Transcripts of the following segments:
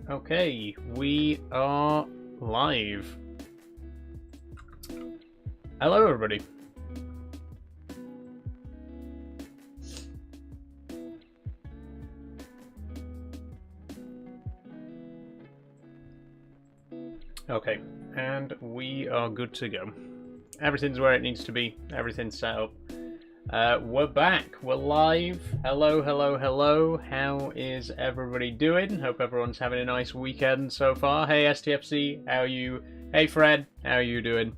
Okay, we are live. Hello, everybody. Okay, and we are good to go. Everything's where it needs to be. Everything's set up. We're back. We're live. Hello, hello, hello. How is everybody doing? Hope everyone's having a nice weekend so far. Hey, STFC. How are you? Hey, Fred. How are you doing?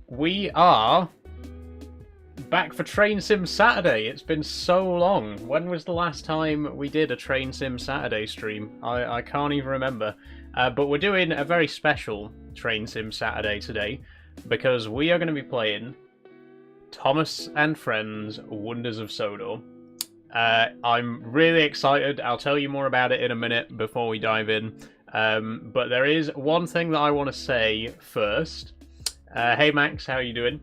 We are back for Train Sim Saturday. It's been so long. When was the last time we did a Train Sim Saturday stream? I can't even remember. But we're doing a very special Train Sim Saturday today because we are going to be playing Thomas and Friends Wonders of Sodor. I'm really excited. I'll tell you more about it in a minute before we dive in. But there is one thing that I want to say first. Hey Max, how are you doing?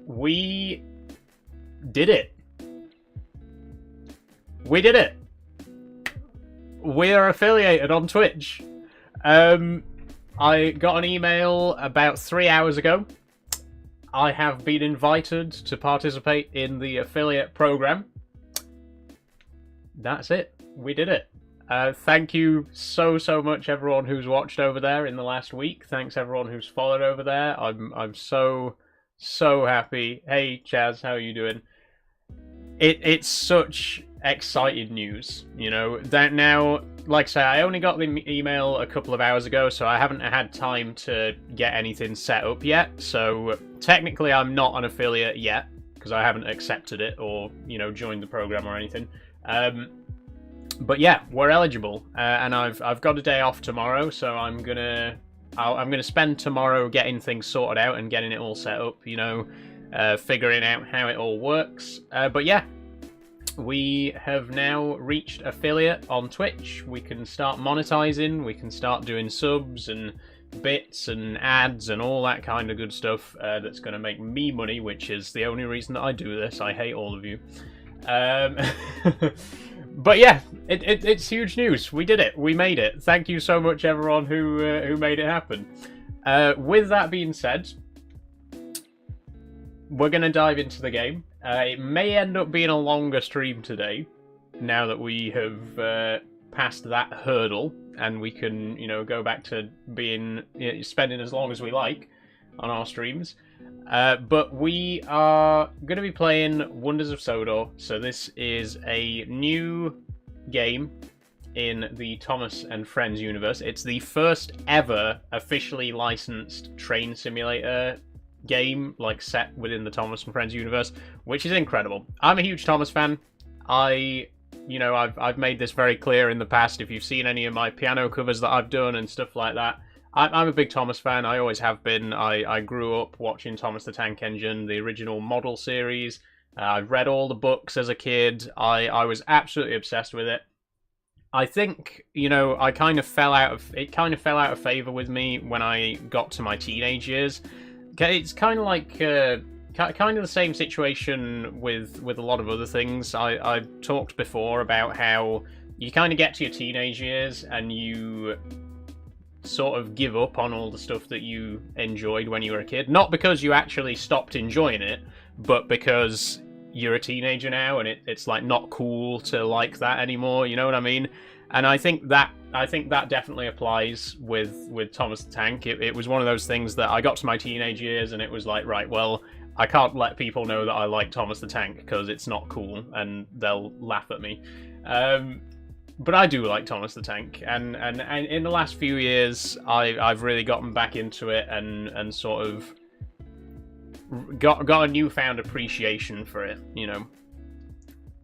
We did it. We did it. We are affiliated on Twitch. I got an email about 3 hours ago. I have been invited to participate in the affiliate program. That's it. We did it. Thank you so much, everyone who's watched over there in the last week. Thanks everyone who's followed over there. I'm so happy. Hey Chaz, how are you doing? It's such exciting news, you know, that now, like I say, I only got the email a couple of hours ago, so I haven't had time to get anything set up yet. So technically I'm not an affiliate yet because I haven't accepted it or, you know, joined the program or anything. But yeah, we're eligible, and I've got a day off tomorrow, so I'm gonna spend tomorrow getting things sorted out and getting it all set up, you know, figuring out how it all works. But yeah, we have now reached affiliate on Twitch. We can start monetizing, we can start doing subs and bits and ads and all that kind of good stuff that's going to make me money, which is the only reason that I do this. I hate all of you. But yeah, it's huge news. We did it. We made it. Thank you so much, everyone who made it happen. With that being said, we're going to dive into the game. It may end up being a longer stream today, now that we have passed that hurdle, and we can, you know, go back to being, you know, spending as long as we like on our streams. But we are going to be playing Wonders of Sodor, so this is a new game in the Thomas and Friends universe. It's the first ever officially licensed train simulator game, like, set within the Thomas and Friends universe, which is incredible. I'm a huge Thomas fan. You know, I've made this very clear in the past. If you've seen any of my piano covers that I've done and stuff like that, I'm a big Thomas fan. I always have been. I grew up watching Thomas the Tank Engine, the original model series. I've read all the books as a kid. I was absolutely obsessed with it. I think, you know, it kind of fell out of favor with me when I got to my teenage years. It's kind of like kind of the same situation with a lot of other things. I've talked before about how you kind of get to your teenage years and you sort of give up on all the stuff that you enjoyed when you were a kid. Not because you actually stopped enjoying it, but because you're a teenager now and it's like not cool to like that anymore, you know what I mean? And I think that definitely applies with Thomas the Tank. It was one of those things that I got to my teenage years and it was like, right, well, I can't let people know that I like Thomas the Tank because it's not cool and they'll laugh at me. But I do like Thomas the Tank, and in the last few years, I've really gotten back into it and sort of got a newfound appreciation for it, you know.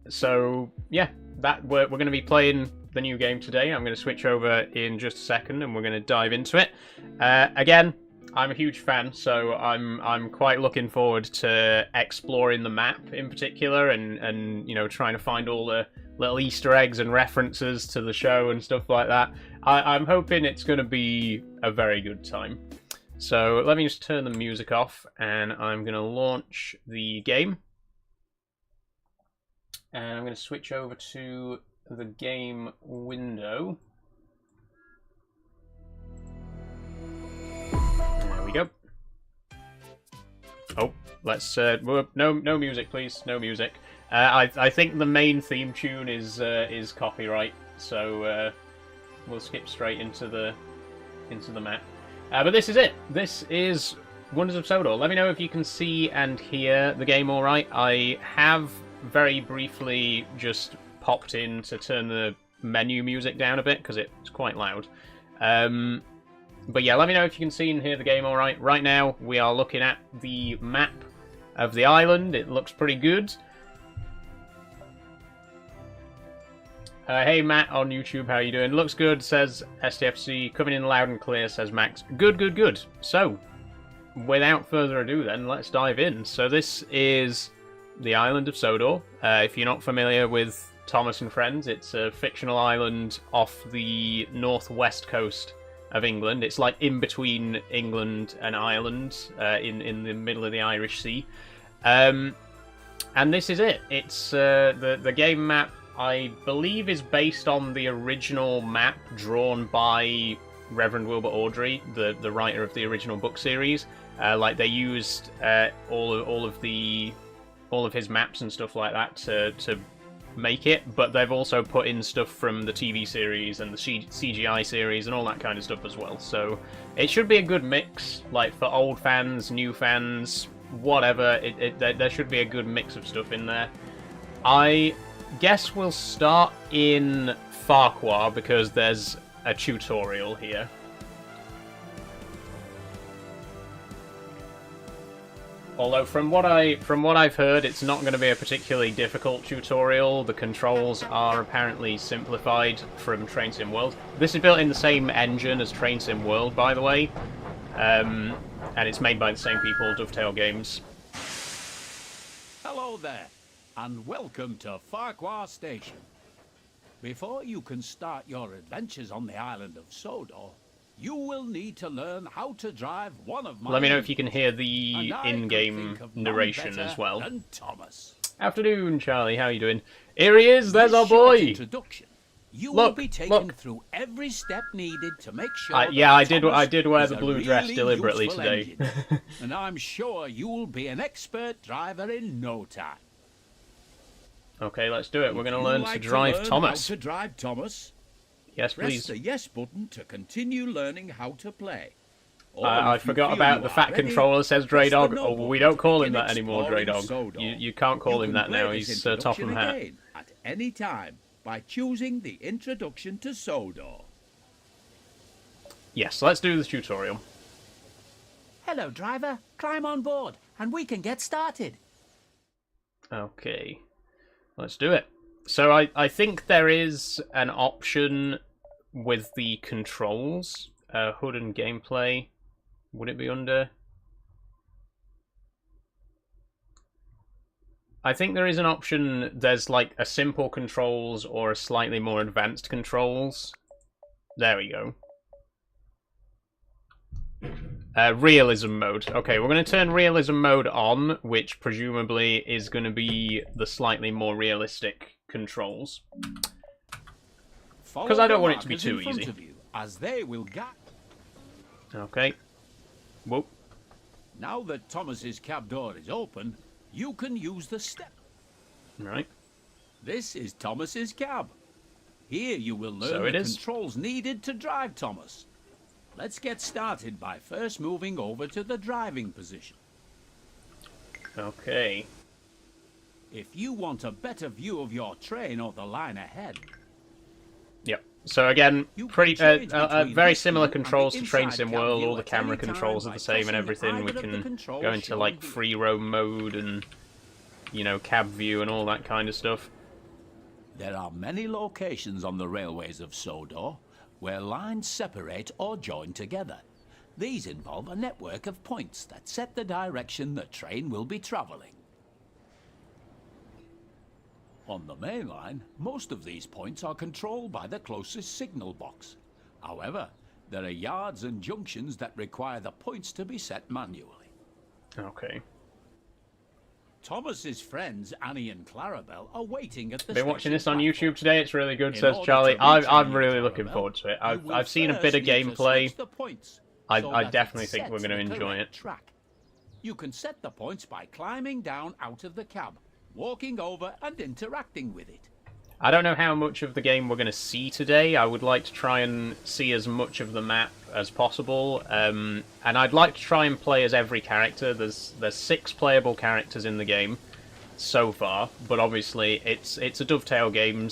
So yeah, that we're going to be playing the new game today. I'm going to switch over in just a second, and we're going to dive into it. Again, I'm a huge fan, so I'm quite looking forward to exploring the map in particular, and you know, trying to find all the little Easter eggs and references to the show and stuff like that. I'm hoping it's going to be a very good time. So let me just turn the music off, and I'm going to launch the game. And I'm going to switch over to the game window. There we go. Oh, let's no music, please. No music. I think the main theme tune is copyright, so we'll skip straight into the map. But this is it. This is Wonders of Sodor. Let me know if you can see and hear the game all right. I have very briefly just popped in to turn the menu music down a bit because it's quite loud. But yeah, let me know if you can see and hear the game all right. Right now, we are looking at the map of the island. It looks pretty good. Hey Matt on YouTube, how you doing? Looks good, says STFC. Coming in loud and clear, says Max. Good, good, good. So, without further ado then, let's dive in. So this is the island of Sodor. If you're not familiar with Thomas and Friends, it's a fictional island off the northwest coast of England. It's like in between England and Ireland, in the middle of the Irish Sea. And this is it. It's the game map, I believe, is based on the original map drawn by Reverend Wilbur Awdry, the writer of the original book series. Like they used all of his maps and stuff like that to make it, but they've also put in stuff from the TV series and the CGI series and all that kind of stuff as well. So it should be a good mix, like for old fans, new fans, whatever. There should be a good mix of stuff in there. I guess we'll start in Farquhar because there's a tutorial here. Although from what I've heard, it's not going to be a particularly difficult tutorial. The controls are apparently simplified from Train Sim World. This is built in the same engine as Train Sim World, by the way, and it's made by the same people, Dovetail Games. Hello there, and welcome to Farquhar Station. Before you can start your adventures on the island of Sodor, you will need to learn how to drive one of my... Let me know if you can hear the in-game narration as well. Thomas. Afternoon, Charlie. How you doing? Here he is. There's our boy. Introduction. You will be taken through every step needed to make sure. Yeah, I did wear the blue dress deliberately today. And I'm sure you will be an expert driver in no time. Okay, let's do it. We're going to learn to drive Thomas. How to drive Thomas? Yes, please. Press the yes button to continue learning how to play. I forgot about the fat controller, says Dre Dog. Oh, we don't call him that anymore, Dre Dog. You can't call him that now. He's Topham Hat. At any time by choosing the introduction to Sodor. Yes, let's do the tutorial. Hello, driver. Climb on board, and we can get started. Okay, let's do it. So I think there is an option with the controls, HUD and gameplay. Would it be under? I think there is an option. There's like a simple controls or a slightly more advanced controls. There we go. Realism mode. Okay, we're going to turn realism mode on, which presumably is going to be the slightly more realistic controls. Because I don't want it to be too easy. As they will Okay. Whoop. Now that Thomas's cab door is open, you can use the step. Right. This is Thomas's cab. Here you will learn the controls needed to drive Thomas. Let's get started by first moving over to the driving position. Okay. If you want a better view of your train or the line ahead. Yep. So again, pretty very similar controls to Train Sim World. All the camera controls are the same and everything. We can go into like free roam mode and, you know, cab view and all that kind of stuff. There are many locations on the railways of Sodor where lines separate or join together. These involve a network of points that set the direction the train will be travelling. On the main line, most of these points are controlled by the closest signal box. However, there are yards and junctions that require the points to be set manually. Okay. Thomas's friends Annie and Clarabelle are waiting at the Been watching station this on platform. YouTube today. It's really good, In says order Charlie. to reach I'm Annie really and looking Clarabelle, forward to it. you will I've seen a first bit of need to gameplay. switch the points so I that definitely it think we're sets going to the enjoy correct it. track. You can set the points by climbing down out of the cab, walking over and interacting with it. I don't know how much of the game we're going to see today. I would like to try and see as much of the map as possible, and I'd like to try and play as every character. There's 6 playable characters in the game so far, but obviously it's a Dovetail game,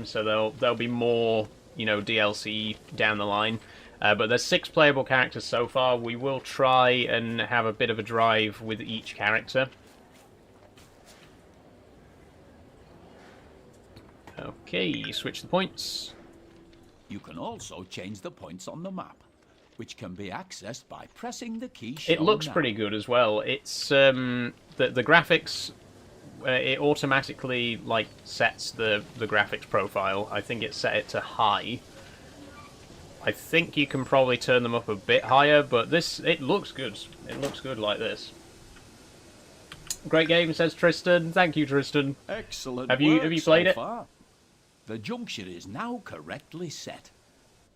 so there'll be more, you know, DLC down the line. But there's 6 playable characters so far. We will try and have a bit of a drive with each character. Okay, switch the points. You can also change the points on the map, which can be accessed by pressing the key shown It looks now. pretty good as well. It's the graphics. It automatically like sets the graphics profile. I think it's set it to high. I think you can probably turn them up a bit higher, but it looks good. It looks good like this. Great game, says Tristan. Thank you, Tristan. Excellent. Have you work played so it? far. The junction is now correctly set.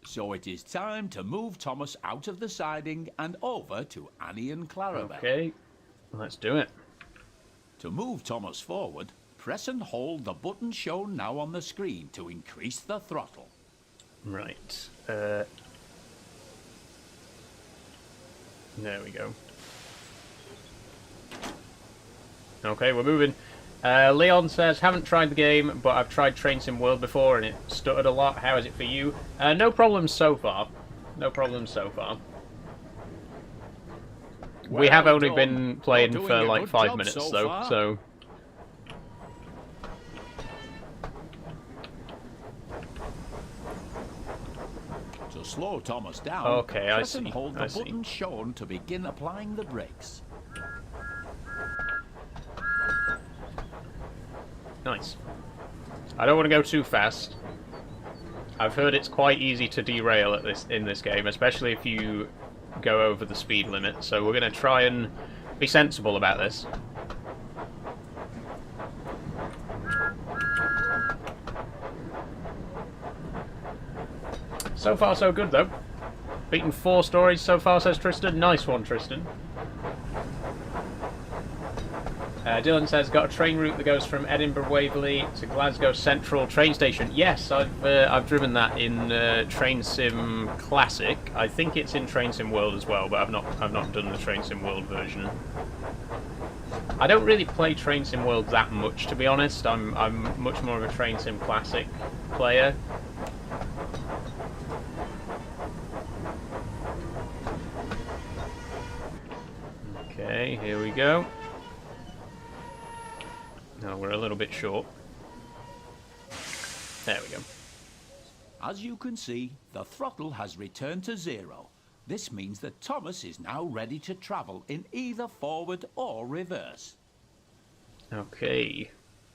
So it is time to move Thomas out of the siding and over to Annie and Clarabelle. Okay, let's do it. To move Thomas forward, press and hold the button shown now on the screen to increase the throttle. Right. There we go. Okay, we're moving. Leon says, haven't tried the game, but I've tried Train Sim World before and it stuttered a lot. How is it for you? No problems so far. No problems so far. We have only done. been playing You're for doing a like good 5 job minutes so though, far. so... To slow Thomas down, Okay, I press and see, hold I the see. button shown to begin applying the brakes. Nice. I don't want to go too fast. I've heard it's quite easy to derail in this game, especially if you go over the speed limit, so we're going to try and be sensible about this. So far so good though. Beaten 4 stories so far, says Tristan. Nice one, Tristan. Dylan says, got a train route that goes from Edinburgh Waverley to Glasgow Central train station. Yes, I've driven that in Train Sim Classic. I think it's in Train Sim World as well, but I've not done the Train Sim World version. I don't really play Train Sim World that much, to be honest. I'm much more of a Train Sim Classic player. Okay, here we go. No, we're a little bit short. There we go. As you can see, the throttle has returned to 0. This means that Thomas is now ready to travel in either forward or reverse. Okay.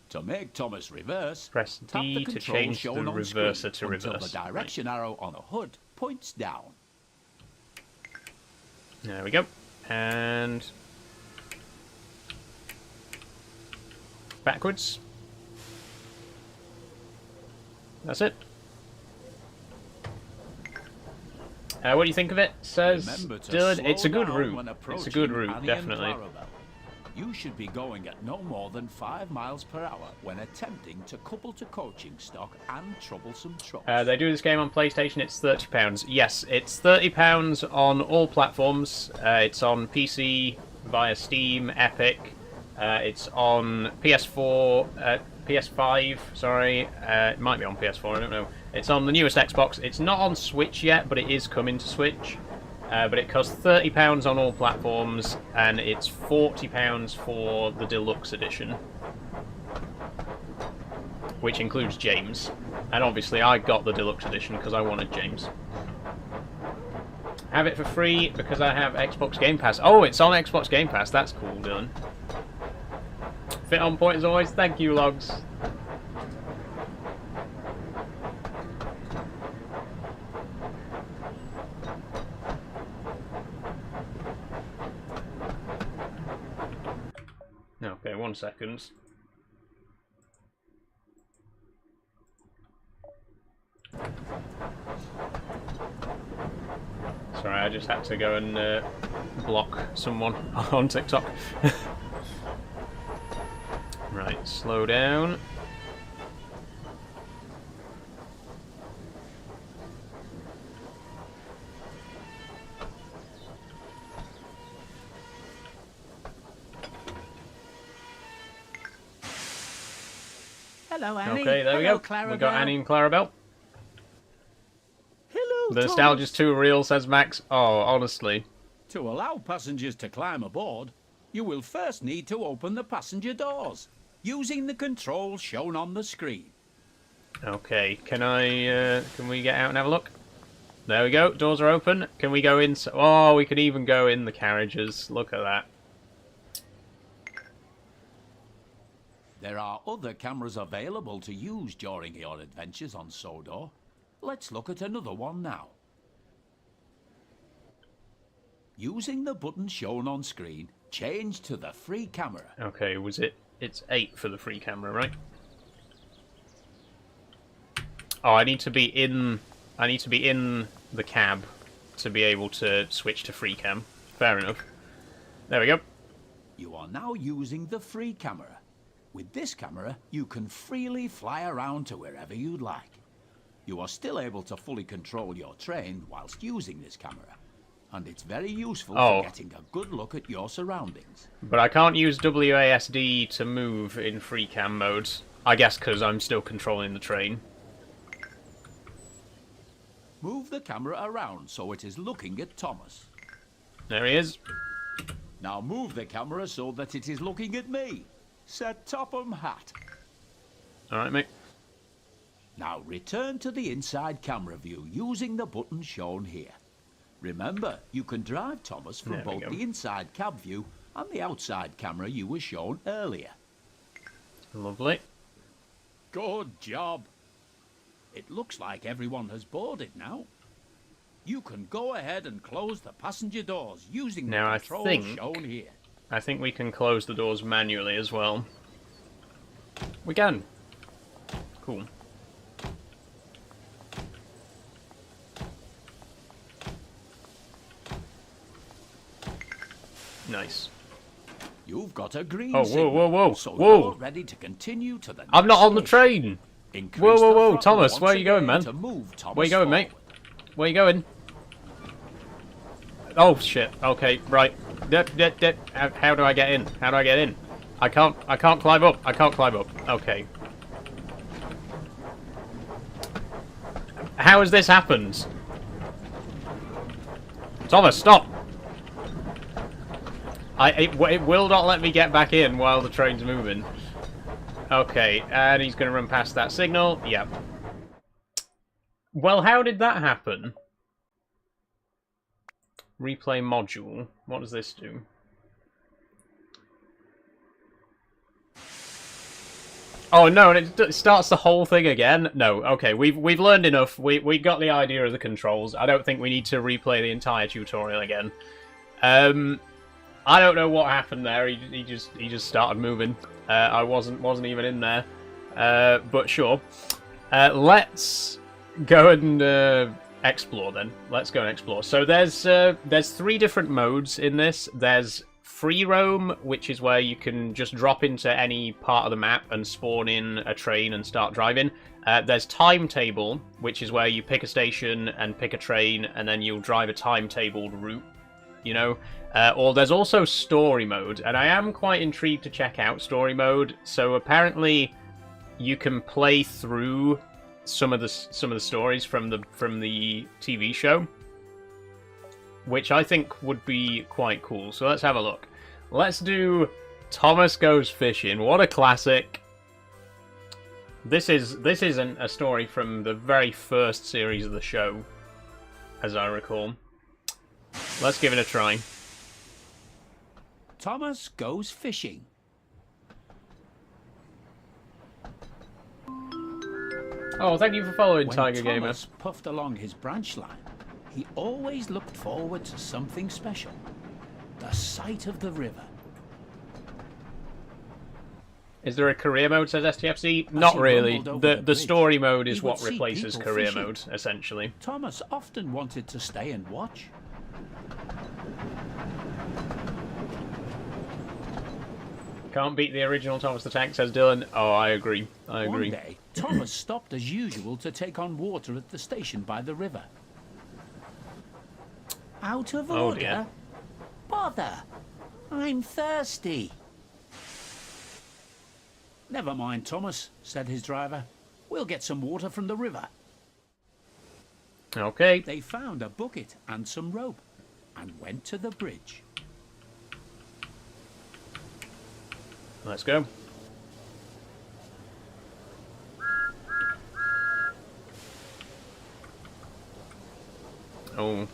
To make Thomas reverse, Press tap D the to control change the shown on reverser screen to until reverse. the direction arrow on the hood points down. There we go. And backwards. That's it. What do you think of it? Says Remember to Dylan. slow It's a good down route. when It's a good approaching route, Annie and definitely. Clarabelle. You should be going at no more than 5 miles per hour when attempting to couple to coaching stock and troublesome trucks. They do this game on PlayStation. It's £30. Yes, it's £30 on all platforms. It's on PC via Steam, Epic. It's on PS4, PS5. Sorry, it might be on PS4. I don't know. It's on the newest Xbox. It's not on Switch yet, but it is coming to Switch. But it costs £30 on all platforms, and it's £40 for the deluxe edition, which includes James. And obviously I got the deluxe edition because I wanted James. Have it for free because I have Xbox Game Pass. Oh, it's on Xbox Game Pass. That's cool, Dylan. Fit on point as always. Thank you, Logs. Okay, 1 second. Sorry, I just had to go and block someone on TikTok. Right, slow down. Hello, Annie. Okay, there we Hello, go. Clarabelle. We got Annie and Clarabelle. Hello, The Thomas. nostalgia's too real, says Max. Oh, honestly. To allow passengers to climb aboard, you will first need to open the passenger doors, using the controls shown on the screen. Okay, can we get out and have a look? There we go, doors are open. Can we go in? Oh, we can even go in the carriages. Look at that. There are other cameras available to use during your adventures on Sodor. Let's look at another one now. Using the button shown on screen, change to the free camera. Okay, it's 8 for the free camera, right? Oh, I need to be in the cab to be able to switch to free cam. Fair enough. There we go. You are now using the free camera. With this camera, you can freely fly around to wherever you'd like. You are still able to fully control your train whilst using this camera, and it's very useful for getting a good look at your surroundings. But I can't use WASD to move in free cam mode. I guess because I'm still controlling the train. Move the camera around so it is looking at Thomas. There he is. Now move the camera so that it is looking at me. Sir Topham Hatt. Alright, mate. Now return to the inside camera view using the button shown here. Remember, you can drive Thomas from both the inside cab view and the outside camera you were shown earlier. Lovely. Good job. It looks like everyone has boarded now. You can go ahead and close the passenger doors using the controls shown here. I think we can close the doors manually as well. We can. Cool. Nice. You've got a green whoa, signal, whoa, whoa, so whoa. you're ready to continue to the next I'm not on the station. train! Whoa, whoa, whoa, Thomas, where are you going, man? Where you going, mate? Where you going? Oh, shit. Okay, right. How do I get in? How do I get in? I can't climb up. I can't climb up. Okay. How has this happened? Thomas, stop! It will not let me get back in while the train's moving. Okay, and he's going to run past that signal. Yeah. Well, how did that happen? Replay module. What does this do? Oh no, and it starts the whole thing again? No, okay, we've learned enough. We got the idea of the controls. I don't think we need to replay the entire tutorial again. I don't know what happened there. He just started moving. I wasn't even in there. But sure. Let's go and explore then. Let's go and explore. So there's 3 different modes in this. There's free roam, which is where you can just drop into any part of the map and spawn in a train and start driving. There's timetable, which is where you pick a station and pick a train, and then you'll drive a timetabled route, you know. Or there's also story mode, and I am quite intrigued to check out story mode. So apparently, you can play through some of the stories from the TV show, which I think would be quite cool. So let's have a look. Let's do Thomas Goes Fishing. What a classic! This isn't a story from the very first series of the show, as I recall. Let's give it a try. Thomas Goes Fishing. Oh, thank you for following, When Tiger Gamer. Thomas puffed along his branch line, he always looked forward to something special. The sight of the river. Is there a career mode, says STFC? Not really. The story mode is He would what see replaces people career fishing. mode, essentially. Thomas often wanted to stay and watch. Can't beat the original Thomas the Tank, says Dylan. Oh, I agree. I agree. One day, Thomas stopped as usual to take on water at the station by the river. Out of Oh, order? dear. Bother! I'm thirsty. Never mind, Thomas, said his driver. We'll get some water from the river. Okay. They found a bucket and some rope and went to the bridge. Let's go. Oh.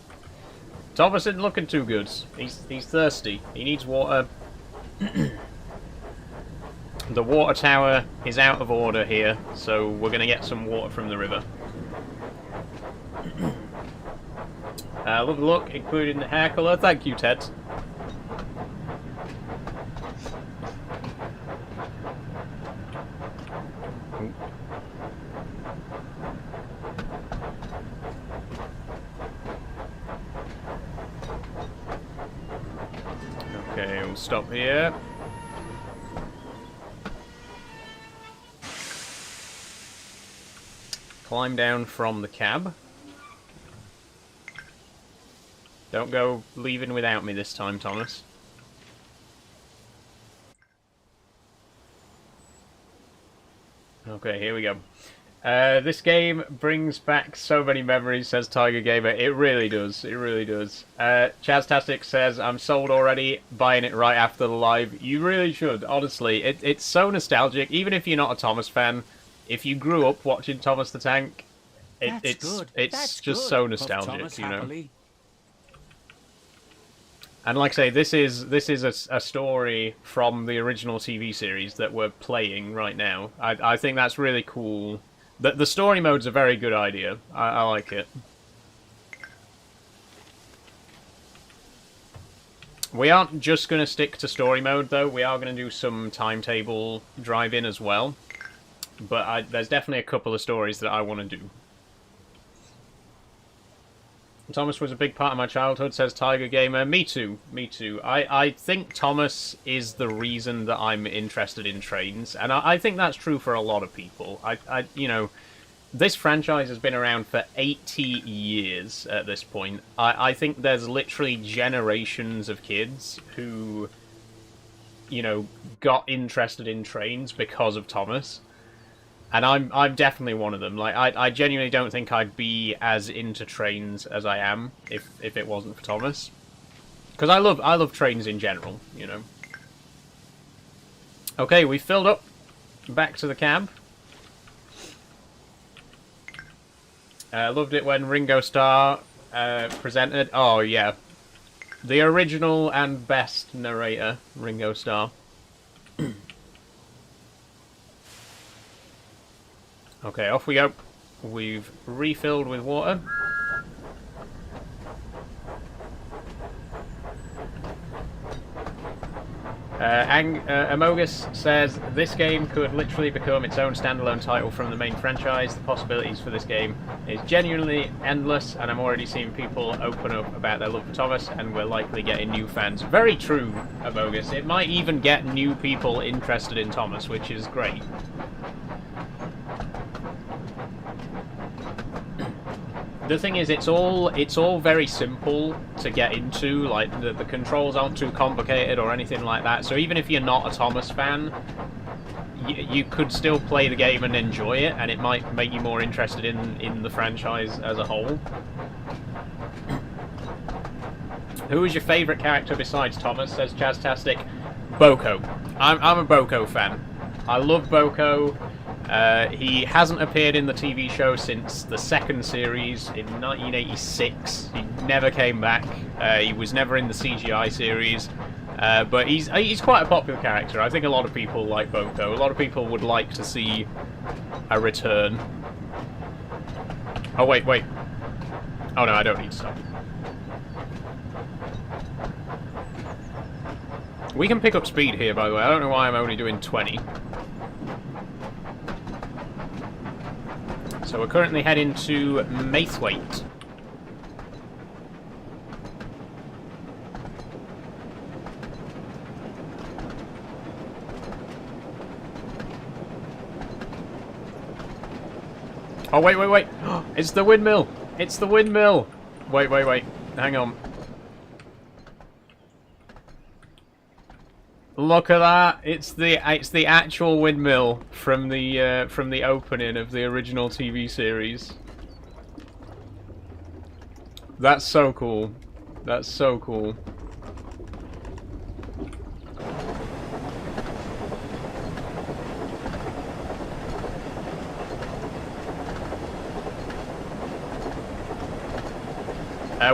Thomas isn't looking too good. He's thirsty. He needs water. The water tower is out of order here, so we're going to get some water from the river. Love the look, including the hair colour. Thank you, Ted. Okay, we'll stop here. Climb down from the cab. Don't go leaving without me this time, Thomas. Okay, here we go. This game brings back so many memories, says Tiger Gamer. It really does. It really does. Chaztastic says, I'm sold already, buying it right after the live. You really should, honestly. It's so nostalgic. Even if you're not a Thomas fan, if you grew up watching Thomas the Tank, it's just so nostalgic, you know. Happily. And like I say, this is a story from the original TV series that we're playing right now. I think that's really cool. The story mode's a very good idea. I like it. We aren't just going to stick to story mode, though. We are going to do some timetable drive-in as well. But there's definitely a couple of stories that I want to do. Thomas was a big part of my childhood, says Tiger Gamer. Me too, me too. I think Thomas is the reason that I'm interested in trains, and I think that's true for a lot of people. You know, this franchise has been around for 80 years at this point. I think there's literally generations of kids who, you know, got interested in trains because of Thomas. And I'm definitely one of them. Like I genuinely don't think I'd be as into trains as I am if it wasn't for Thomas. Because I love trains in general, you know. Okay, we filled up. Back to the cab. Loved it when Ringo Starr presented. Oh yeah, the original and best narrator, Ringo Starr. Okay, off we go. We've refilled with water. Amogus says, this game could literally become its own standalone title from the main franchise. The possibilities for this game is genuinely endless, and I'm already seeing people open up about their love for Thomas, and we're likely getting new fans. Very true, Amogus. It might even get new people interested in Thomas, which is great. The thing is, it's all very simple to get into. Like the controls aren't too complicated or anything like that. So even if you're not a Thomas fan, you could still play the game and enjoy it, and it might make you more interested in the franchise as a whole. Who is your favourite character besides Thomas? Says Chaztastic. Boko. I'm a Boko fan. I love Boko. He hasn't appeared in the TV show since the second series in 1986. He never came back. He was never in the CGI series. But he's quite a popular character. I think a lot of people like Boko. A lot of people would like to see a return. Oh, wait. Oh, no, I don't need to stop. We can pick up speed here, by the way. I don't know why I'm only doing 20. So we're currently heading to Maithwaite. Oh, wait, wait, wait. It's the windmill. It's the windmill. Wait, wait, wait. Hang on. Look at that. It's the actual windmill from the opening of the original TV series. That's so cool. That's so cool.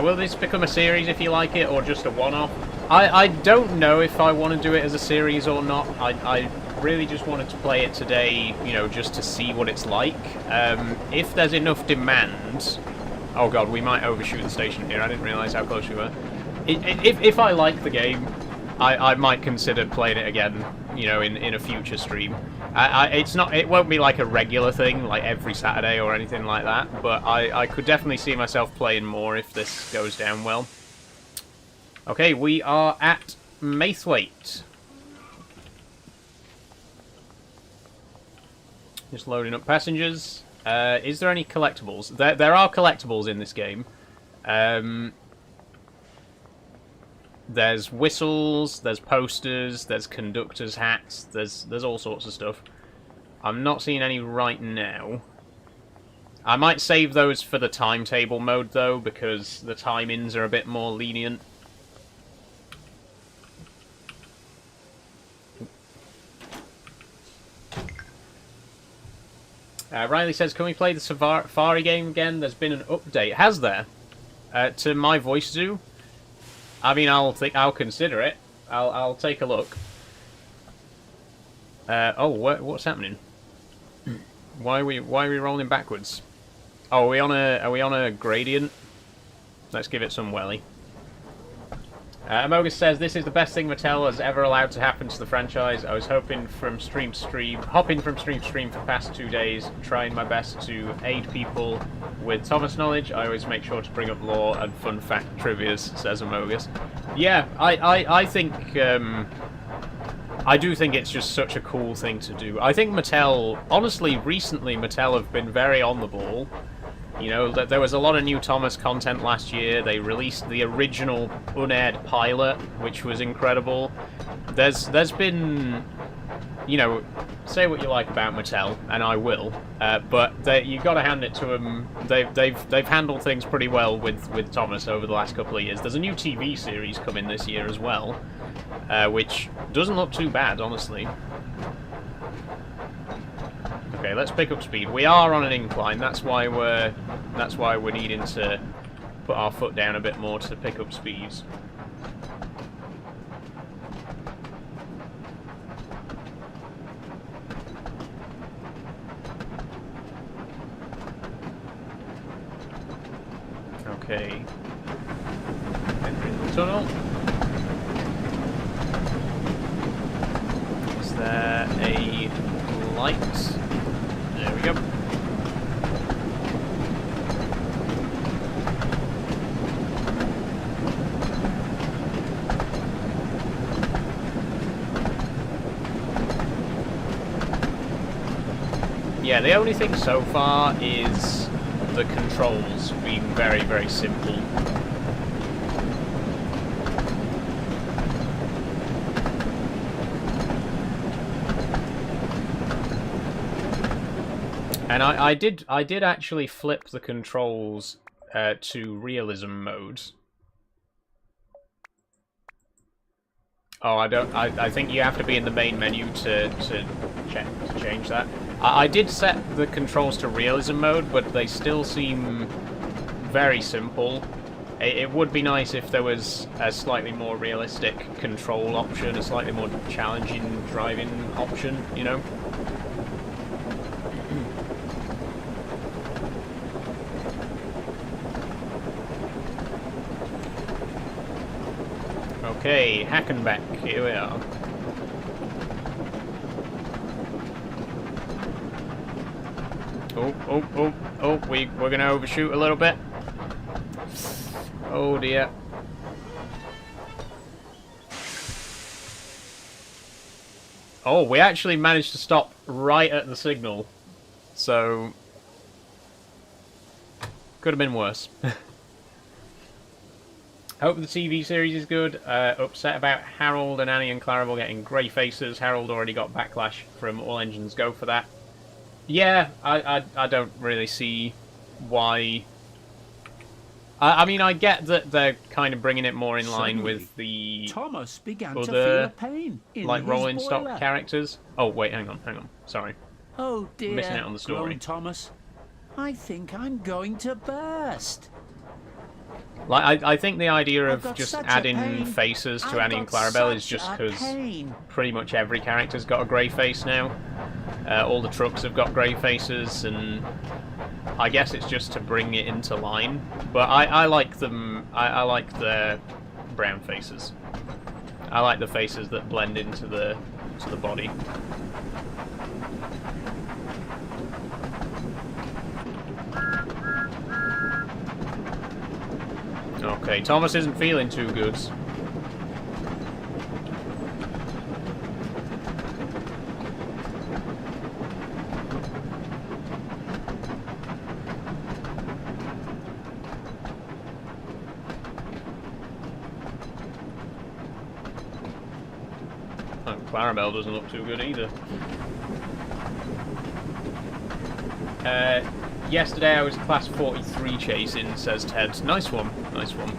Will this become a series if you like it, or just a one-off? I don't know if I want to do it as a series or not. I really just wanted to play it today, you know, just to see what it's like. If there's enough demand... Oh god, we might overshoot the station here. I didn't realise how close we were. If I like the game, I might consider playing it again, you know, in a future stream. It won't be like a regular thing, like every Saturday or anything like that, but I could definitely see myself playing more if this goes down well. Okay, we are at Maithwaite. Just loading up passengers. Is there any collectibles? There are collectibles in this game. There's whistles, there's posters, there's conductors' hats, there's all sorts of stuff. I'm not seeing any right now. I might save those for the timetable mode though, because the timings are a bit more lenient. Riley says, can we play the Safari game again? There's been an update. Has there? To My Voice Zoo? I mean, I'll consider it. I'll take a look. Oh, what's happening? Why are we rolling backwards? Oh, are we on a gradient? Let's give it some welly. Amogus says, this is the best thing Mattel has ever allowed to happen to the franchise. I was hopping from stream to stream for the past 2 days, trying my best to aid people with Thomas knowledge. I always make sure to bring up lore and fun fact trivias, says Amogus. Yeah, I think, I do think it's just such a cool thing to do. I think Mattel, honestly, recently Mattel have been very on the ball. You know, there was a lot of new Thomas content last year. They released the original unaired pilot, which was incredible. There's been, you know, say what you like about Mattel, and I will, but you got to hand it to them. They've handled things pretty well with Thomas over the last couple of years. There's a new TV series coming this year as well, which doesn't look too bad, honestly. Okay, let's pick up speed. We are on an incline. That's why we're needing to put our foot down a bit more to pick up speeds. Okay. Entering the tunnel. Is there a light? There we go. Yeah, the only thing so far is the controls being very, very simple. And I did actually flip the controls to realism mode. Oh, I think you have to be in the main menu to change that. I did set the controls to realism mode, but they still seem very simple. It would be nice if there was a slightly more realistic control option, a slightly more challenging driving option, you know? Okay, Hackenbeck, here we are. We're gonna overshoot a little bit. Oh dear. Oh, we actually managed to stop right at the signal. So, could have been worse. Hope the TV series is good. Upset about Harold and Annie and Clarabelle getting grey faces. Harold already got backlash from All Engines Go for that. Yeah, I don't really see why. I mean, I get that they're kind of bringing it more in line with the Thomas began to other, feel a pain in like, his rolling stock boiler. characters. Oh, wait, hang on. Sorry. Oh dear, Missing out on the story. groaned Thomas. I think I'm going to burst. Like, I think the idea I've of got just such a adding pain. faces to I've Annie and got Clarabelle is such just a because pain. pretty much every character's got a grey face now. All the trucks have got grey faces, and I guess it's just to bring it into line. But I like them. I like their brown faces. I like the faces that blend into the body. Okay, Thomas isn't feeling too good. Oh, Clarabelle doesn't look too good either. Yesterday I was class 43 chasing, says Ted. Nice one, nice one.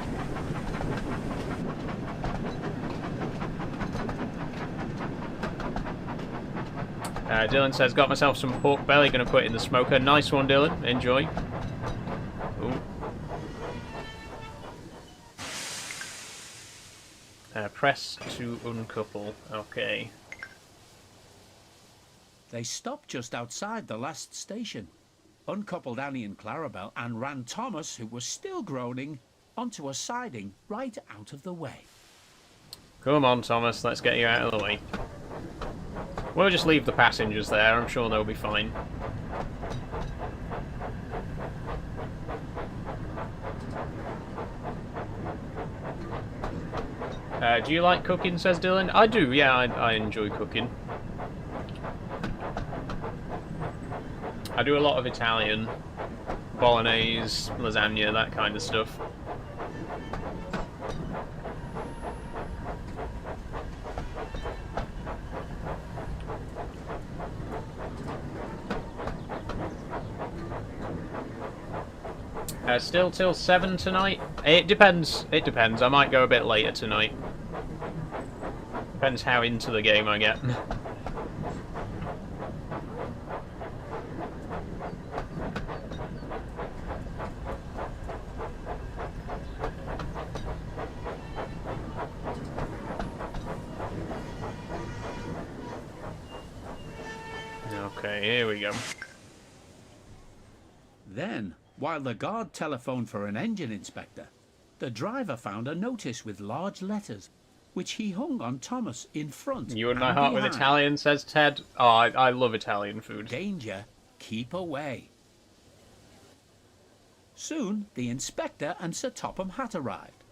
Dylan says, got myself some pork belly, gonna put it in the smoker. Nice one, Dylan, enjoy. Ooh. Press to uncouple, okay. They stopped just outside the last station, uncoupled Annie and Clarabelle, and ran Thomas, who was still groaning, onto a siding right out of the way. Come on, Thomas, let's get you out of the way. We'll just leave the passengers there, I'm sure they'll be fine. Do you like cooking, says Dylan? I do, yeah, I enjoy cooking. I do a lot of Italian, bolognese, lasagna, that kind of stuff. Still till 7 tonight? It depends. It depends. I might go a bit later tonight. Depends how into the game I get. Okay, here we go. Then, while the guard telephoned for an engine inspector, the driver found a notice with large letters, which he hung on Thomas in front. You and my heart with Italian, says Ted. Oh, I love Italian food. Danger, keep away. Soon, the inspector and Sir Topham Hatt arrived.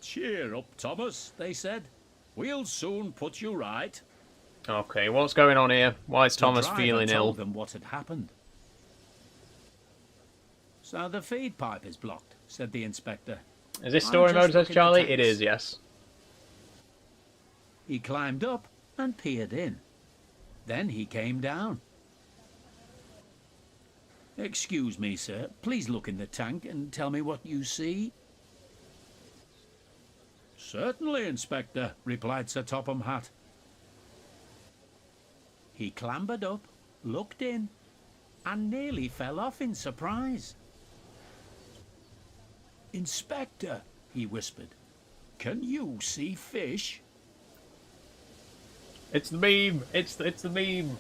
Cheer up, Thomas, they said. We'll soon put you right. Okay, what's going on here? Why is Thomas The feeling driver told ill? them what had happened. So the feed pipe is blocked, said the inspector. Is this I'm story just mode, says looking at Charlie? the It tanks. is, yes. He climbed up and peered in. Then he came down. Excuse me, sir. Please look in the tank and tell me what you see. Certainly, Inspector, Replied Sir Topham Hatt. He clambered up, looked in, and nearly fell off in surprise. Inspector, he whispered, can you see fish? It's the meme. It's the meme.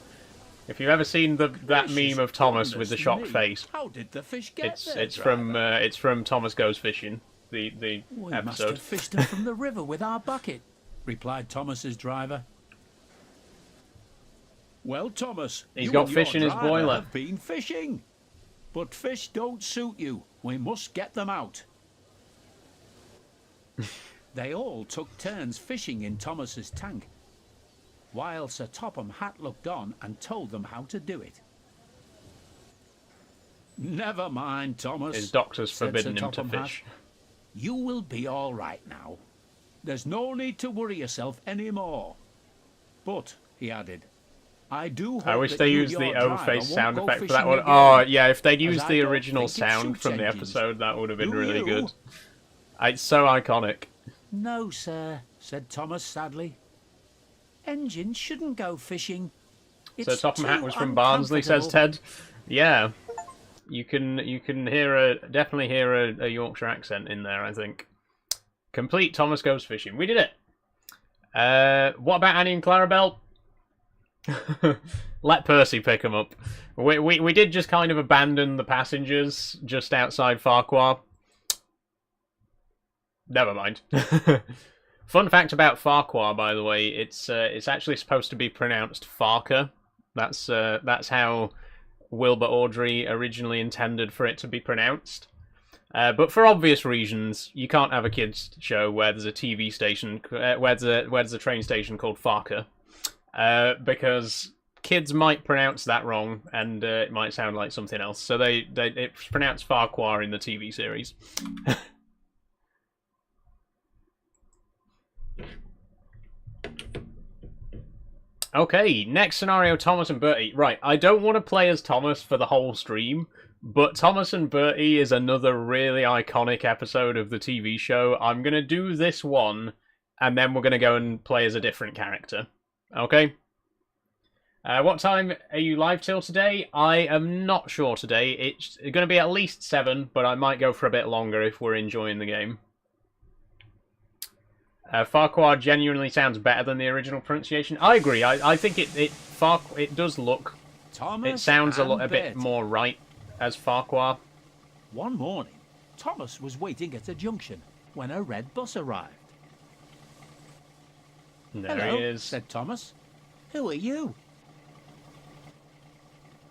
If you've ever seen that meme of Thomas with the shocked face, How did the fish get there? it's from Thomas Goes Fishing. the We must episode. have fished her from the river with our bucket, replied Thomas's driver. Well, Thomas, He's you got and your fish in his driver boiler. have been fishing. But fish don't suit you. We must get them out. They all took turns fishing in Thomas's tank, while Sir Topham Hatt looked on and told them how to do it. Never mind, Thomas. His doctor's said forbidden Sir him to Topham Hatt. fish. You will be all right now. There's no need to worry yourself anymore. But, he added, I do hope I wish that they you used and the your O driver face won't sound go effect for that fishing one. again, Oh, yeah, if they'd as used I the don't original think it sound suits from the engines. episode, that would have been Do really you? good. It's so iconic. No, sir, said Thomas sadly. Engines shouldn't go fishing. So It's Topham Hatt too was from Barnsley, says uncomfortable. Ted. Yeah, you can definitely hear a Yorkshire accent in there. I think. Complete Thomas Goes Fishing. We did it. What about Annie and Clarabelle? Let Percy pick them up. We did just kind of abandon the passengers just outside Farquhar. Never mind. Fun fact about Farquhar, by the way, it's actually supposed to be pronounced Farker. That's how Wilbur Awdry originally intended for it to be pronounced. But for obvious reasons, you can't have a kids show where there's a TV station, where there's a train station called Farker, because kids might pronounce that wrong, and it might sound like something else. So it's pronounced Farquhar in the TV series. Okay, next scenario, Thomas and Bertie. Right, I don't want to play as Thomas for the whole stream, but Thomas and Bertie is another really iconic episode of the TV show. I'm going to do this one, and then we're going to go and play as a different character. Okay? What time are you live till today? I am not sure today. It's going to be at least 7, but I might go for a bit longer if we're enjoying the game. Farquhar genuinely sounds better than the original pronunciation. I agree. I think it does look. Thomas It sounds a and bit Bertie. more right as Farquhar. One morning, Thomas was waiting at a junction when a red bus arrived. There Hello, he is. said Thomas. Who are you?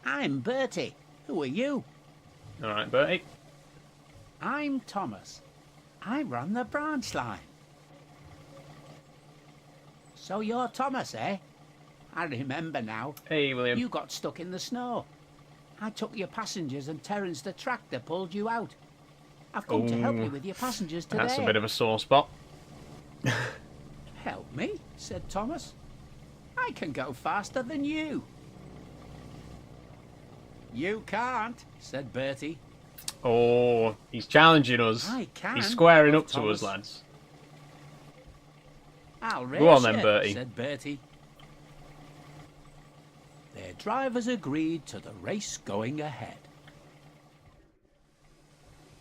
I'm Bertie. Who are you? All right, Bertie. I'm Thomas. I run the branch line. So you're Thomas, eh? I remember now. Hey, William. You got stuck in the snow. I took your passengers and Terence the tractor pulled you out. I've come to help Ooh, you with your passengers today. That's a bit of a sore spot. Help me, said Thomas. I can go faster than you. You can't, said Bertie. Oh, he's challenging us. I can, He's squaring up thought to us, Thomas. lads. I'll race Go on then, you, Bertie. said Bertie. Their drivers agreed to the race going ahead.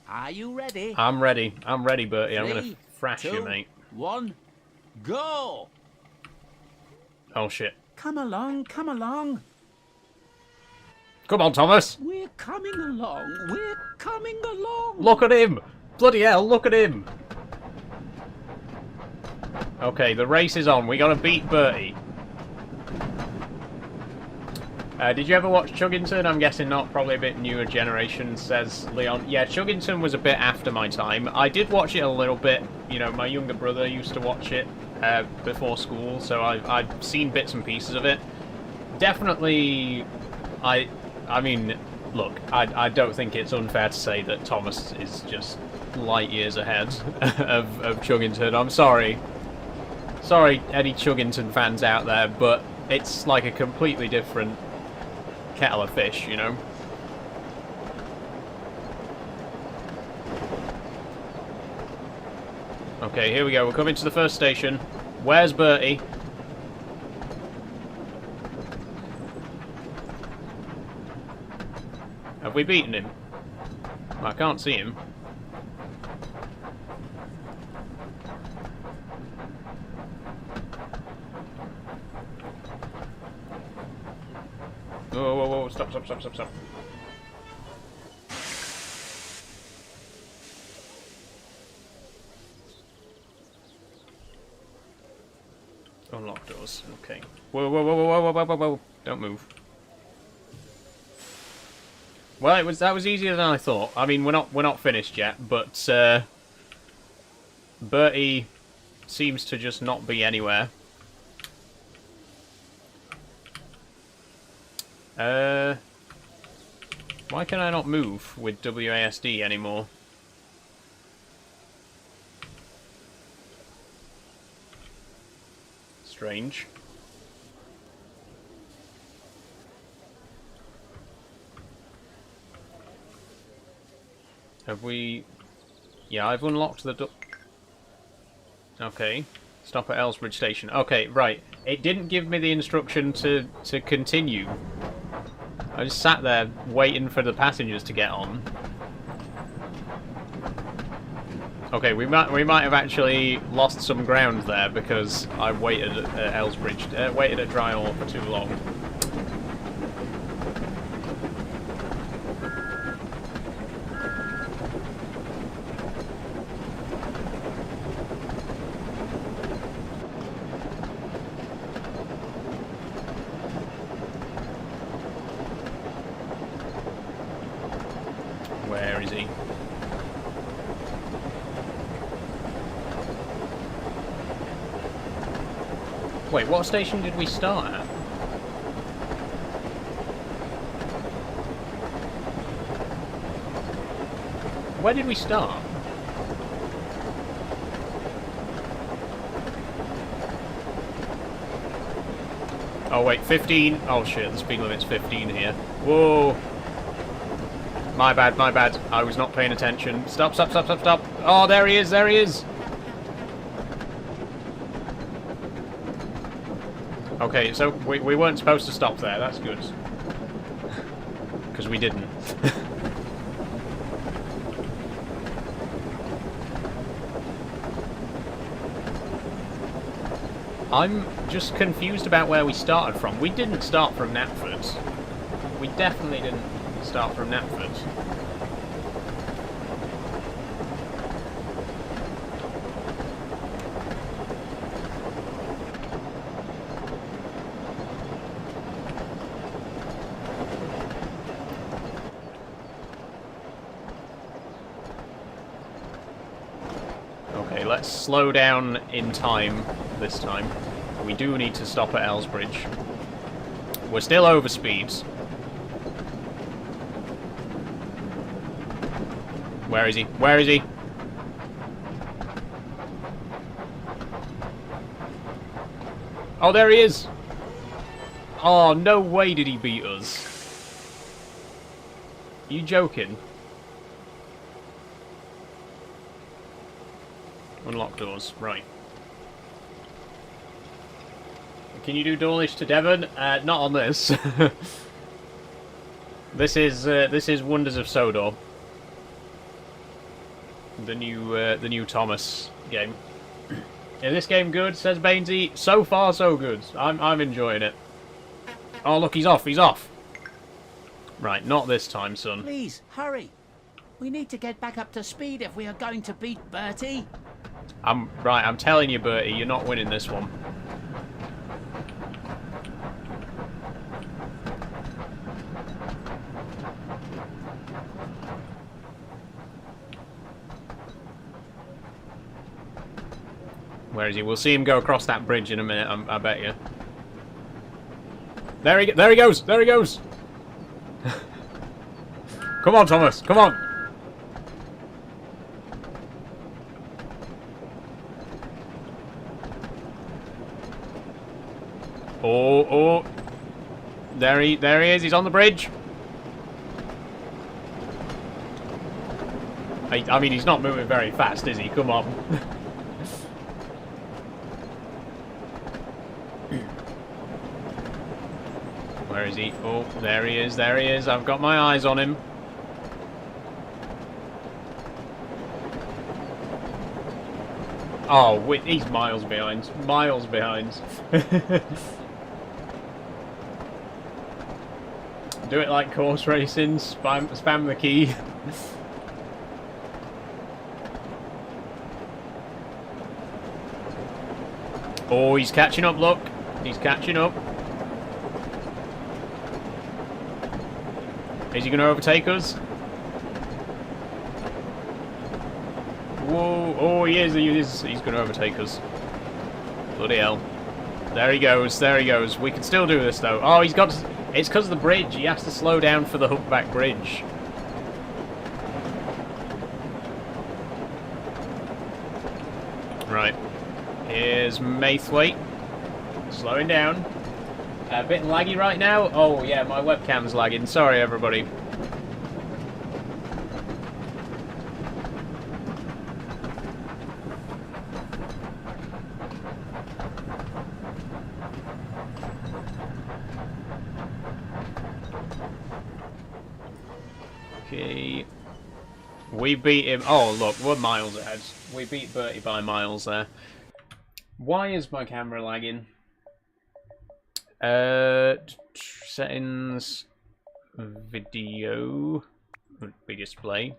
Are you ready? I'm ready. I'm ready, Bertie. I'm going to 3, thrash 2, you, mate. 1, go! Oh, shit. Come along, come along. Come on, Thomas. We're coming along, we're coming along. Look at him. Bloody hell, look at him. Okay, the race is on. We got to beat Bertie. Did you ever watch Chuggington? I'm guessing not. Probably a bit newer generation, says Leon. Yeah, Chuggington was a bit after my time. I did watch it a little bit. You know, my younger brother used to watch it before school, so I've seen bits and pieces of it. Definitely, I mean, look, I don't think it's unfair to say that Thomas is just light years ahead of Chuggington. I'm sorry. Sorry, any Chuggington fans out there, but it's like a completely different kettle of fish, you know? Okay, here we go. We're coming to the first station. Where's Bertie? Have we beaten him? I can't see him. Whoa, whoa, whoa, stop, stop, stop, stop, stop. Unlock doors. Okay. Whoa, whoa, whoa, whoa, whoa, whoa, whoa, whoa. Don't move. Well, that was easier than I thought. I mean, we're not finished yet, but Bertie seems to just not be anywhere. Why can I not move with WASD anymore? Strange. Have we... Yeah, I've unlocked the door. Okay. Stop at Elsbridge Station. Okay, right. It didn't give me the instruction to continue. I just sat there waiting for the passengers to get on. Okay, we might have actually lost some ground there because I waited at Elsbridge, waited at Dryall for too long. Where is he? Wait, what station did we start at? Where did we start? Oh wait, 15. Oh shit, the speed limit's 15 here. Whoa! My bad, my bad. I was not paying attention. Stop, stop, stop, stop, stop. Oh, there he is, there he is! Okay, so we weren't supposed to stop there, that's good. Because we didn't. I'm just confused about where we started from. We didn't start from Knapford. We definitely didn't start from Knapford. Okay, let's slow down in time this time. We do need to stop at Elsbridge. We're still over speeds. Where is he? Where is he? Oh, there he is! Oh, no way did he beat us. Are you joking? Unlock doors, right. Can you do Dawlish to Devon? Not on this. This is Wonders of Sodor. The new Thomas game. Is this game good? Says Bainesy. So far, so good. I'm enjoying it. Oh look, he's off. He's off. Right, not this time, son. Please, hurry. We need to get back up to speed if we are going to beat Bertie. I'm telling you, Bertie, you're not winning this one. Where is he? We'll see him go across that bridge in a minute, I bet you. There he goes! There he goes! Come on, Thomas! Come on! Oh! There he is! He's on the bridge! I mean, he's not moving very fast, is he? Come on. Where is he? Oh, there he is, there he is. I've got my eyes on him. Oh, he's miles behind. Miles behind. Do it like course racing. Spam the key. Oh, he's catching up, look. He's catching up. Is he going to overtake us? Whoa. Oh, he is. He's going to overtake us. Bloody hell. There he goes. There he goes. We can still do this, though. Oh, he's got... It's because of the bridge. He has to slow down for the hookback bridge. Right. Here's Maithwaite. Slowing down. A bit laggy right now. Oh, yeah, my webcam's lagging. Sorry, everybody. Okay. We beat him. Oh, look, we're miles ahead. We beat Bertie by miles there. Why is my camera lagging? Settings, video, be display,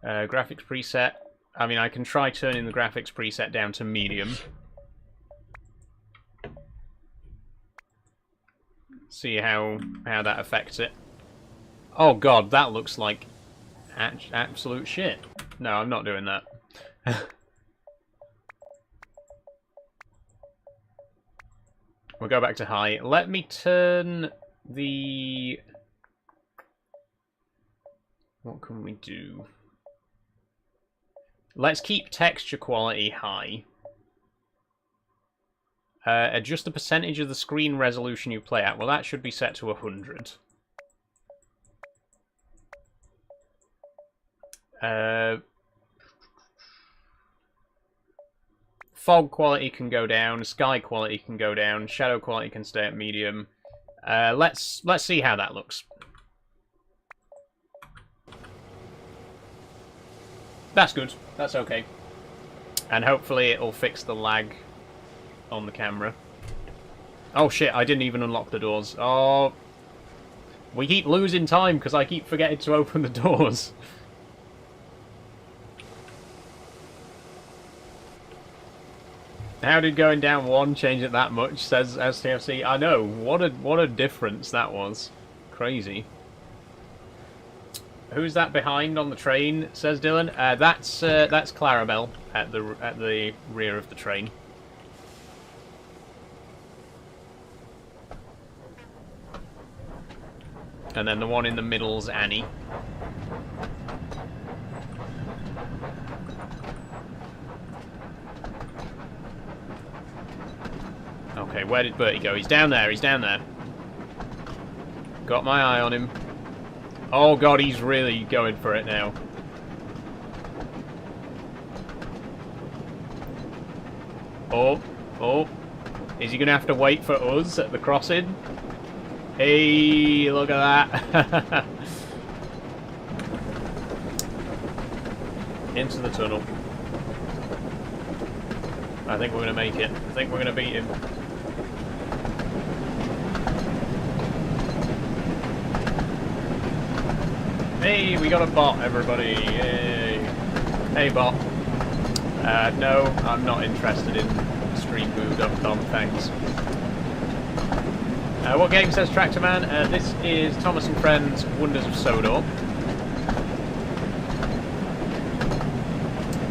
graphics preset. I mean, I can try turning the graphics preset down to medium. See how that affects it. Oh god, that looks like absolute shit. No, I'm not doing that. We'll go back to high. Let me turn the... What can we do? Let's keep texture quality high. Adjust the percentage of the screen resolution you play at. Well, that should be set to 100. Fog quality can go down, sky quality can go down, shadow quality can stay at medium. Let's see how that looks. That's good. That's okay. And hopefully it'll fix the lag on the camera. Oh shit, I didn't even unlock the doors. Oh, we keep losing time because I keep forgetting to open the doors. How did going down one change it that much, says STFC. I know, what a difference that was. Crazy. Who's that behind on the train, says Dylan? That's Clarabelle at the rear of the train. And then the one in the middle's Annie. Okay, where did Bertie go? He's down there, he's down there. Got my eye on him. Oh god, he's really going for it now. Oh, oh. Is he going to have to wait for us at the crossing? Hey, look at that. Into the tunnel. I think we're going to make it. I think we're going to beat him. Hey, we got a bot, everybody. Yay. Hey, bot. No, I'm not interested in streamboo.com, thanks. What game, says Tractor Man? This is Thomas and Friends' Wonders of Sodor.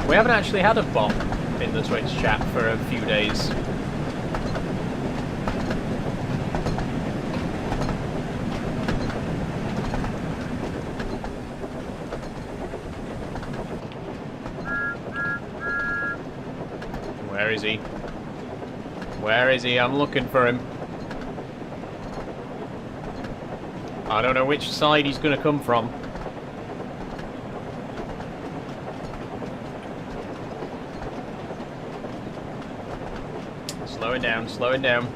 We haven't actually had a bot in the Twitch chat for a few days. Where is he? Where is he? I'm looking for him. I don't know which side he's going to come from. Slowing down, slowing down.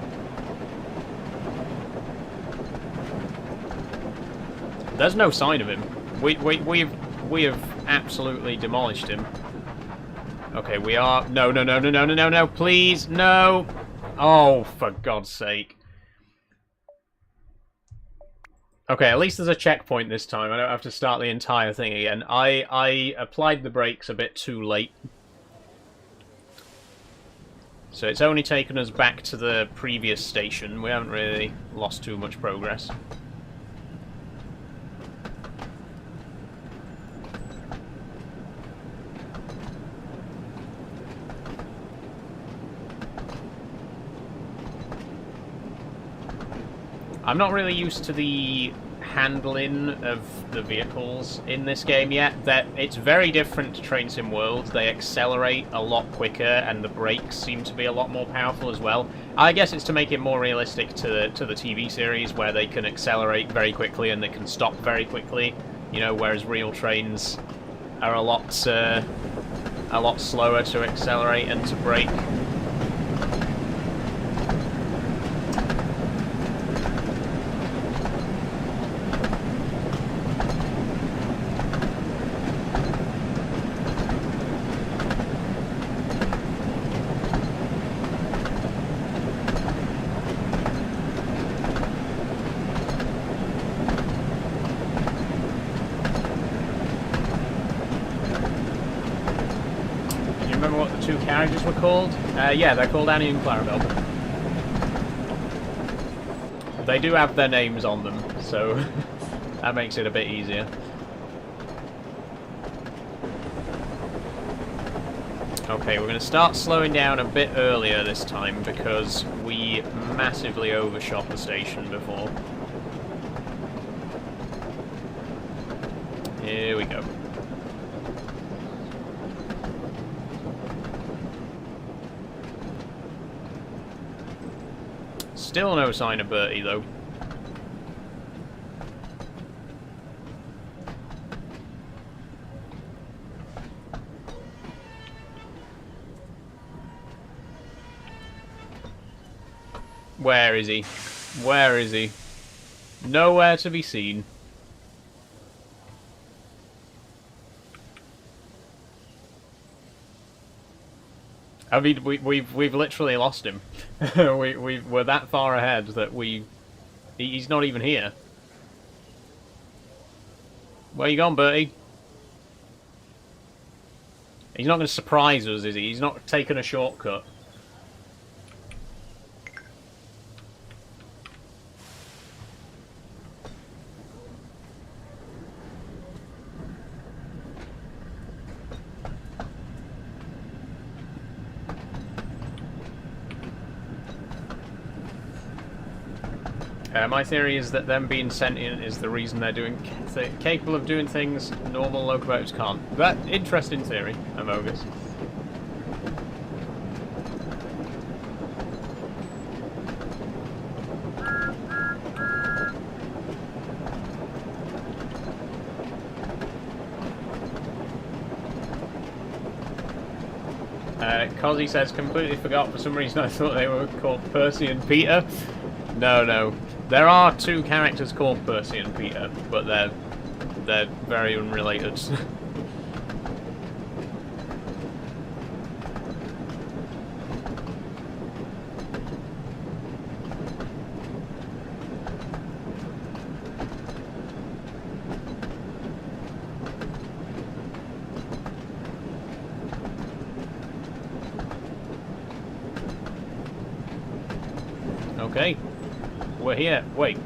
There's no sign of him. We have absolutely demolished him. Okay, we are... No, no, no, no, no, no, no, no, please, no! Oh, for God's sake. Okay, at least there's a checkpoint this time. I don't have to start the entire thing again. I applied the brakes a bit too late. So it's only taken us back to the previous station. We haven't really lost too much progress. I'm not really used to the handling of the vehicles in this game yet. That it's very different to Train Sim World. They accelerate a lot quicker, and the brakes seem to be a lot more powerful as well. I guess it's to make it more realistic to the TV series, where they can accelerate very quickly and they can stop very quickly. You know, whereas real trains are a lot slower to accelerate and to brake. Two carriages were called? Yeah, they're called Annie and Clarabelle. They do have their names on them, so that makes it a bit easier. Okay, we're going to start slowing down a bit earlier this time because we massively overshot the station before. Here we go. Still no sign of Bertie, though. Where is he? Where is he? Nowhere to be seen. I mean, we've literally lost him. We're that far ahead that he's not even here. Where you gone, Bertie? He's not going to surprise us, is he? He's not taking a shortcut. My theory is that them being sentient is the reason they're capable of doing things normal locomotives can't. That interesting theory, Amogus. Cozzy says, completely forgot. For some reason I thought they were called Percy and Peter. No. There are two characters called Percy and Peter, but they're very unrelated. Okay. We're here. Wait.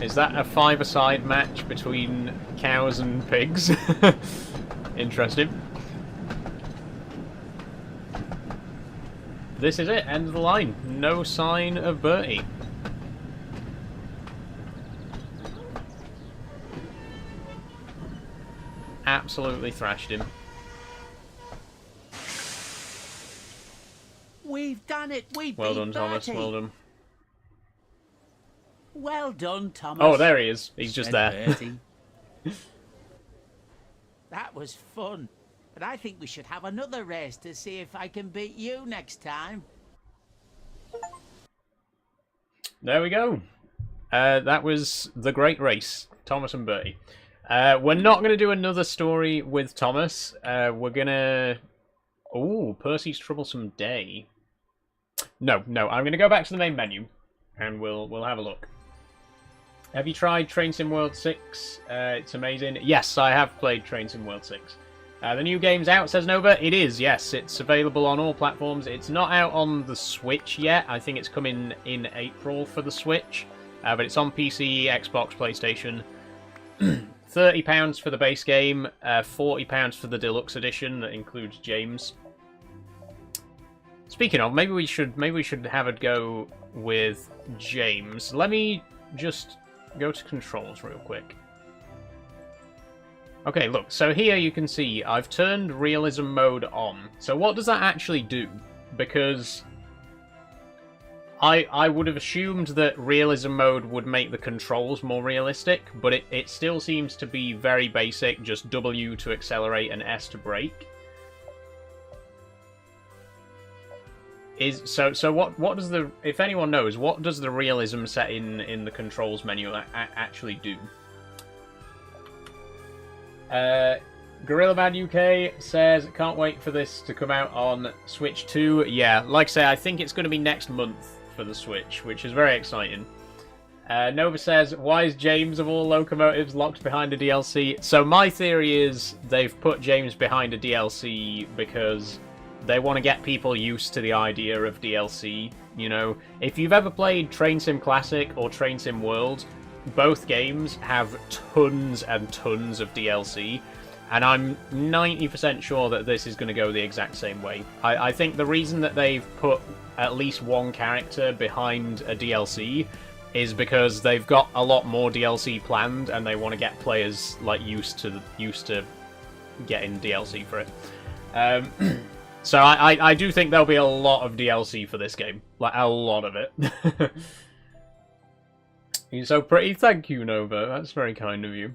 Is that a five-a-side match between cows and pigs? Interesting. This is it. End of the line. No sign of Bertie. Absolutely thrashed him. We've done it. We Well beat done, Thomas. Bertie. Well done. Well done, Thomas. Oh, there he is. He's just said there. Bertie. That was fun. But I think we should have another race to see if I can beat you next time. There we go. That was the great race. Thomas and Bertie. We're not going to do another story with Thomas. We're going to... Ooh, Percy's Troublesome Day. No. I'm going to go back to the main menu. And we'll have a look. Have you tried Train Sim World 6? It's amazing. Yes, I have played Train Sim World 6. The new game's out, says Nova. It is, yes. It's available on all platforms. It's not out on the Switch yet. I think it's coming in April for the Switch. But it's on PC, Xbox, PlayStation. £30 for the base game, £40 for the deluxe edition that includes James. Speaking of, maybe we should have a go with James. Let me just go to controls real quick. Okay, look, so here you can see I've turned realism mode on. So what does that actually do? Because I would have assumed that realism mode would make the controls more realistic, but it still seems to be very basic, just W to accelerate and S to brake. So what does the, if anyone knows, what does the realism setting in the controls menu actually do? Gorilla Man UK says, can't wait for this to come out on Switch 2. Yeah, like I say, I think it's going to be next month for the Switch, which is very exciting. Nova says, why is James of all locomotives locked behind a DLC? So my theory is they've put James behind a DLC because they want to get people used to the idea of DLC. You know, if you've ever played Train Sim Classic or Train Sim World, both games have tons and tons of DLC, and I'm 90% sure that this is going to go the exact same way. I think the reason that they've put at least one character behind a DLC is because they've got a lot more DLC planned, and they want to get players like used to getting DLC for it. So I do think there'll be a lot of DLC for this game, like a lot of it. You're so pretty. Thank you, Nova. That's very kind of you.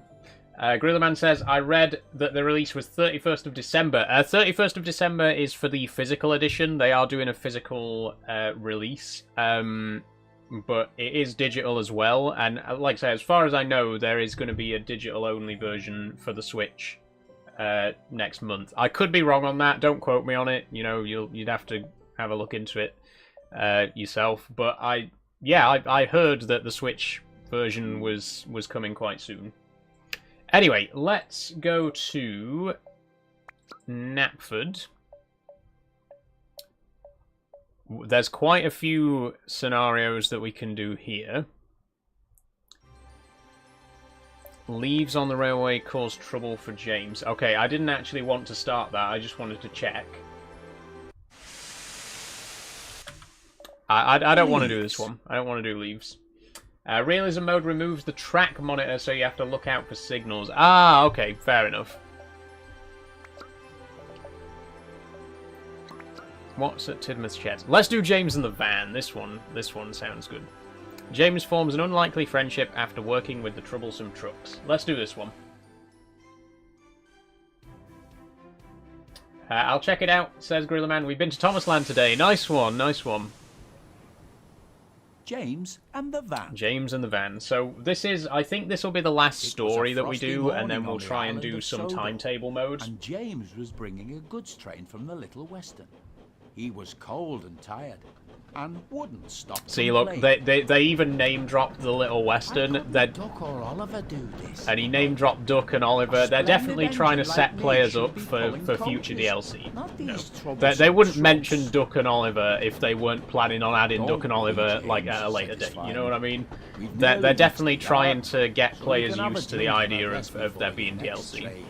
Gorilla Man says, I read that the release was 31st of December. 31st of December is for the physical edition. They are doing a physical release. But it is digital as well. And like I say, as far as I know, there is going to be a digital-only version for the Switch next month. I could be wrong on that. Don't quote me on it. You know, you'd have to have a look into it yourself. But I heard that the Switch version was coming quite soon. Anyway, let's go to Knapford. There's quite a few scenarios that we can do here. Leaves on the railway cause trouble for James. Okay, I didn't actually want to start that. I just wanted to check. I don't want to do this one. I don't want to do leaves. Realism mode removes the track monitor, so you have to look out for signals. Ah, okay, fair enough. What's at Tidmouth's chest? Let's do James and the van. This one sounds good. James forms an unlikely friendship after working with the troublesome trucks. Let's do this one. I'll check it out, says Gorilla Man. We've been to Thomasland today. Nice one, nice one. James and the van. James and the van. So this is, I think this will be the last story that we do, and then we'll try and do some timetable mode. And James was bringing a goods train from the Little Western. He was cold and tired, and wouldn't stop. See, look, they even name dropped the Little Western. Duck or Oliver do this. And he name dropped Duck and Oliver. They're definitely trying to set players up for future DLC. No. They wouldn't mention Duck and Oliver if they weren't planning on adding Duck and Oliver like at a later date. You know what I mean? They're definitely trying to get players used to the idea of there being DLC.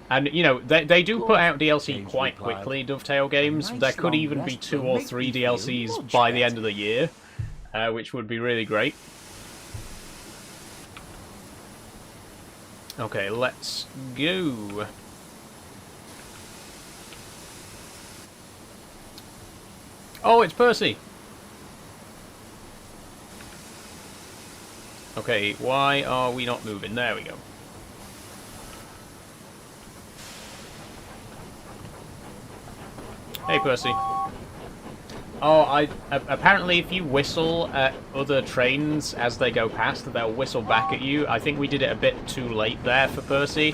And, you know, they do put out DLC quite quickly, Dovetail Games. There could even be 2 or 3 DLCs by the end of the year, which would be really great. Okay, let's go. Oh, it's Percy! Okay, why are we not moving? There we go. Hey, Percy. Oh, apparently if you whistle at other trains as they go past, they'll whistle back at you. I think we did it a bit too late there for Percy.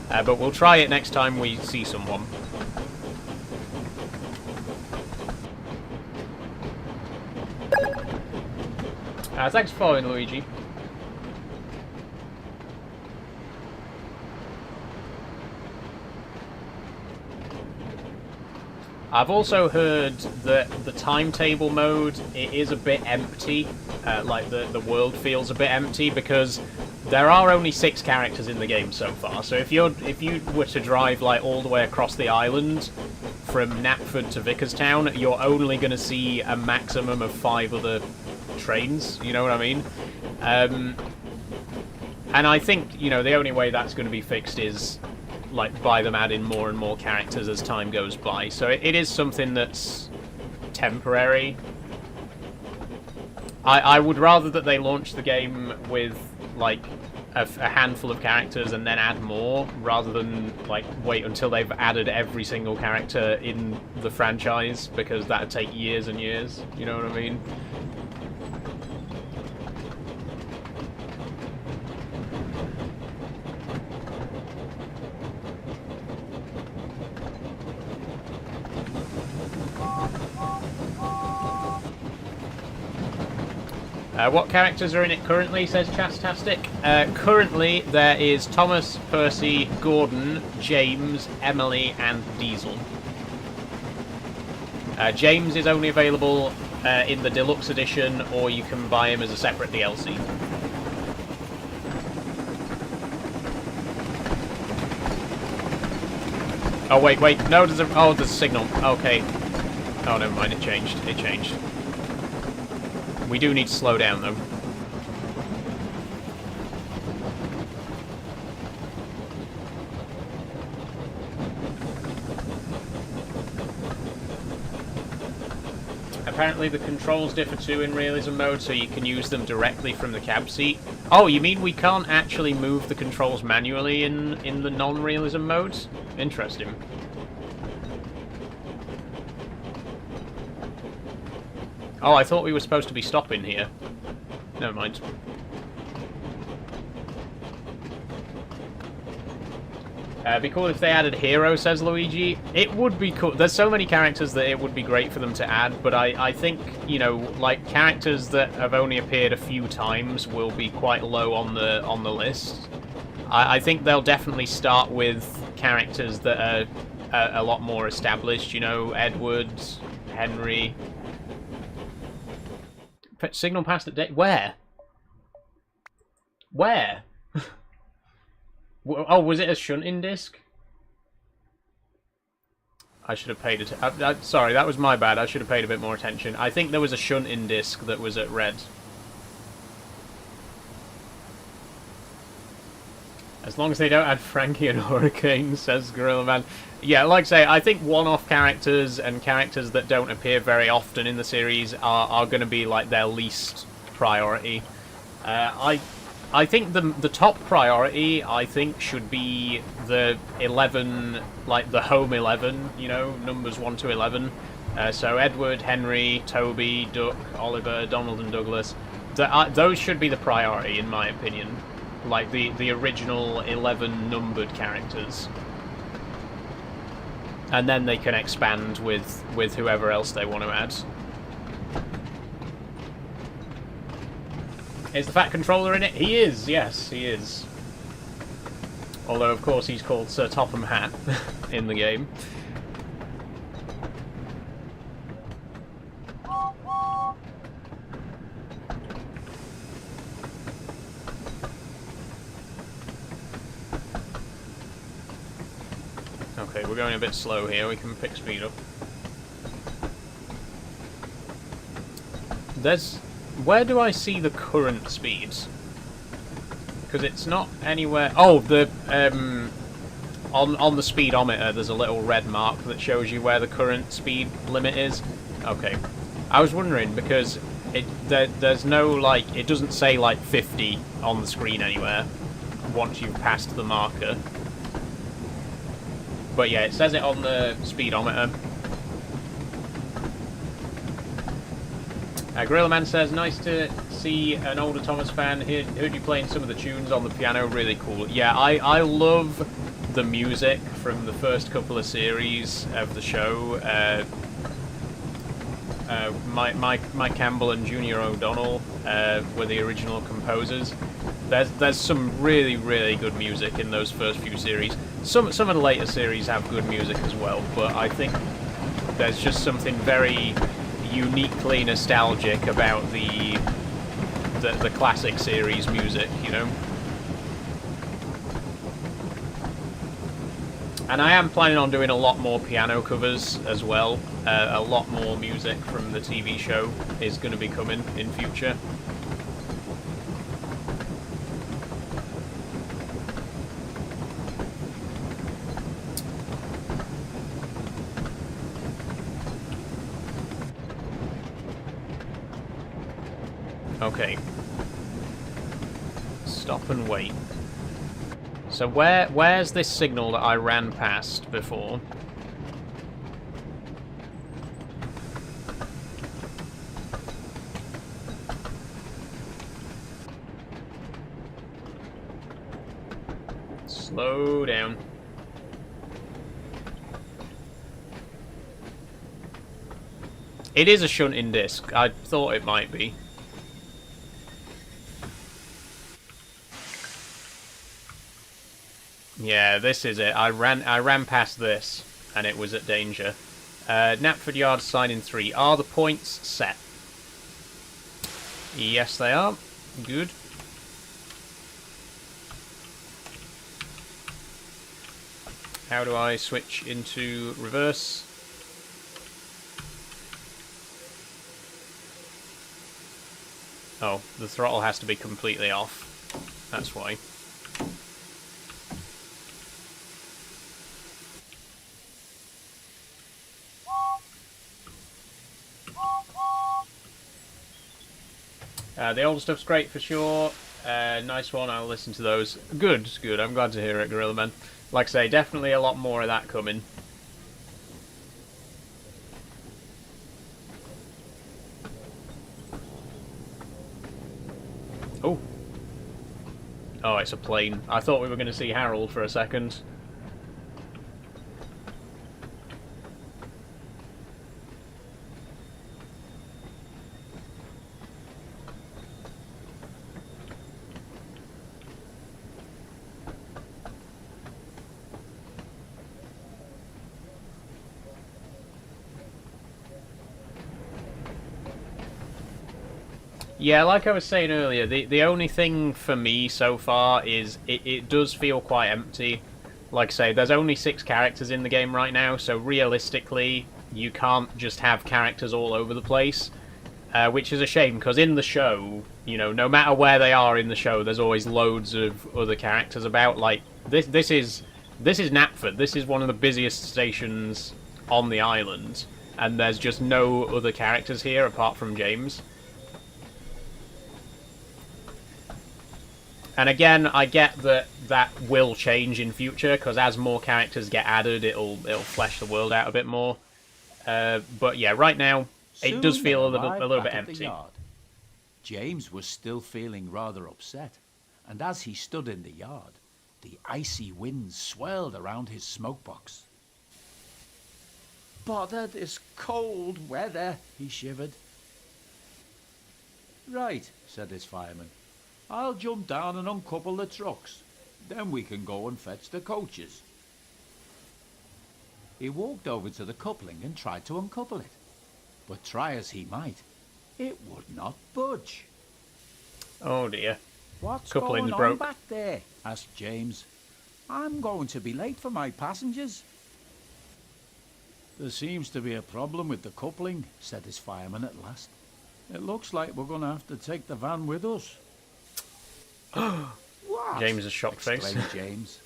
But we'll try it next time we see someone. Thanks for following, Luigi. I've also heard that the timetable mode, it is a bit empty. Like the world feels a bit empty because there are only 6 characters in the game so far. So if you were to drive like all the way across the island from Knapford to Vickerstown, you're only going to see a maximum of 5 other trains. You know what I mean? And I think, you know, the only way that's going to be fixed is like by them adding more and more characters as time goes by. So it is something that's temporary. I would rather that they launch the game with like a handful of characters and then add more, rather than like wait until they've added every single character in the franchise, because that'd take years and years. You know what I mean? What characters are in it currently, says Chastastic. Currently, there is Thomas, Percy, Gordon, James, Emily, and Diesel. James is only available in the Deluxe Edition, or you can buy him as a separate DLC. Oh, wait, no, there's a signal. Okay. Oh, never mind, it changed. We do need to slow down, though. Apparently the controls differ too in realism mode, so you can use them directly from the cab seat. Oh, you mean we can't actually move the controls manually in the non-realism modes? Interesting. Oh, I thought we were supposed to be stopping here. Never mind. Be cool if they added Hero, says Luigi. It would be cool. There's so many characters that it would be great for them to add, but I think, you know, like, characters that have only appeared a few times will be quite low on the list. I think they'll definitely start with characters that are a lot more established, you know, Edward, Henry... Signal past at date. Where? Where? Oh, was it a shunting disc? I should have paid attention. Sorry, that was my bad. I should have paid a bit more attention. I think there was a shunting disc that was at red. As long as they don't add Frankie and Hurricane, says Gorilla Man. Yeah, like I say, I think one-off characters and characters that don't appear very often in the series are going to be like their least priority. I think the top priority, I think, should be the 11, like the home 11, you know, numbers 1 to 11. So Edward, Henry, Toby, Duck, Oliver, Donald and Douglas. Those should be the priority, in my opinion. Like the original 11 numbered characters. And then they can expand with whoever else they want to add. Is the Fat Controller in it? He is, yes, he is. Although, of course, he's called Sir Topham Hatt in the game. Okay, we're going a bit slow here. We can pick speed up. Where do I see the current speeds? Because it's not anywhere... Oh, on the speedometer, there's a little red mark that shows you where the current speed limit is. Okay. I was wondering, because there's no, like... It doesn't say, like, 50 on the screen anywhere once you've passed the marker. But yeah, it says it on the speedometer. Gorilla Man says, nice to see an older Thomas fan. Heard you playing some of the tunes on the piano, really cool. Yeah, I love the music from the first couple of series of the show. Mike Campbell and Junior O'Donnell were the original composers. There's some really, really good music in those first few series. Some of the later series have good music as well, but I think there's just something very uniquely nostalgic about the classic series music, you know. And I am planning on doing a lot more piano covers as well. A lot more music from the TV show is going to be coming in future. Okay. Stop and wait. So where's this signal that I ran past before? Slow down. It is a shunting disc. I thought it might be. Yeah, this is it. I ran past this, and it was at danger. Knapford Yard sign-in 3. Are the points set? Yes, they are. Good. How do I switch into reverse? Oh, the throttle has to be completely off. That's why. The older stuff's great for sure. Nice one, I'll listen to those. Good, good, I'm glad to hear it, Gorilla Man. Like I say, definitely a lot more of that coming. Oh. Oh, it's a plane. I thought we were going to see Harold for a second. Yeah, like I was saying earlier, the only thing for me so far is it does feel quite empty. Like I say, there's only 6 characters in the game right now, so realistically, you can't just have characters all over the place. Which is a shame, because in the show, you know, no matter where they are in the show, there's always loads of other characters about. Like, this is Knapford. This is one of the busiest stations on the island, and there's just no other characters here apart from James. And again, I get that that will change in future, because as more characters get added, it'll flesh the world out a bit more. But yeah, right now, it does feel a little bit empty. James was still feeling rather upset, and as he stood in the yard, the icy winds swirled around his smokebox. "Bother this cold weather," he shivered. "Right," said his fireman. "I'll jump down and uncouple the trucks. Then we can go and fetch the coaches." He walked over to the coupling and tried to uncouple it. But try as he might, it would not budge. Oh dear. "What's Coupling's going on broke. back there?" asked James. "I'm going to be late for my passengers." "There seems to be a problem with the coupling," said his fireman at last. "It looks like we're going to have to take the van with us." "What?" James' shocked face. exclaimed James.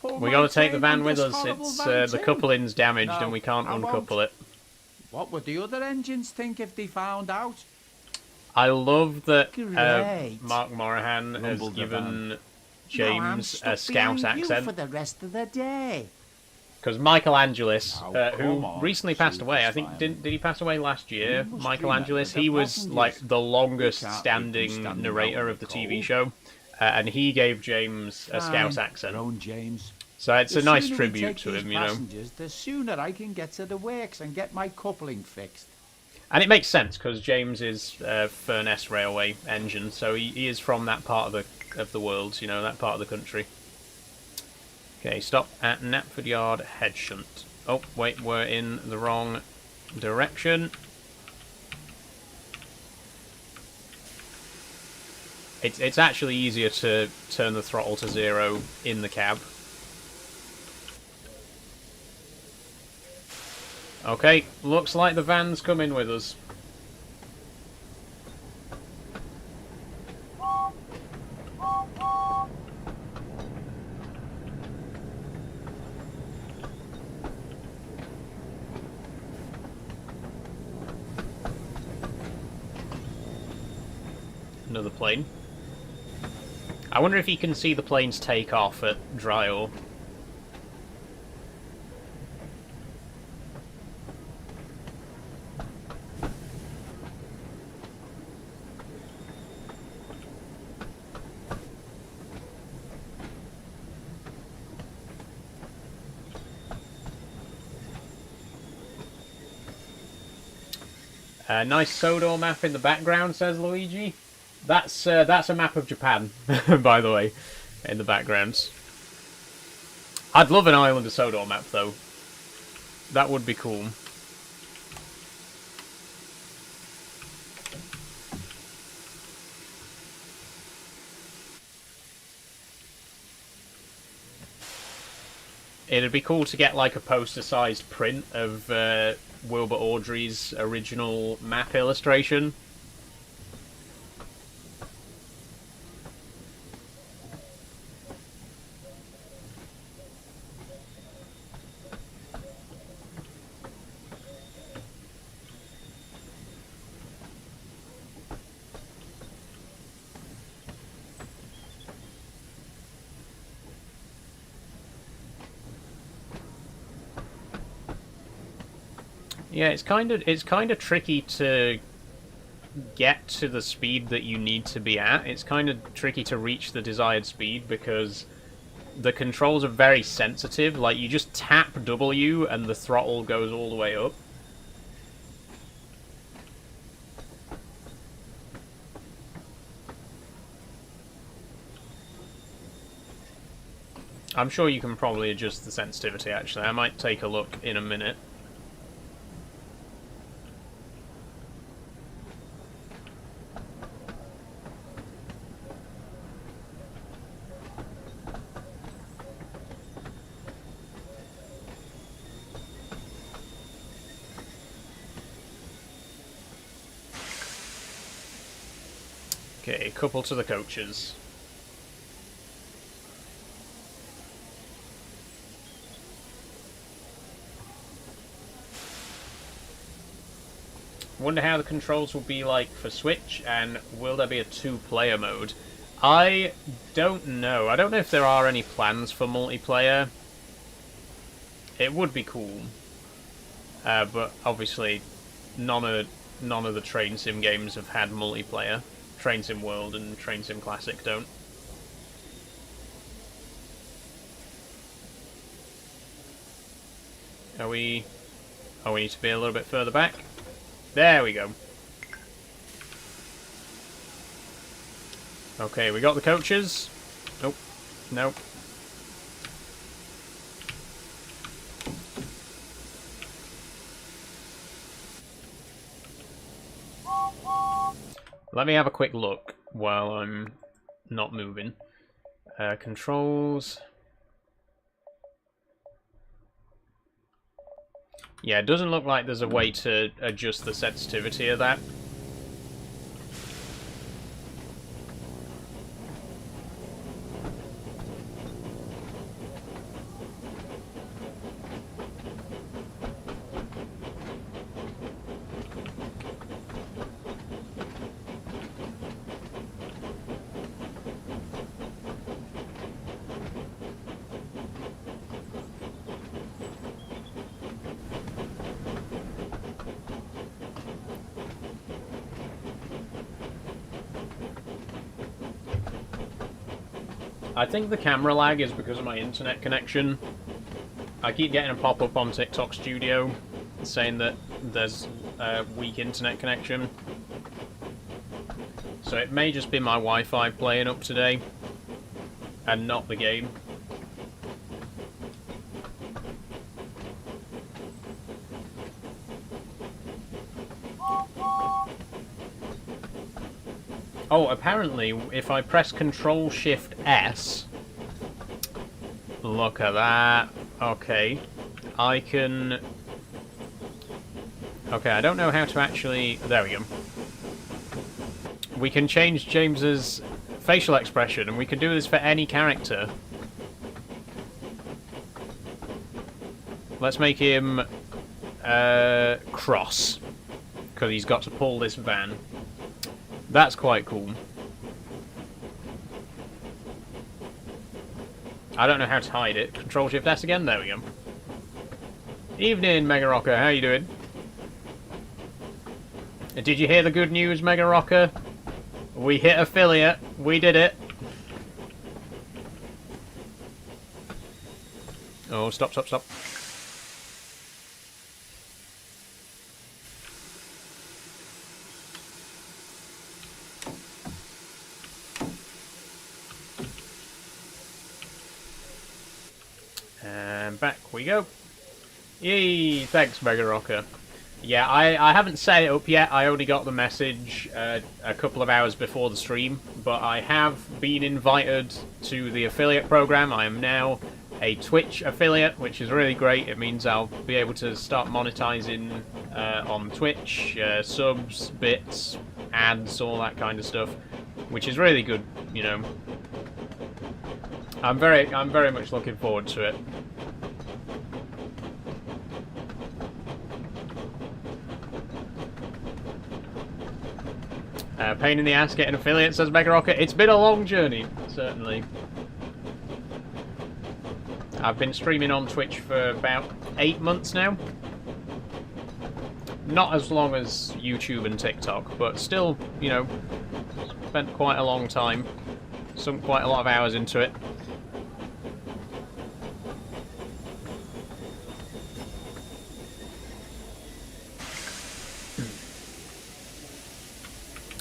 We got to take the van with us. It's the coupling's damaged and we can't uncouple it. What would the other engines think if they found out? I love that Great. Mark Morahan has Rumbled the given van. James a Scouse accent. For the rest of the day. Because Michael Angelis, Oh, who come on, recently passed Chief away, I is think, fine. did he pass away last year? You must Michael remember Angelis, the he was passengers. like the longest We can't standing keep them standing narrator out of the in the TV cold. show, and he gave James a Scouse accent. groaned James. So it's The a nice sooner we tribute take to these him, you know. passengers, the sooner I can get to the works and get my coupling fixed. And it makes sense because James is Furness Railway engine, so he is from that part of the world, you know, that part of the country. Okay, stop at Knapford Yard Head Shunt. Oh, wait, we're in the wrong direction. It's actually easier to turn the throttle to 0 in the cab. Okay, looks like the van's coming with us. Another plane. I wonder if you can see the planes take off at Dryor. Nice Sodor map in the background, says Luigi. That's a map of Japan, by the way, in the background. I'd love an Island of Sodor map, though. That would be cool. It'd be cool to get like a poster-sized print of Wilbur Awdry's original map illustration. Yeah, it's kind of tricky to get to the speed that you need to be at. It's kind of tricky to reach the desired speed because the controls are very sensitive. Like, you just tap W and the throttle goes all the way up. I'm sure you can probably adjust the sensitivity, actually. I might take a look in a minute. Okay, couple to the coaches. Wonder how the controls will be like for Switch, and will there be a 2-player mode? I don't know. I don't know if there are any plans for multiplayer. It would be cool. But obviously, none of the Train Sim games have had multiplayer. Train Sim World and Train Sim Classic don't. Are we... Oh, we need to be a little bit further back. There we go. Okay, we got the coaches. Nope. Nope. Let me have a quick look while I'm not moving. Controls. Yeah, it doesn't look like there's a way to adjust the sensitivity of that. I think the camera lag is because of my internet connection. I keep getting a pop-up on TikTok Studio saying that there's a weak internet connection. So it may just be my Wi-Fi playing up today, and not the game. Oh, apparently, if I press Control-Shift-S... Look at that. Okay. I can... Okay, I don't know how to actually... There we go. We can change James's facial expression, and we can do this for any character. Let's make him... cross. Because he's got to pull this van. That's quite cool. I don't know how to hide it. Control-Shift-S again? There we go. Evening, Mega Rocker. How you doing? Did you hear the good news, Mega Rocker? We hit affiliate. We did it. Oh, stop, stop, stop. And back we go. Yay! Thanks, Mega Rocker. Yeah, I haven't set it up yet. I only got the message a couple of hours before the stream, but I have been invited to the affiliate program. I am now a Twitch affiliate, which is really great. It means I'll be able to start monetizing on Twitch, subs, bits, ads, all that kind of stuff, which is really good. You know, I'm very much looking forward to it. Pain in the ass getting affiliate, says Mega Rocket. It's been a long journey, certainly. I've been streaming on Twitch for about 8 months now. Not as long as YouTube and TikTok, but still, you know, spent quite a long time. Sunk quite a lot of hours into it.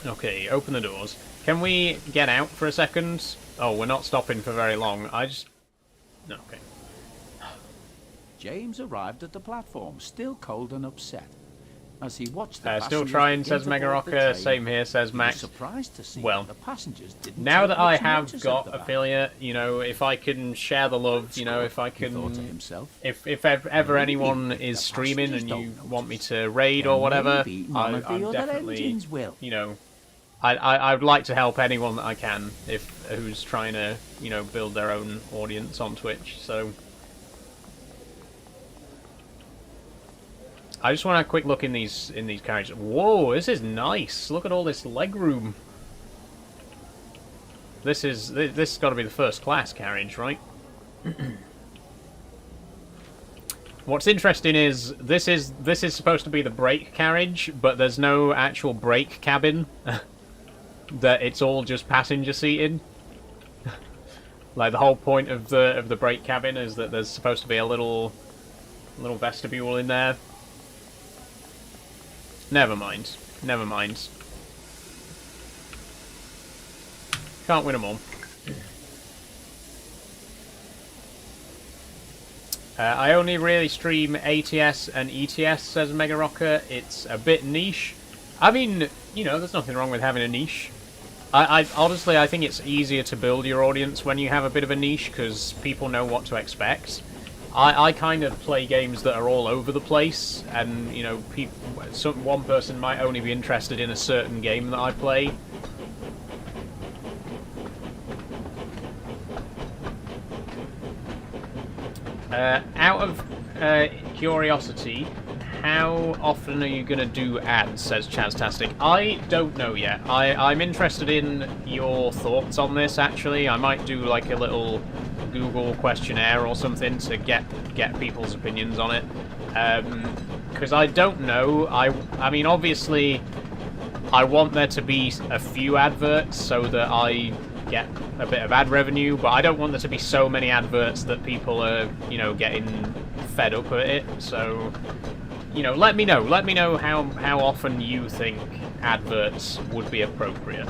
Okay, open the doors. Can we get out for a second? Oh, we're not stopping for very long. I just... No, okay. James arrived at the platform, still cold and upset. As he watched the still trying, says Mega Rocker. Same here, says Max. Surprised to see well, the passengers didn't now that I take much have notice got of the van. affiliate, you know, if I can share the love, you know, if I He thought to can... himself, If ever maybe anyone if is the streaming and passengers you don't want me notice, to raid then or whatever, maybe none of the I'm other definitely, engines will. you know... I would like to help anyone that I can who's trying to, you know, build their own audience on Twitch. So I just want a quick look in these carriages. Whoa, this is nice. Look at all this leg room. This has got to be the first class carriage, right? What's interesting is this is supposed to be the brake carriage, but there's no actual brake cabin. That it's all just passenger seating. Like the whole point of the brake cabin is that there's supposed to be a little vestibule in there. Never mind. Never mind. Can't win them all. I only really stream ATS and ETS, says Mega Rocker. It's a bit niche. I mean, you know, there's nothing wrong with having a niche. I honestly, I think it's easier to build your audience when you have a bit of a niche, because people know what to expect. I kind of play games that are all over the place, and, you know, one person might only be interested in a certain game that I play. Out of curiosity, how often are you going to do ads, says Chaztastic. I don't know yet. I'm interested in your thoughts on this, actually. I might do like a little Google questionnaire or something to get people's opinions on it. Because I don't know. I mean, obviously, I want there to be a few adverts so that I get a bit of ad revenue, but I don't want there to be so many adverts that people are, you know, getting fed up at it. So, you know, let me know. Let me know how often you think adverts would be appropriate.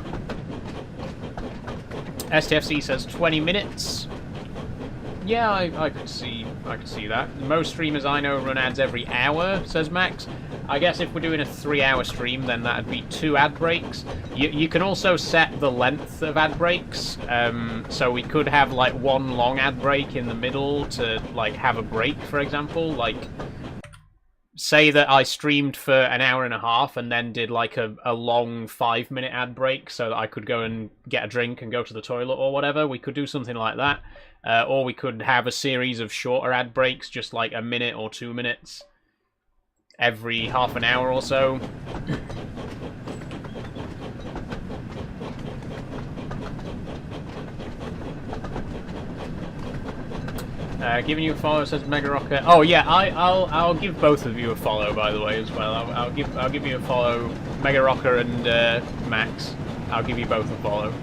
STFC says 20 minutes. Yeah, I could see that. Most streamers I know run ads every hour, says Max. I guess if we're doing a 3-hour stream, then that'd be 2 ad breaks. You can also set the length of ad breaks, so we could have like 1 long ad break in the middle to like have a break, for example. Like, say that I streamed for an hour and a half and then did like a long 5-minute ad break so that I could go and get a drink and go to the toilet or whatever. We could do something like that. Or we could have a series of shorter ad breaks, just like a minute or 2 minutes every half an hour or so. Giving you a follow, says Mega Rocker. Oh yeah, I'll give both of you a follow, by the way, as well. I'll give you a follow, Mega Rocker and Max. I'll give you both a follow.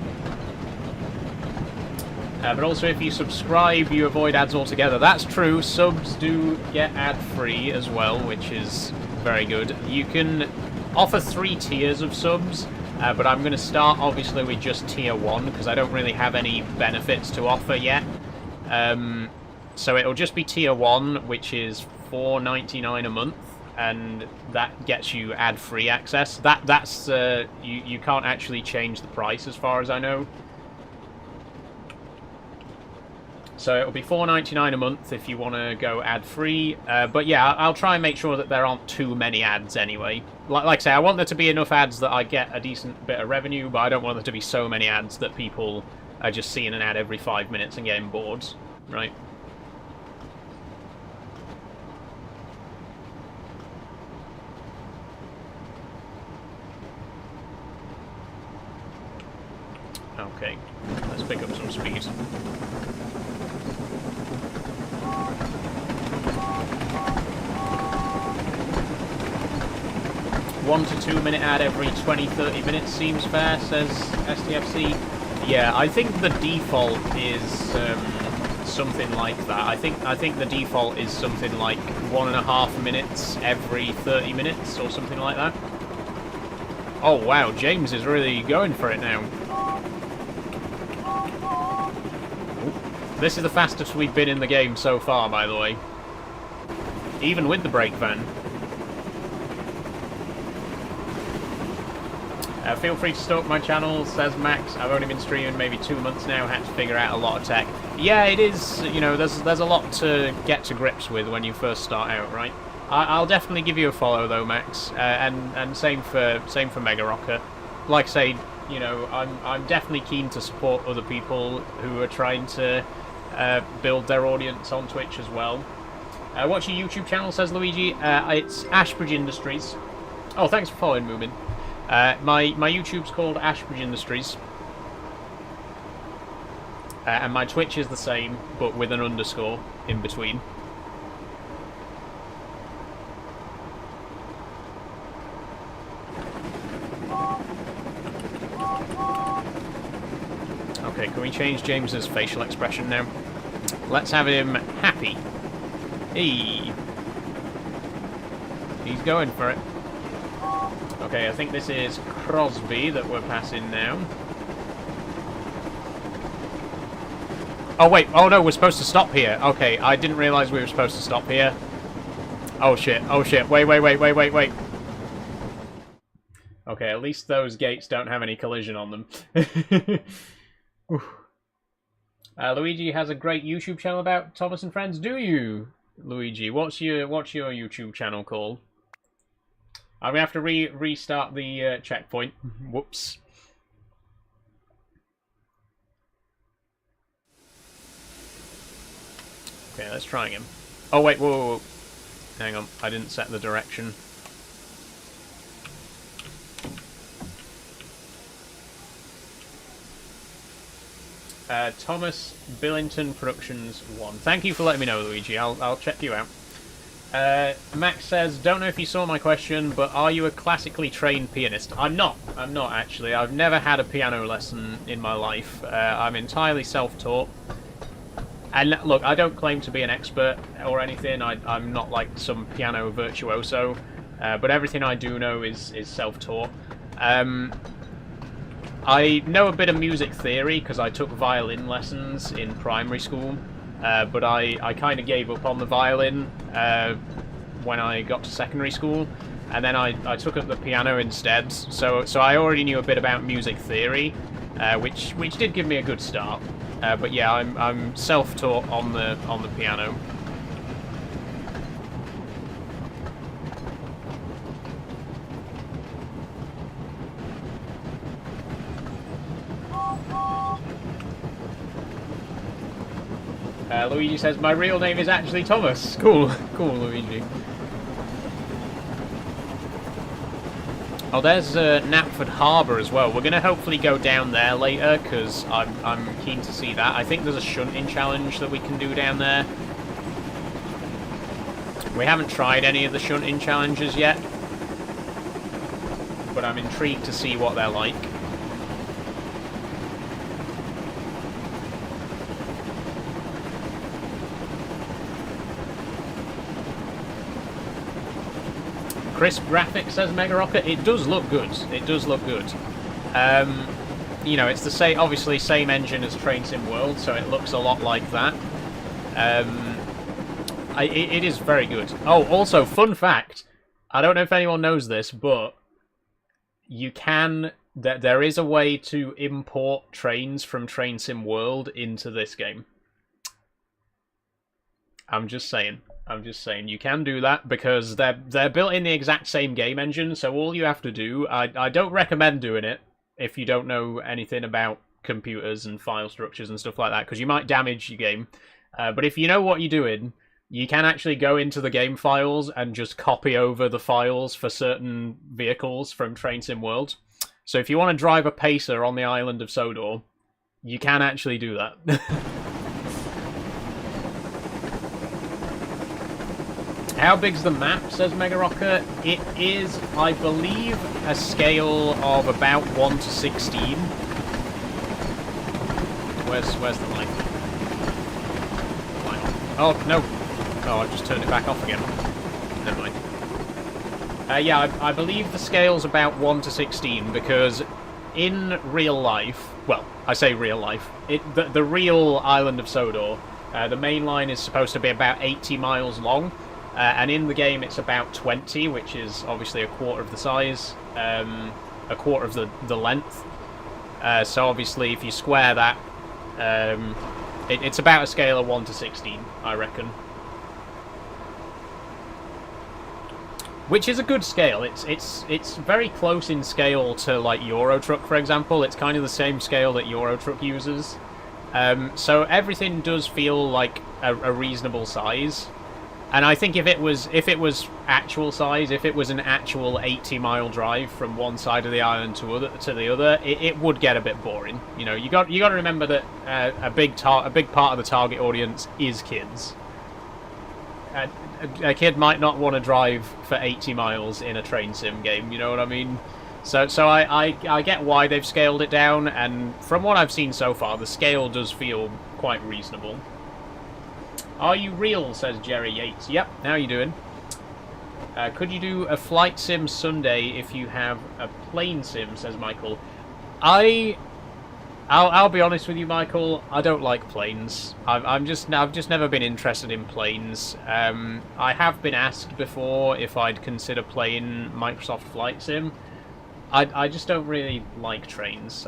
But also, if you subscribe, you avoid ads altogether. That's true. Subs do get ad-free as well, which is very good. You can offer 3 tiers of subs, but I'm going to start, obviously, with just tier 1, because I don't really have any benefits to offer yet. So it'll just be tier 1, which is $4.99 a month, and that gets you ad-free access. That's you can't actually change the price, as far as I know. So it'll be $4.99 a month if you want to go ad-free. But yeah, I'll try and make sure that there aren't too many ads anyway. Like I say, I want there to be enough ads that I get a decent bit of revenue, but I don't want there to be so many ads that people are just seeing an ad every 5 minutes and getting bored, right? Okay, let's pick up some speed. 1 to 2 minute ad every 20-30 minutes seems fair, says STFC. Yeah, I think the default is something like that. I think the default is something like 1.5 minutes every 30 minutes or something like that. Oh wow, James is really going for it now. This is the fastest we've been in the game so far, by the way. Even with the brake van. Feel free to stalk my channel, says Max. I've only been streaming maybe 2 months now, had to figure out a lot of tech. Yeah, it is, you know, there's a lot to get to grips with when you first start out, right? I'll definitely give you a follow though, Max, and same for Mega Rocker. Like I say, you know, I'm definitely keen to support other people who are trying to build their audience on Twitch as well. What's your YouTube channel, says Luigi? It's Ashbridge Industries. Oh, thanks for following, Moomin. My YouTube's called Ashbridge Industries. And my Twitch is the same, but with an underscore in between. Okay, can we change James's facial expression now? Let's have him happy. Hey. He's going for it. Okay, I think this is Crosby that we're passing now. Oh wait, oh no, we're supposed to stop here. Okay, I didn't realise we were supposed to stop here. Oh shit, wait. Okay, at least those gates don't have any collision on them. Luigi has a great YouTube channel about Thomas and Friends. Do you, Luigi? What's your YouTube channel called? I'm gonna have to restart the checkpoint. Whoops. Okay, let's try again. Oh wait, whoa. Hang on, I didn't set the direction. Thomas Billington Productions 1. Thank you for letting me know, Luigi. I'll check you out. Max says, don't know if you saw my question, but are you a classically trained pianist? I'm not actually. I've never had a piano lesson in my life. I'm entirely self-taught. And look, I don't claim to be an expert or anything. I'm not like some piano virtuoso. But everything I do know is self-taught. I know a bit of music theory because I took violin lessons in primary school. But I kind of gave up on the violin when I got to secondary school. and then I took up the piano instead. So I already knew a bit about music theory, which did give me a good start. But yeah, I'm self-taught on the piano. Luigi says, my real name is actually Thomas. Cool. Cool, Luigi. Oh, there's Knapford Harbour as well. We're going to hopefully go down there later, because I'm keen to see that. I think there's a shunting challenge that we can do down there. We haven't tried any of the shunting challenges yet, but I'm intrigued to see what they're like. Crisp graphics, says Mega Rocket. It does look good. It does look good. You know, it's the same, obviously same engine as Train Sim World, so it looks a lot like that. It is very good. Oh, also, fun fact. I don't know if anyone knows this, but you can... There is a way to import trains from Train Sim World into this game. I'm just saying. I'm just saying, you can do that because they're built in the exact same game engine, so all you have to do... I don't recommend doing it if you don't know anything about computers and file structures and stuff like that, because you might damage your game. But if you know what you're doing, you can actually go into the game files and just copy over the files for certain vehicles from Train Sim World. So if you want to drive a pacer on the island of Sodor, you can actually do that. How big's the map, says Mega Rocker? It is, I believe, a scale of about 1 to 16. Where's the light? Light on. Oh, no. Oh, I've just turned it back off again. Never mind. Yeah, I believe the scale's about 1 to 16, because in real life... Well, I say real life. The real island of Sodor, the main line is supposed to be about 80 miles long. And in the game it's about 20, which is obviously a quarter of the size, a quarter of the length. So obviously if you square that, it's about a scale of 1 to 16, I reckon. Which is a good scale. It's very close in scale to like Euro Truck, for example. It's kind of the same scale that Euro Truck uses. So everything does feel like a reasonable size. And I think if it was actual size, if it was an actual 80-mile drive from one side of the island to the other, it would get a bit boring. You know, you got to remember that a big part of the target audience is kids. A kid might not want to drive for 80 miles in a train sim game. You know what I mean? So I get why they've scaled it down, and from what I've seen so far, the scale does feel quite reasonable. Are you real, says Jerry Yates. Yep, how are you doing? Could you do a flight sim Sunday if you have a plane sim, says Michael. I'll be honest with you, Michael, I don't like planes. I've just never been interested in planes. I have been asked before if I'd consider playing Microsoft Flight Sim. I just don't really like trains.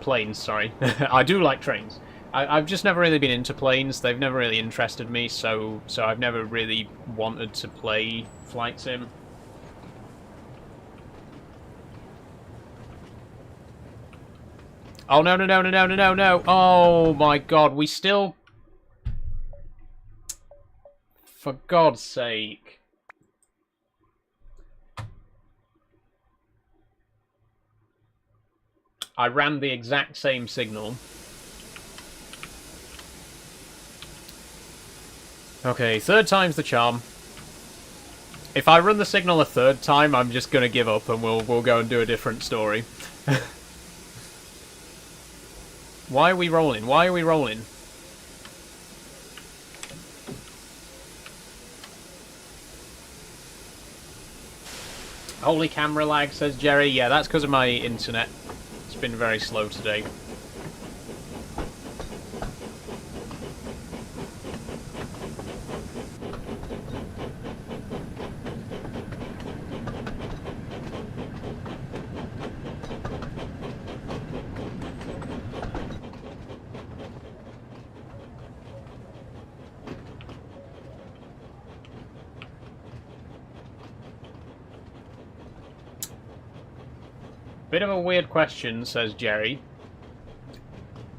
Planes, sorry. I do like trains. I've just never really been into planes. They've never really interested me, so I've never really wanted to play Flight Sim. Oh, no, no, no, no, no, no, no, no. Oh, my God. We still... For God's sake. I ran the exact same signal. Okay, third time's the charm. If I run the signal a third time, I'm just gonna give up and we'll go and do a different story. Why are we rolling? Why are we rolling? Holy camera lag, says Jerry. Yeah, that's because of my internet. It's been very slow today. Bit of a weird question, says Jerry.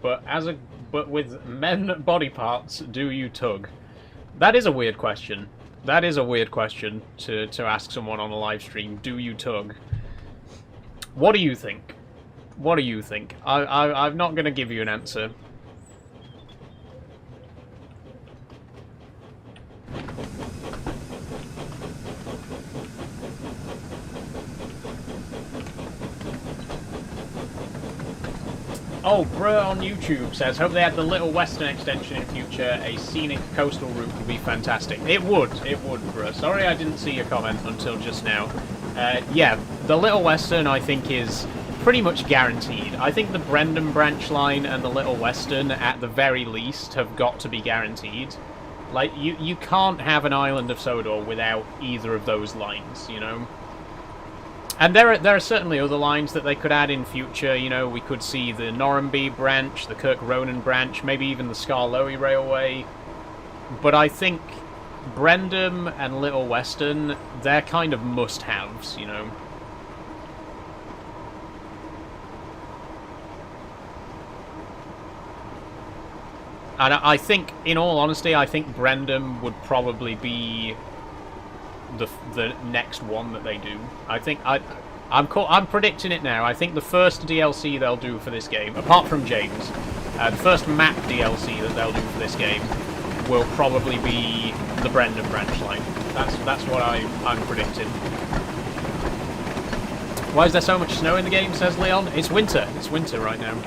But with men body parts, do you tug? That is a weird question. That is a weird question to ask someone on a live stream. Do you tug? What do you think? What do you think? I'm not going to give you an answer. Oh, Bruh on YouTube says, hope they had the Little Western extension in future. A scenic coastal route would be fantastic. It would, Bruh. Sorry I didn't see your comment until just now. Yeah, the Little Western I think is pretty much guaranteed. I think the Brendan branch line and the Little Western, at the very least, have got to be guaranteed. Like, you can't have an island of Sodor without either of those lines, you know? And there are certainly other lines that they could add in future. You know, we could see the Norrumby branch, the Kirk Ronan branch, maybe even the Skarloey Railway. But I think Brendam and Little Western, they're kind of must-haves, you know. And I think, in all honesty, I think Brendam would probably be the next one that they do. I think I'm predicting it now. I think the first DLC they'll do for this game, apart from James, the first map DLC that they'll do for this game will probably be the Brendan branch line. That's what I'm predicting. Why is there so much snow in the game? Says Leon. It's winter. It's winter right now.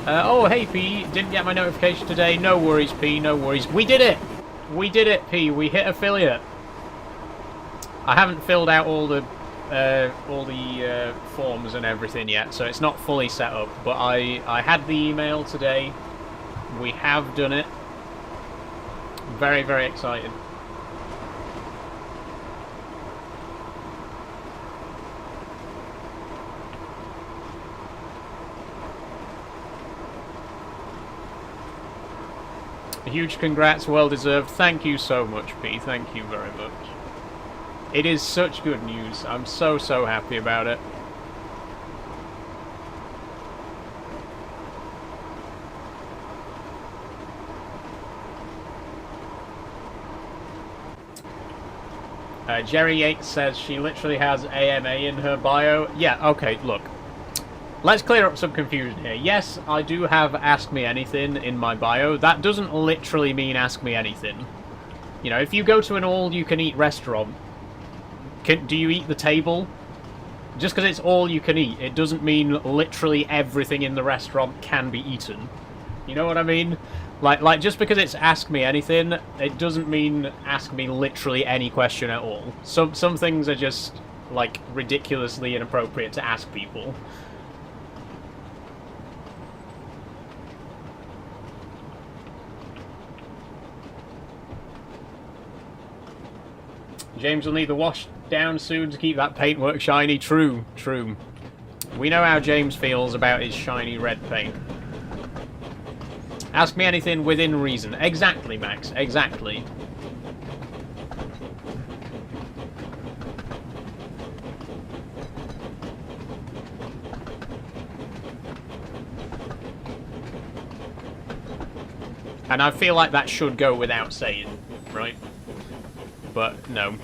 Oh, hey P, didn't get my notification today. No worries, P. No worries. We did it. We did it, P. We hit affiliate. I haven't filled out all the forms and everything yet, so it's not fully set up. But I had the email today. We have done it. Very, very excited. Huge congrats, well deserved. Thank you so much, P. Thank you very much. It is such good news. I'm so happy about it. Jerry Yates says she literally has AMA in her bio. Yeah, okay, look. Let's clear up some confusion here. Yes, I do have Ask Me Anything in my bio. That doesn't literally mean Ask Me Anything. You know, if you go to an all-you-can-eat restaurant, do you eat the table? Just because it's all-you-can-eat, it doesn't mean literally everything in the restaurant can be eaten. You know what I mean? Like just because it's Ask Me Anything, it doesn't mean ask me literally any question at all. Some things are just, like, ridiculously inappropriate to ask people. James will need the wash down soon to keep that paintwork shiny. True, true. We know how James feels about his shiny red paint. Ask me anything within reason. Exactly, Max. Exactly. And I feel like that should go without saying, right? But no.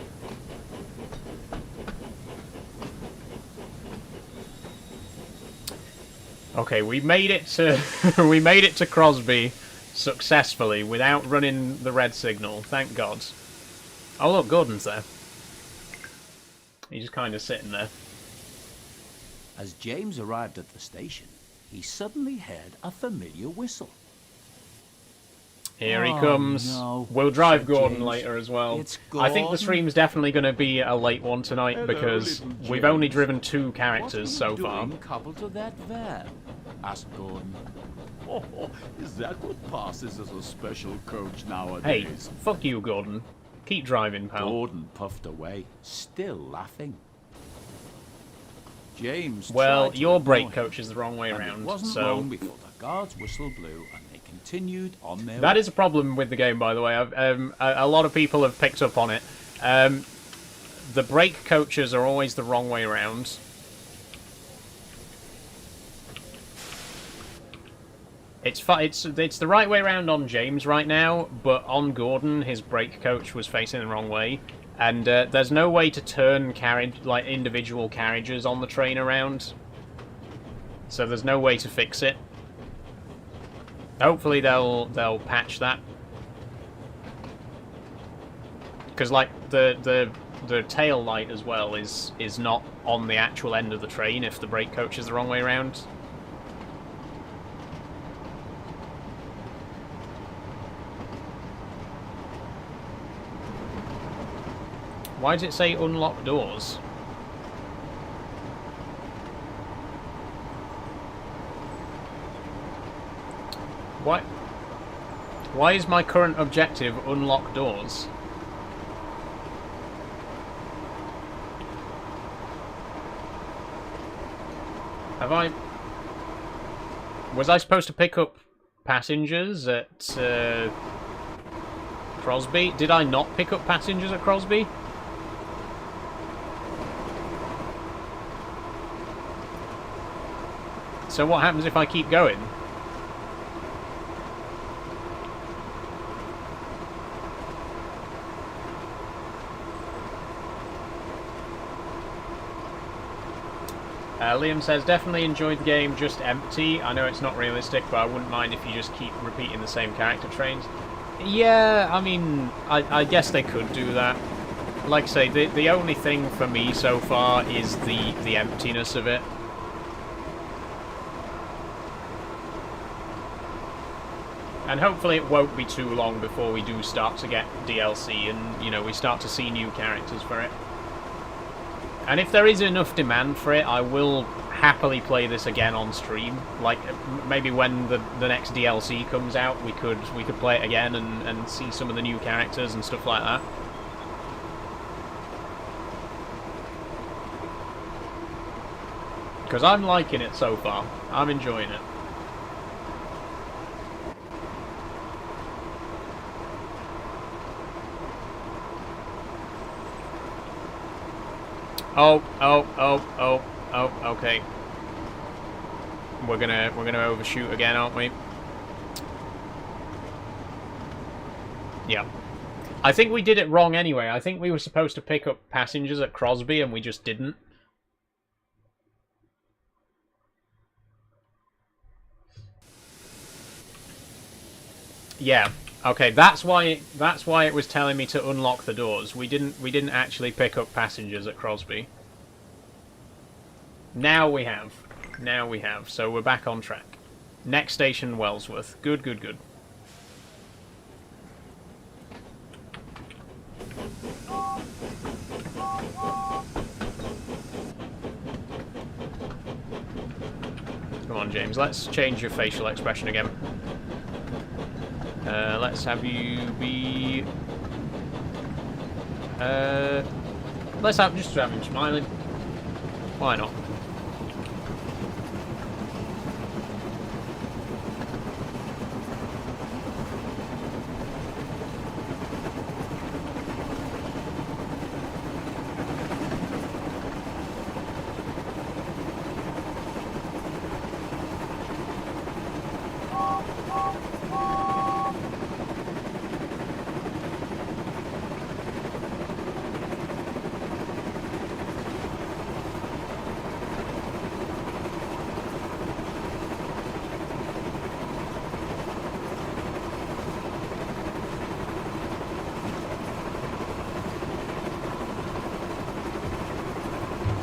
Okay, we made it to we made it to Crosby successfully without running the red signal. Thank God. Oh look, Gordon's there. He's just kind of sitting there. As James arrived at the station, he suddenly heard a familiar whistle. Here he comes. No, we'll drive said Gordon James. later as well. It's I think the Gordon. stream's definitely going to be a late one tonight. Hello, because little we've James. only driven 2 characters so What are you far. doing coupled to that van? Asked Gordon. Oh, is that what passes as a special coach Hey, nowadays? fuck you, Gordon. Keep driving, pal. Gordon puffed away, still laughing. James Well, tried to your ignore brake him, coach is the wrong way and around, it wasn't so... long before the guard's whistle blew and they continued on their That way. is a problem with the game, by the way. A lot of people have picked up on it. the brake coaches are always the wrong way around. It's the right way around on James right now, but on Gordon, his brake coach was facing the wrong way, and there's no way to turn individual carriages on the train around. So there's no way to fix it. Hopefully they'll patch that, because like the tail light as well is not on the actual end of the train if the brake coach is the wrong way around. Why does it say unlock doors? Why is my current objective unlock doors? Was I supposed to pick up passengers at Crosby? Did I not pick up passengers at Crosby? So what happens if I keep going? Liam says, definitely enjoyed the game, just empty. I know it's not realistic, but I wouldn't mind if you just keep repeating the same character trains. Yeah, I mean, I guess they could do that. Like I say, the only thing for me so far is the emptiness of it. And hopefully it won't be too long before we do start to get DLC and, you know, we start to see new characters for it. And if there is enough demand for it, I will happily play this again on stream. Like, maybe when the next DLC comes out, we could play it again and see some of the new characters and stuff like that. Because I'm liking it so far. I'm enjoying it. Oh, okay. We're gonna overshoot again, aren't we? Yeah. I think we did it wrong anyway. I think we were supposed to pick up passengers at Crosby and we just didn't. Yeah. Okay, that's why it was telling me to unlock the doors. We didn't actually pick up passengers at Crosby. Now we have. So we're back on track. Next station, Wellsworth. Good. Come on, James. Let's change your facial expression again. Let's have you be... just have him smiling. Why not?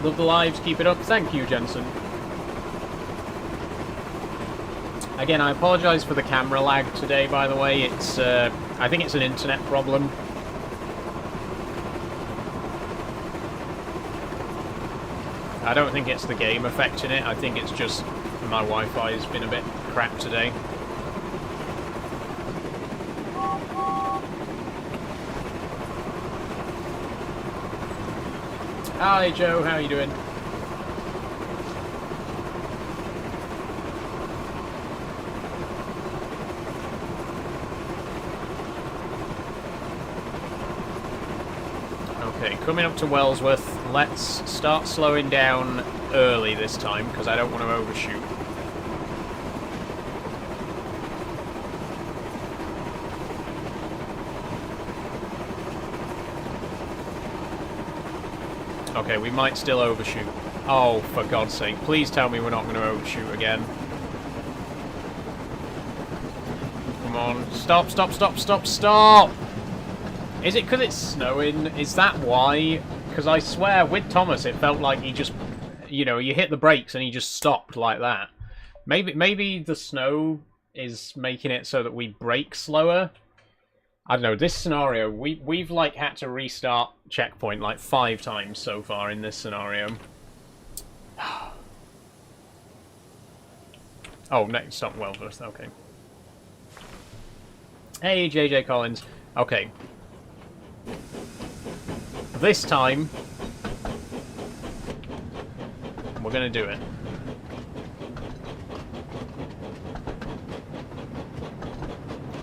Love the lives, keep it up. Thank you, Jensen. Again, I apologise for the camera lag today, by the way. It's, I think it's an internet problem. I don't think it's the game affecting it. I think it's just my Wi-Fi has been a bit crap today. Hi Joe, how are you doing? Okay, coming up to Wellsworth. Let's start slowing down early this time, because I don't want to overshoot. Okay, we might still overshoot. Oh, for God's sake. Please tell me we're not going to overshoot again. Come on. Stop, stop, stop, stop, stop! Is it because it's snowing? Is that why? Because I swear, with Thomas, it felt like he just... You know, you hit the brakes and he just stopped like that. Maybe the snow is making it so that we brake slower. I don't know, this scenario, we've like had to restart checkpoint like 5 times so far in this scenario. Oh, next stop Wellsworth, okay. Hey, JJ Collins. Okay. This time, we're gonna do it.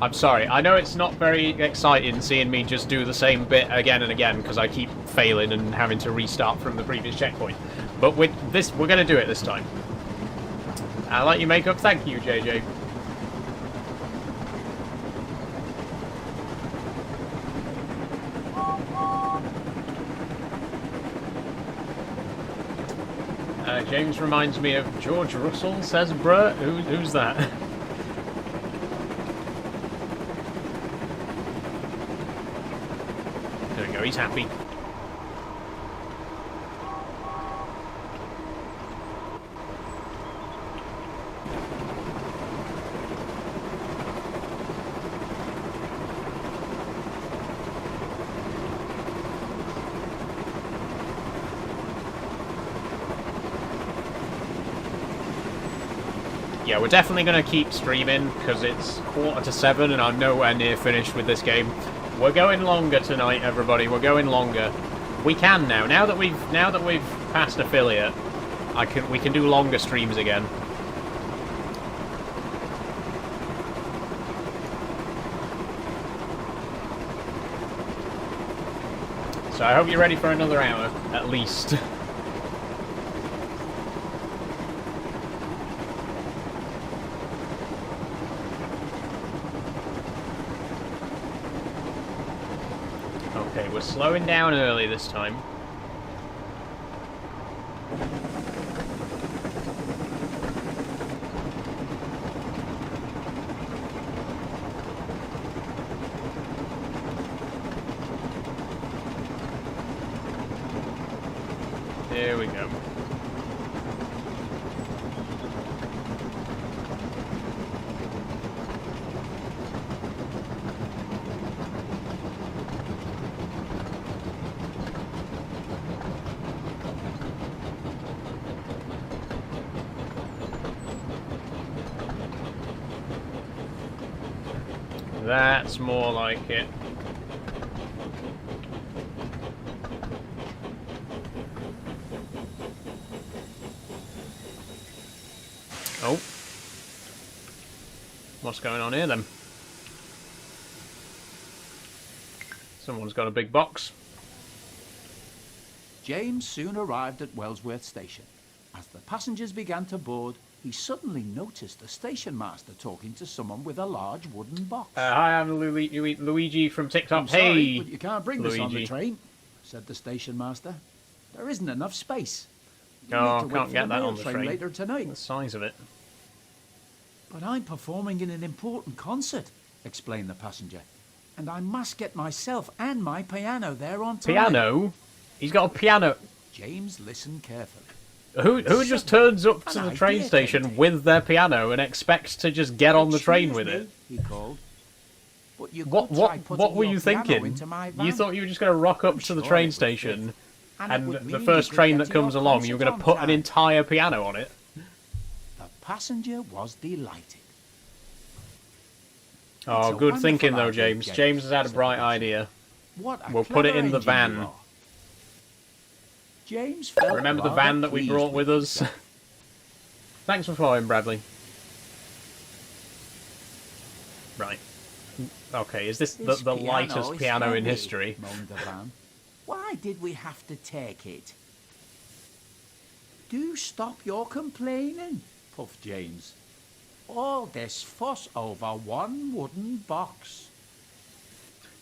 I'm sorry, I know it's not very exciting seeing me just do the same bit again and again because I keep failing and having to restart from the previous checkpoint. But with this, we're going to do it this time. I like your makeup, thank you, JJ. James reminds me of George Russell, says bruh. Who's that? There we go, he's happy. Yeah, we're definitely going to keep streaming because it's 7:15 and I'm nowhere near finished with this game. We're going longer tonight, everybody. We're going longer. We can now. Now that we've passed affiliate, we can do longer streams again. So I hope you're ready for another hour, at least. Okay, we're slowing down early this time. There we go. That's more like it. Oh. What's going on here then? Someone's got a big box. James soon arrived at Wellsworth Station. As the passengers began to board, he suddenly noticed the station master talking to someone with a large wooden box. Hi, I'm Luigi from TikTok. I'm sorry, hey, but you can't bring this on the Luigi. train, said the station master. There isn't enough space. You Oh, need to can't wait for get the that mail on the train train. later tonight. The size of it. But I'm performing in an important concert, explained the passenger. And I must get myself and my piano there on time. Piano? He's got a piano. James listened carefully. Who just turns up to An the train idea station came to with their piano and expects to just get on the train with Excuse it? me, he called. But you What could try putting were your you piano thinking? into my van. You thought you were just going to rock up I'm to the sure train it would station fit. And it and would the mean first you could train get that to your comes along you were going to concert put on an time. entire piano on it? The passenger was delighted. Oh, It's a good thinking though, wonderful idea, James. James has had a said bright the passenger. idea. What a We'll put it clever in the engine you van. are. James felt Remember the rather van that we pleased brought with us? himself. Thanks for following, Bradley. Right. Okay, is this the This lightest is piano in heavy, history? moaned the van. Why did we have to take it? Do stop your complaining, puffed James. All this fuss over one wooden box.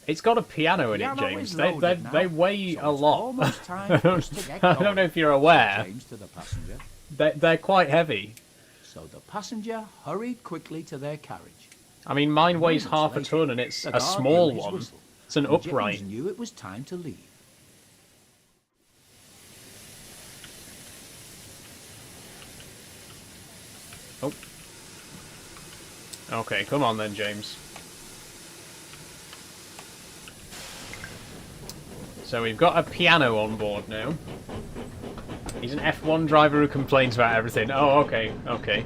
It's got a piano in it, Piano James. is They loaded weigh now, a so it's lot. almost time for us to get I don't going, know if you're aware. said James to the passenger. They're quite heavy. So the passenger hurried quickly to their carriage. I mean, mine weighs Moments half a later, ton, and it's the a guard small blew his one. whistle, It's an and upright. James knew it was time to leave. Oh. Okay, come on then, James. So we've got a piano on board now. He's an F1 driver who complains about everything. Oh, okay, okay.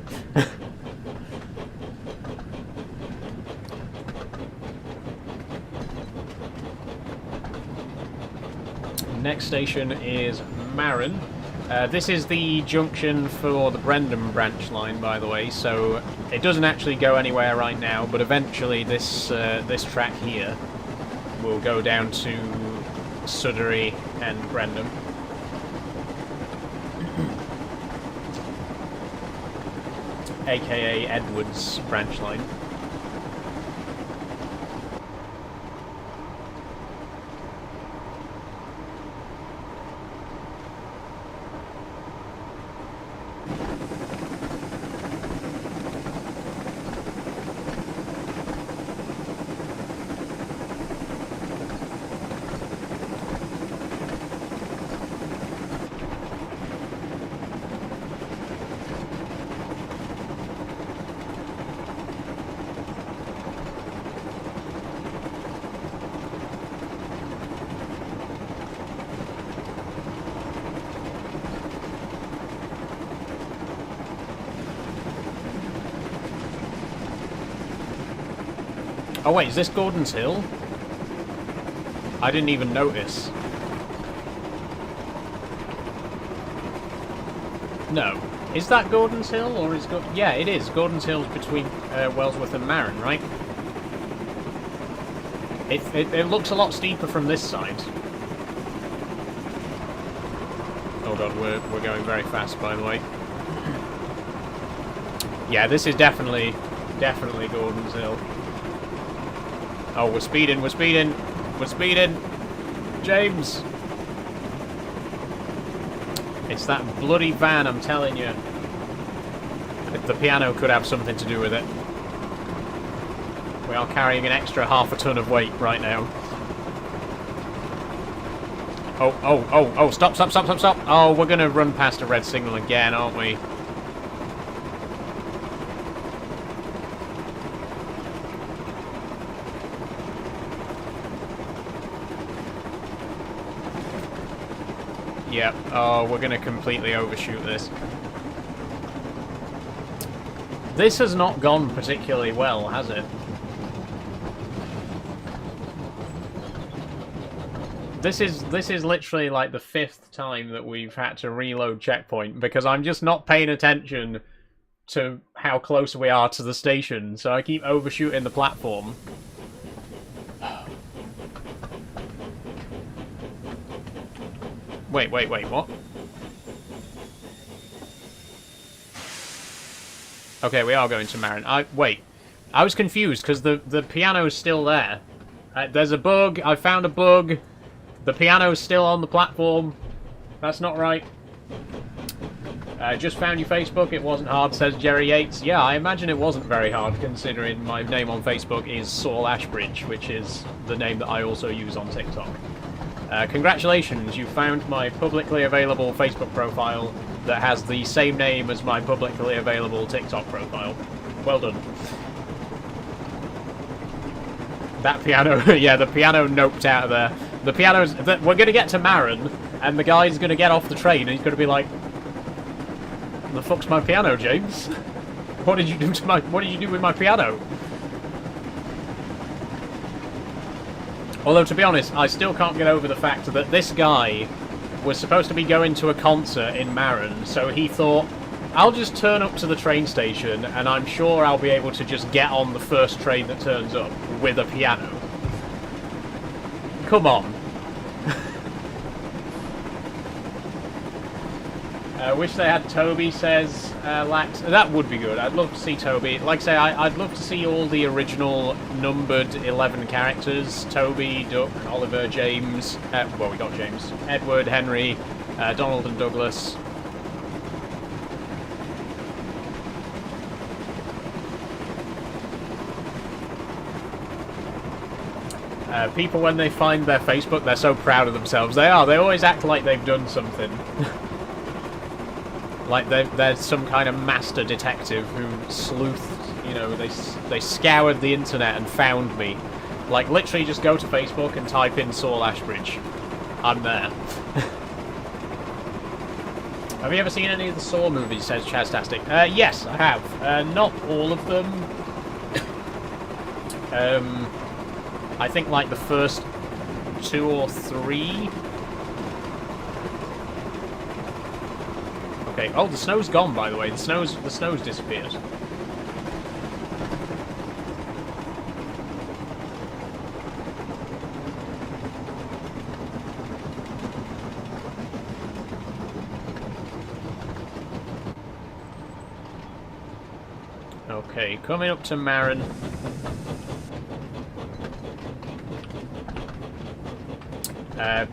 Next station is Marin. This is the junction for the Brendan branch line, by the way, so it doesn't actually go anywhere right now, but eventually this this track here will go down to Sudbury and Brendan. AKA Edwards branch line. Oh wait, is this Gordon's Hill? I didn't even notice. No. Is that Gordon's Hill, or is yeah, it is. Gordon's Hill's between Wellsworth and Marin, right? It looks a lot steeper from this side. Oh god, we're going very fast, by the way. Yeah, this is definitely Gordon's Hill. Oh, we're speeding, we're speeding, we're speeding! James! It's that bloody van, I'm telling you. The piano could have something to do with it. We are carrying an extra half a ton of weight right now. Oh, stop! Oh, we're gonna run past a red signal again, aren't we? Yep. Oh, we're going to completely overshoot this. This has not gone particularly well, has it? This is literally like the 5th time that we've had to reload checkpoint because I'm just not paying attention to how close we are to the station, so I keep overshooting the platform. Wait, what? Okay, we are going to Marin. Wait. I was confused, because the piano's still there. There's a bug. I found a bug. The piano's still on the platform. That's not right. Just found your Facebook. It wasn't hard, says Jerry Yates. Yeah, I imagine it wasn't very hard, considering my name on Facebook is Saul Ashbridge, which is the name that I also use on TikTok. Congratulations, you found my publicly available Facebook profile that has the same name as my publicly available TikTok profile. Well done. That piano, yeah, the piano noped out of there. The piano's... We're going to get to Marin, and the guy's going to get off the train, and he's going to be like, "The fuck's my piano, James? What did you do to my... What did you do with my piano?" Although, to be honest, I still can't get over the fact that this guy was supposed to be going to a concert in Marin, so he thought, I'll just turn up to the train station, and I'm sure I'll be able to just get on the first train that turns up with a piano. Come on. Wish they had Toby, says Lax. That would be good. I'd love to see Toby. Like I say, I'd love to see all the original numbered 11 characters. Toby, Duck, Oliver, James. Well, we got James. Edward, Henry, Donald and Douglas. People, when they find their Facebook, they're so proud of themselves. They are. They always act like they've done something. Like they're some kind of master detective who sleuthed, you know, they scoured the internet and found me. Like, literally just go to Facebook and type in Saul Ashbridge. I'm there. Have you ever seen any of the Saw movies, says Chaztastic? Yes, I have. Not all of them. I think like the first 2 or 3. Okay. Oh, the snow's gone, by the way. The snow's disappeared. Okay, coming up to Marin.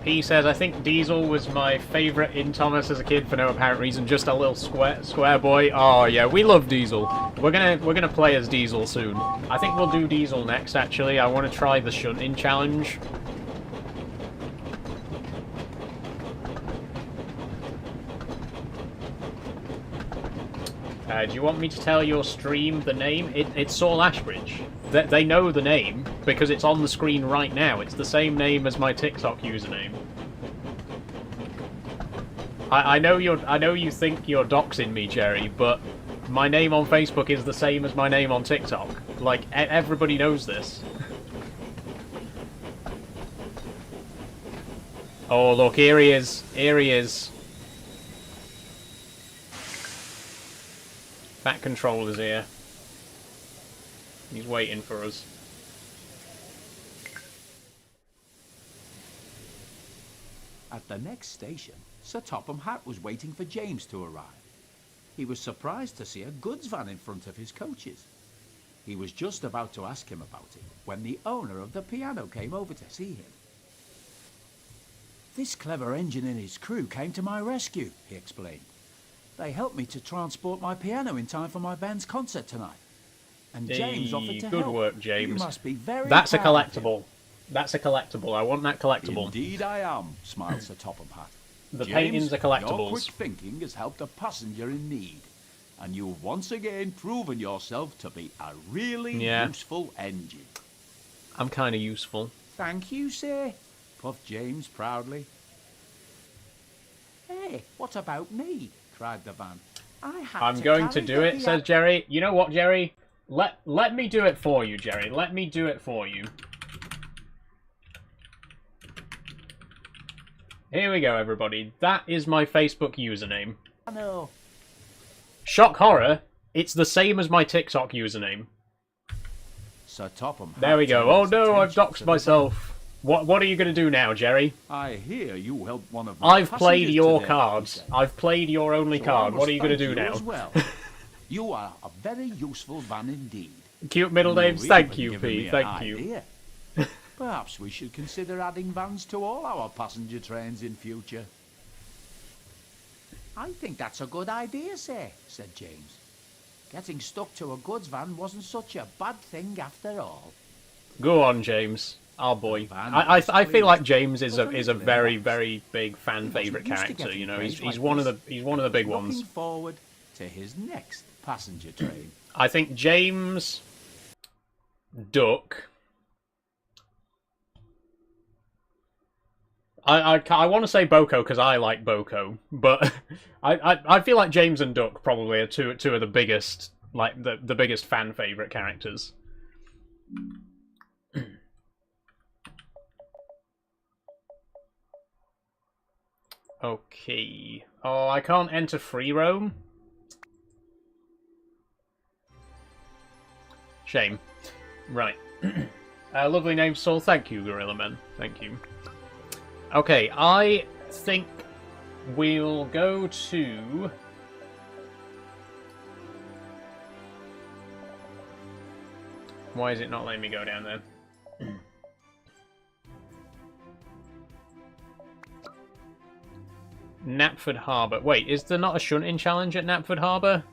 P says, I think Diesel was my favourite in Thomas as a kid for no apparent reason. Just a little square boy. Oh yeah, we love Diesel. We're gonna play as Diesel soon. I think we'll do Diesel next. Actually, I want to try the shunting challenge. Do you want me to tell your stream the name? It's Saul Ashbridge. They know the name because it's on the screen right now. It's the same name as my TikTok username. I know you think you're doxing me, Jerry, but my name on Facebook is the same as my name on TikTok. Like, everybody knows this. Oh, look, here he is. Here he is. Fat Controller's here. He's waiting for us. At the next station, Sir Topham Hatt was waiting for James to arrive. He was surprised to see a goods van in front of his coaches. He was just about to ask him about it when the owner of the piano came over to see him. This clever engine and his crew came to my rescue, he explained. They helped me to transport my piano in time for my band's concert tonight. And James offered to help. Good work, James. You must be very That's a proud of him. collectible. That's a collectible. I want that collectible. Indeed I am, smiled Sir Topham Hatt. The James, paintings are collectibles. Your quick thinking has helped a passenger in need. And you've once again proven yourself to be a really useful engine. I'm kind of useful. Thank you, sir, puffed James proudly. Hey, what about me? Cried the van. I'm going to do it, says Jerry. You know what, Jerry? Let me do it for you, Jerry. Let me do it for you. Here we go, everybody. That is my Facebook username. I know. Shock horror, it's the same as my TikTok username. Sir Topham Hatt. There we go. Oh no, I've doxed myself. What are you going to do now, Jerry? I hear you helped one of my I've played your today, cards. I've played your only card. What are you going to do now? As well. You are a very useful van indeed. Cute middle names. Thank you, P. Thank you. Perhaps we should consider adding vans to all our passenger trains in future. I think that's a good idea, sir, said James. Getting stuck to a goods van wasn't such a bad thing after all. Go on, James. Our boy. I feel like James is a very, very big fan favourite character. You know, he's one of the big ones. Looking forward to his next passenger train. I think James, Duck. I want to say Boko because I like Boko, but I feel like James and Duck probably are two of the biggest, like the biggest fan favourite characters. Okay. Oh, I can't enter free roam. Shame. Right. Lovely name, Saul. Thank you, Gorilla Man. Thank you. Okay, I think we'll go to... Why is it not letting me go down there? Knapford Harbour. Wait, is there not a shunting challenge at Knapford Harbour?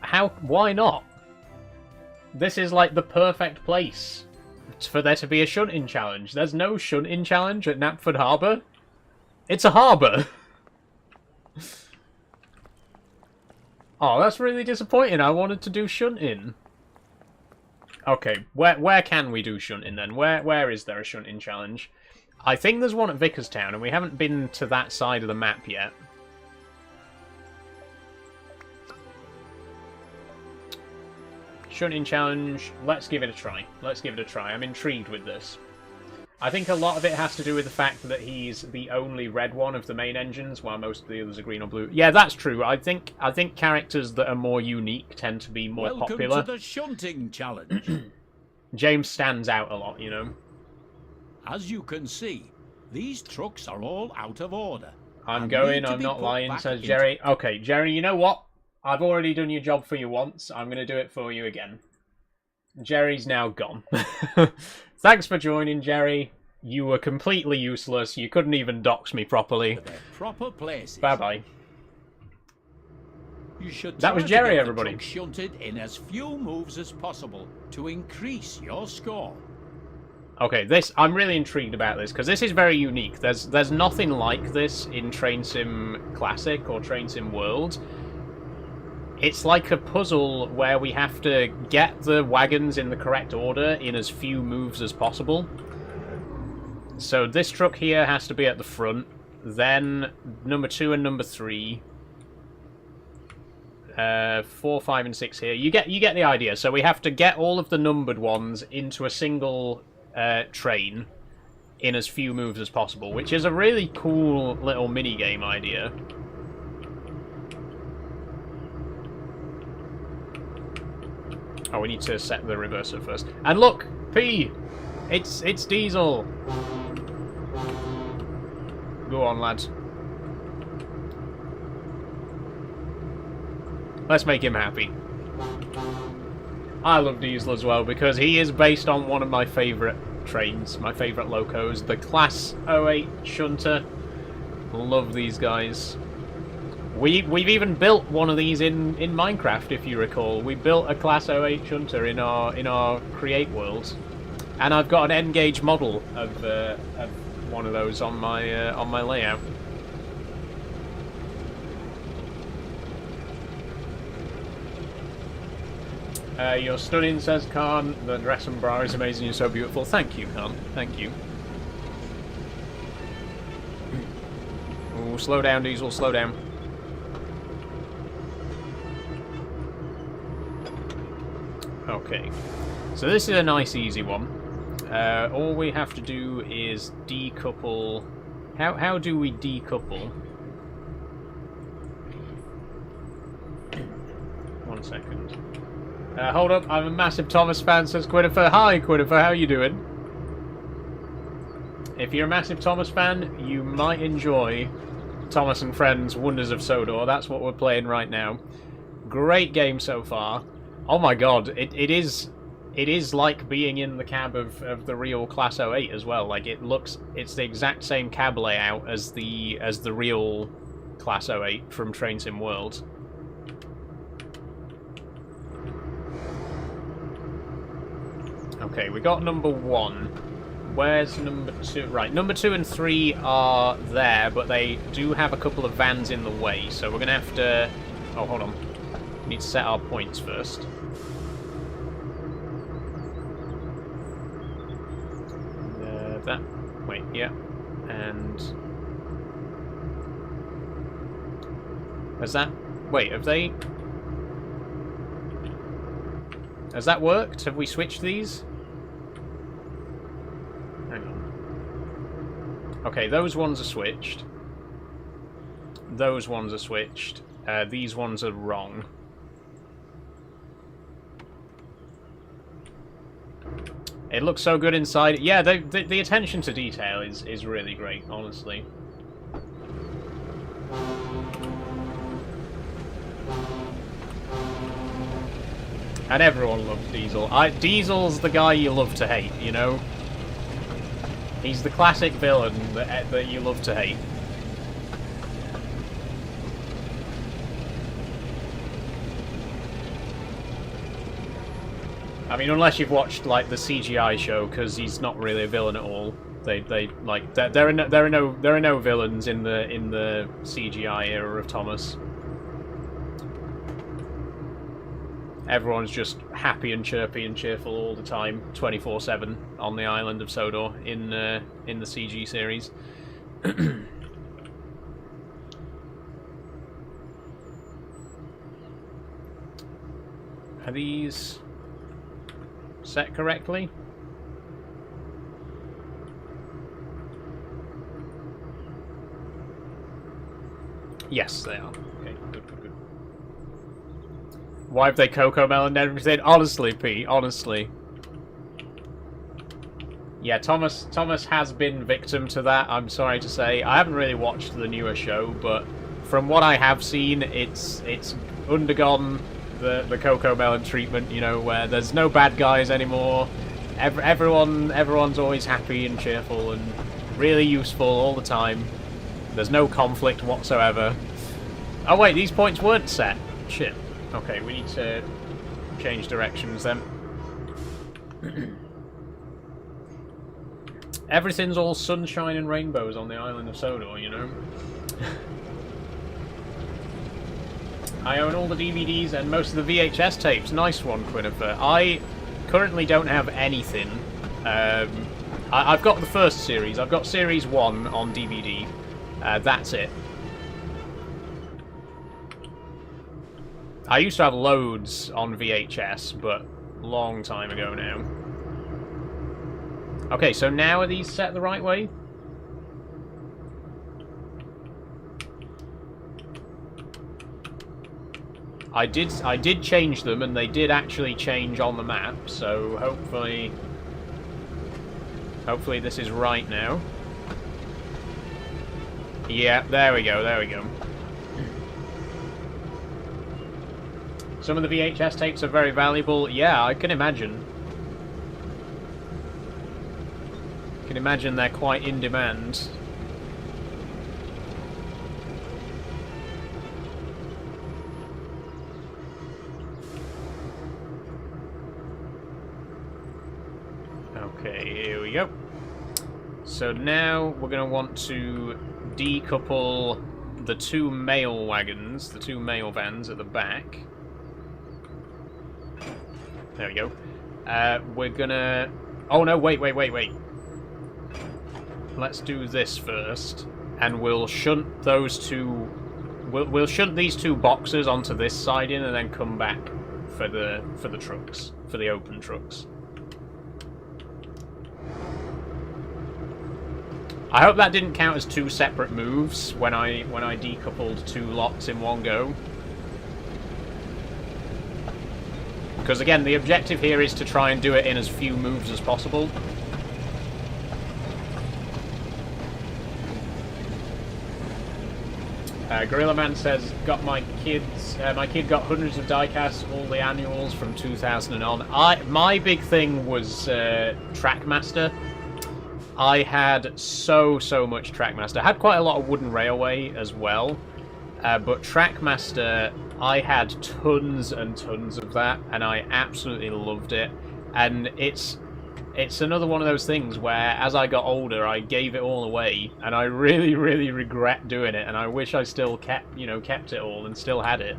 How? Why not? This is like the perfect place for there to be a shunting challenge. There's no shunting challenge at Knapford Harbour. It's a harbour. Oh, that's really disappointing. I wanted to do shunting. Okay, where can we do shunting then? Where is there a shunting challenge? I think there's one at Vickerstown, and we haven't been to that side of the map yet. Shunting challenge. Let's give it a try. Let's give it a try. I'm intrigued with this. I think a lot of it has to do with the fact that he's the only red one of the main engines, while most of the others are green or blue. Yeah, that's true. I think characters that are more unique tend to be more popular. Welcome to the shunting challenge. James stands out a lot, you know. As you can see, these trucks are all out of order. I'm not lying, says Jerry. Okay, Jerry, you know what? I've already done your job for you once. I'm going to do it for you again. Jerry's now gone. Thanks for joining, Jerry. You were completely useless. You couldn't even dox me properly. To their proper places. Bye-bye. You should that was Jerry, everybody. Shunted in as few moves as possible to increase your score. Okay, I'm really intrigued about this, because this is very unique. There's nothing like this in Train Sim Classic or Train Sim World. It's like a puzzle where we have to get the wagons in the correct order in as few moves as possible. So this truck here has to be at the front, then number 2 and number 3. 4, 5, and 6 here. You get the idea. So we have to get all of the numbered ones into a single train in as few moves as possible, which is a really cool little mini-game idea. Oh, we need to set the reverser first. And look! P! It's Diesel! Go on, lads. Let's make him happy. I love Diesel as well, because he is based on one of my favourite trains, my favourite locos, the Class 08 Shunter. Love these guys. We've even built one of these in Minecraft, if you recall. We built a Class 08 Shunter in our Create world, and I've got an N-gauge model of one of those on my layout. You're stunning, says Khan. The dress and bra is amazing. You're so beautiful. Thank you, Khan. Thank you. Ooh, slow down, Diesel. Slow down. Okay, so this is a nice easy one. All we have to do is decouple. How do we decouple? 1 second. Hold up, I'm a massive Thomas fan, says Quinifer. Hi Quinifer, how you doing? If you're a massive Thomas fan, you might enjoy Thomas and Friends Wonders of Sodor. That's what we're playing right now. Great game so far. Oh my god, it is like being in the cab of the real Class 08 as well. Like it's the exact same cab layout as the real Class 08 from Train Sim World. Okay, we got number 1. Where's number 2? Right, number 2 and 3 are there, but they do have a couple of vans in the way, so we're gonna have to... Oh, hold on. We need to set our points first. That. Wait, yeah. And... Has that... Wait, have they... Has that worked? Have we switched these? Hang on. Okay, those ones are switched. Those ones are switched. These ones are wrong. It looks so good inside. Yeah, the attention to detail is really great, honestly. And everyone loves Diesel. Diesel's the guy you love to hate, you know? He's the classic villain that you love to hate. I mean, unless you've watched like the CGI show, because he's not really a villain at all. There are no villains in the CGI era of Thomas. Everyone's just happy and chirpy and cheerful all the time, 24/7 on the island of Sodor in the CG series. Are these set correctly? Yes, they are. Okay, good. Why have they Coco Melon everything? Honestly, Pete, honestly. Yeah, Thomas has been victim to that, I'm sorry to say. I haven't really watched the newer show, but from what I have seen, it's undergone the Coco Melon treatment, you know, where there's no bad guys anymore. Everyone's always happy and cheerful and really useful all the time. There's no conflict whatsoever. Oh wait, these points weren't set. Shit. Okay, we need to change directions then. Everything's all sunshine and rainbows on the island of Sodor, you know? I own all the DVDs and most of the VHS tapes. Nice one, Quinifer. I currently don't have anything. I've got the first series. I've got Series 1 on DVD. That's it. I used to have loads on VHS, but long time ago now. Okay, so now are these set the right way? I did change them, and they did actually change on the map, so hopefully this is right now. Yeah, there we go. Some of the VHS tapes are very valuable. Yeah, I can imagine. I can imagine they're quite in demand. Okay, here we go. So now we're going to want to decouple the two mail wagons, the two mail vans at the back. There we go. We're gonna... Oh no, wait. Let's do this first, and we'll shunt those two... We'll shunt these two boxes onto this siding, and then come back for the trucks, for the open trucks. I hope that didn't count as two separate moves when I decoupled two lots in one go. Because again, the objective here is to try and do it in as few moves as possible. Gorilla Man says, "Got my kids. My kid got hundreds of diecasts, all the annuals from 2000 and on." My big thing was Trackmaster. I had so much Trackmaster. I had quite a lot of Wooden Railway as well, but Trackmaster, I had tons and tons of that, and I absolutely loved it. And it's another one of those things where, as I got older, I gave it all away, and I really regret doing it. And I wish I still kept it all and still had it.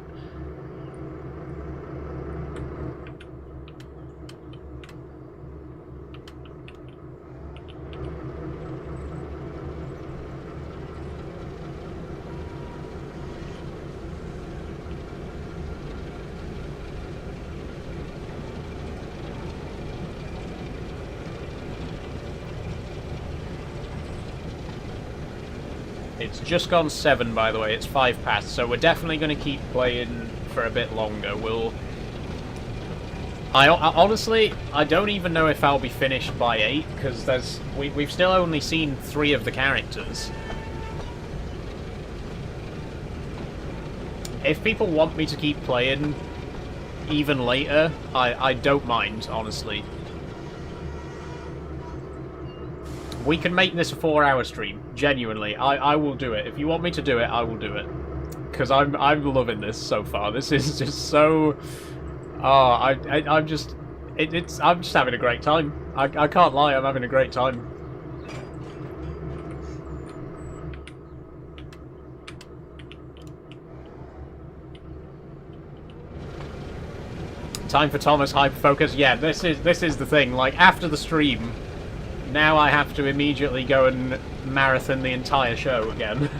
It's just gone 7, by the way. It's 5 past, so we're definitely going to keep playing for a bit longer. Honestly, I don't even know if I'll be finished by 8, because we've still only seen 3 of the characters. If people want me to keep playing even later, I don't mind, honestly. We can make this a 4-hour stream, genuinely. I will do it. If you want me to do it, I will do it. Because I'm loving this so far. This is just so... Oh, I'm just having a great time. I can't lie, I'm having a great time. Time for Thomas Hyperfocus. Yeah, this is the thing. Like, after the stream, now I have to immediately go and marathon the entire show again.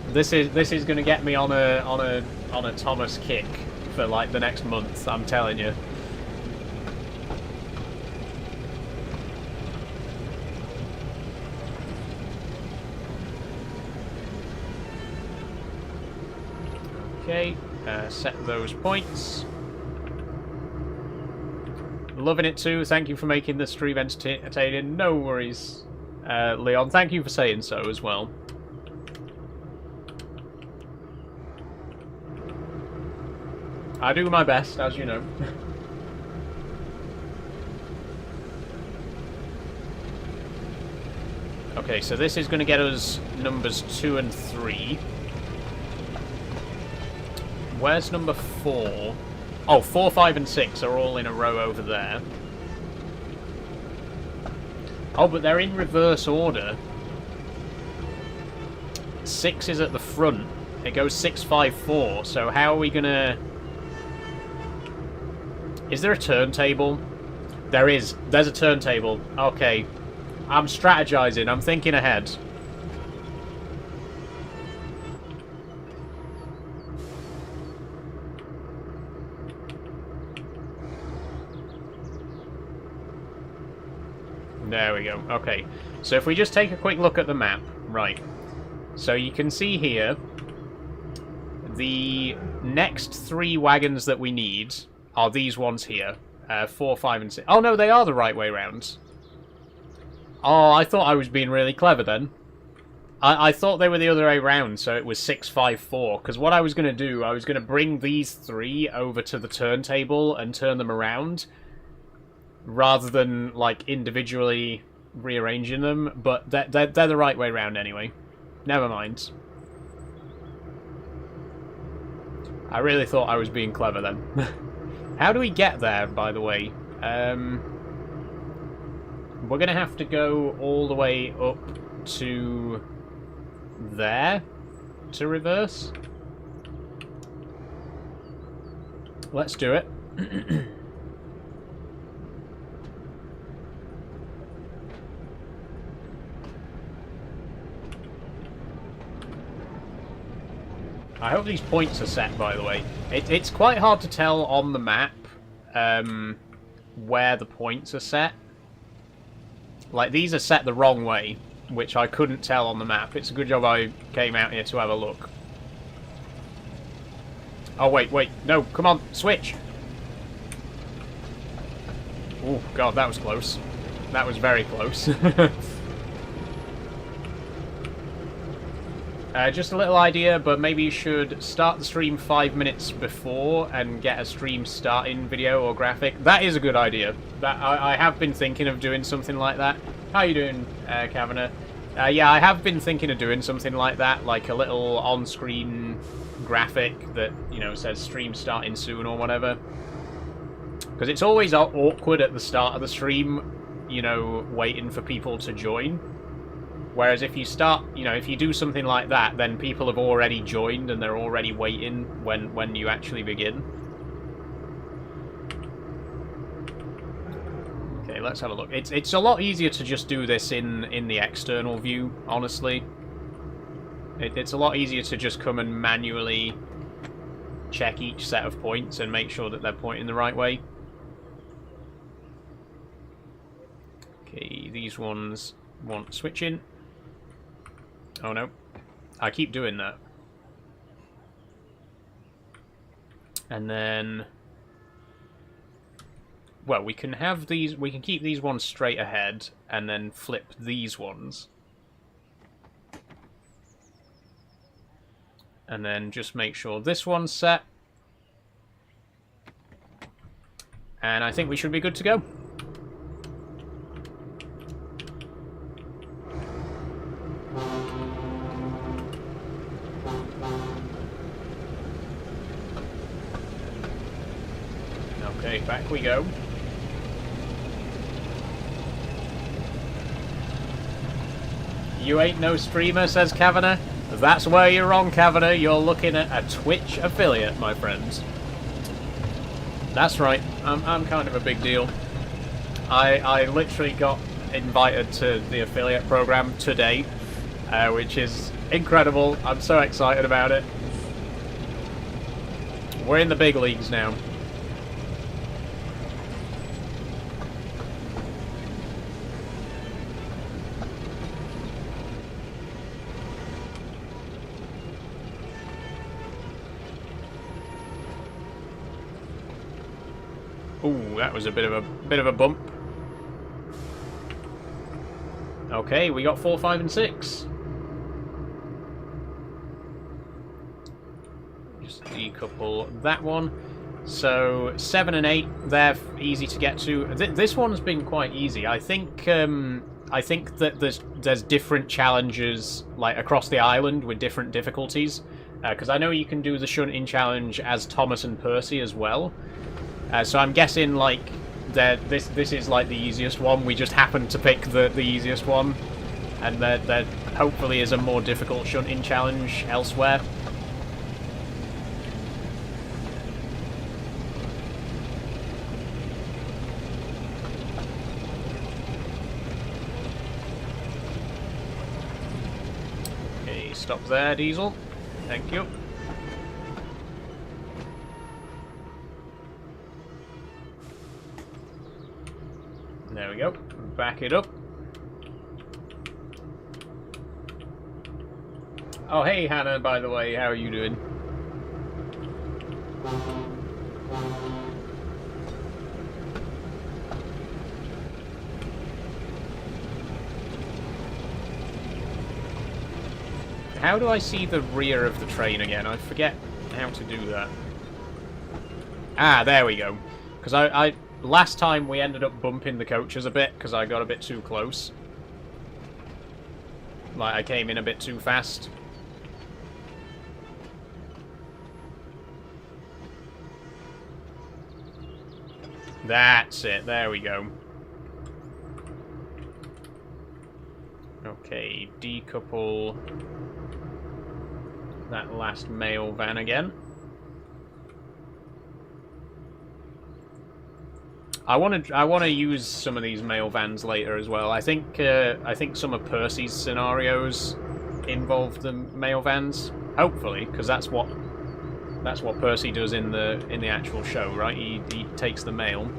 This is going to get me on a Thomas kick for like the next month, I'm telling you. Okay, set those points. Loving it too. Thank you for making the stream entertaining. No worries, Leon. Thank you for saying so as well. I do my best, as you know. Okay, so this is going to get us numbers 2 and 3. Where's number 4? Oh, 4, 5, and 6 are all in a row over there. Oh, but they're in reverse order. 6 is at the front. It goes 6, 5, 4. So how are we going to... Is there a turntable? There is. There's a turntable. Okay. I'm strategizing. I'm thinking ahead. There we go. Okay. So if we just take a quick look at the map. Right. So you can see here the next 3 wagons that we need are these ones here. 4, 5, and 6. Oh, no, they are the right way round. Oh, I thought I was being really clever then. I thought they were the other way round, so it was 6, 5, 4. Because what I was going to do, I was going to bring these 3 over to the turntable and turn them around, rather than, like, individually rearranging them. But they're the right way round anyway. Never mind. I really thought I was being clever then. How do we get there, by the way? We're going to have to go all the way up to there to reverse. Let's do it. I hope these points are set, by the way. It's quite hard to tell on the map where the points are set. Like, these are set the wrong way, which I couldn't tell on the map. It's a good job I came out here to have a look. Oh, wait, no, come on, switch! Oh, God, that was close. That was very close. Just a little idea, but maybe you should start the stream 5 minutes before and get a stream starting video or graphic. That is a good idea. That I have been thinking of doing something like that. How you doing, Kavanagh? Yeah, I have been thinking of doing something like that, like a little on-screen graphic that, you know, says stream starting soon or whatever. Because it's always awkward at the start of the stream, you know, waiting for people to join. Whereas if you start, you know, if you do something like that, then people have already joined and they're already waiting when you actually begin. Okay, let's have a look. It's a lot easier to just do this in the external view, honestly. It's a lot easier to just come and manually check each set of points and make sure that they're pointing the right way. Okay, these ones want switching. Oh no, I keep doing that. And then... Well, we can have these... We can keep these ones straight ahead, and then flip these ones. And then just make sure this one's set. And I think we should be good to go. Okay, back we go. You ain't no streamer, says Kavanagh. That's where you're wrong, Kavanagh. You're looking at a Twitch affiliate, my friends. That's right. I'm kind of a big deal. I literally got invited to the affiliate program today, which is incredible. I'm so excited about it. We're in the big leagues now. Ooh, that was a bit of a bump. Okay, we got 4, 5, and 6. Just decouple that one. So 7 and 8, they're easy to get to. This one's been quite easy. I think that there's different challenges like across the island with different difficulties. Because I know you can do the shunting challenge as Thomas and Percy as well. So I'm guessing like this is like the easiest one. We just happened to pick the easiest one, and there hopefully is a more difficult shunting challenge elsewhere. Okay, stop there, Diesel. Thank you. There we go. Back it up. Oh, hey, Hannah, by the way. How are you doing? How do I see the rear of the train again? I forget how to do that. Ah, there we go. Because I last time we ended up bumping the coaches a bit because I got a bit too close. Like, I came in a bit too fast. That's it. There we go. Okay, decouple that last mail van again. I want to use some of these mail vans later as well. I think some of Percy's scenarios involve the mail vans. Hopefully, because that's what Percy does in the actual show, right? He takes the mail.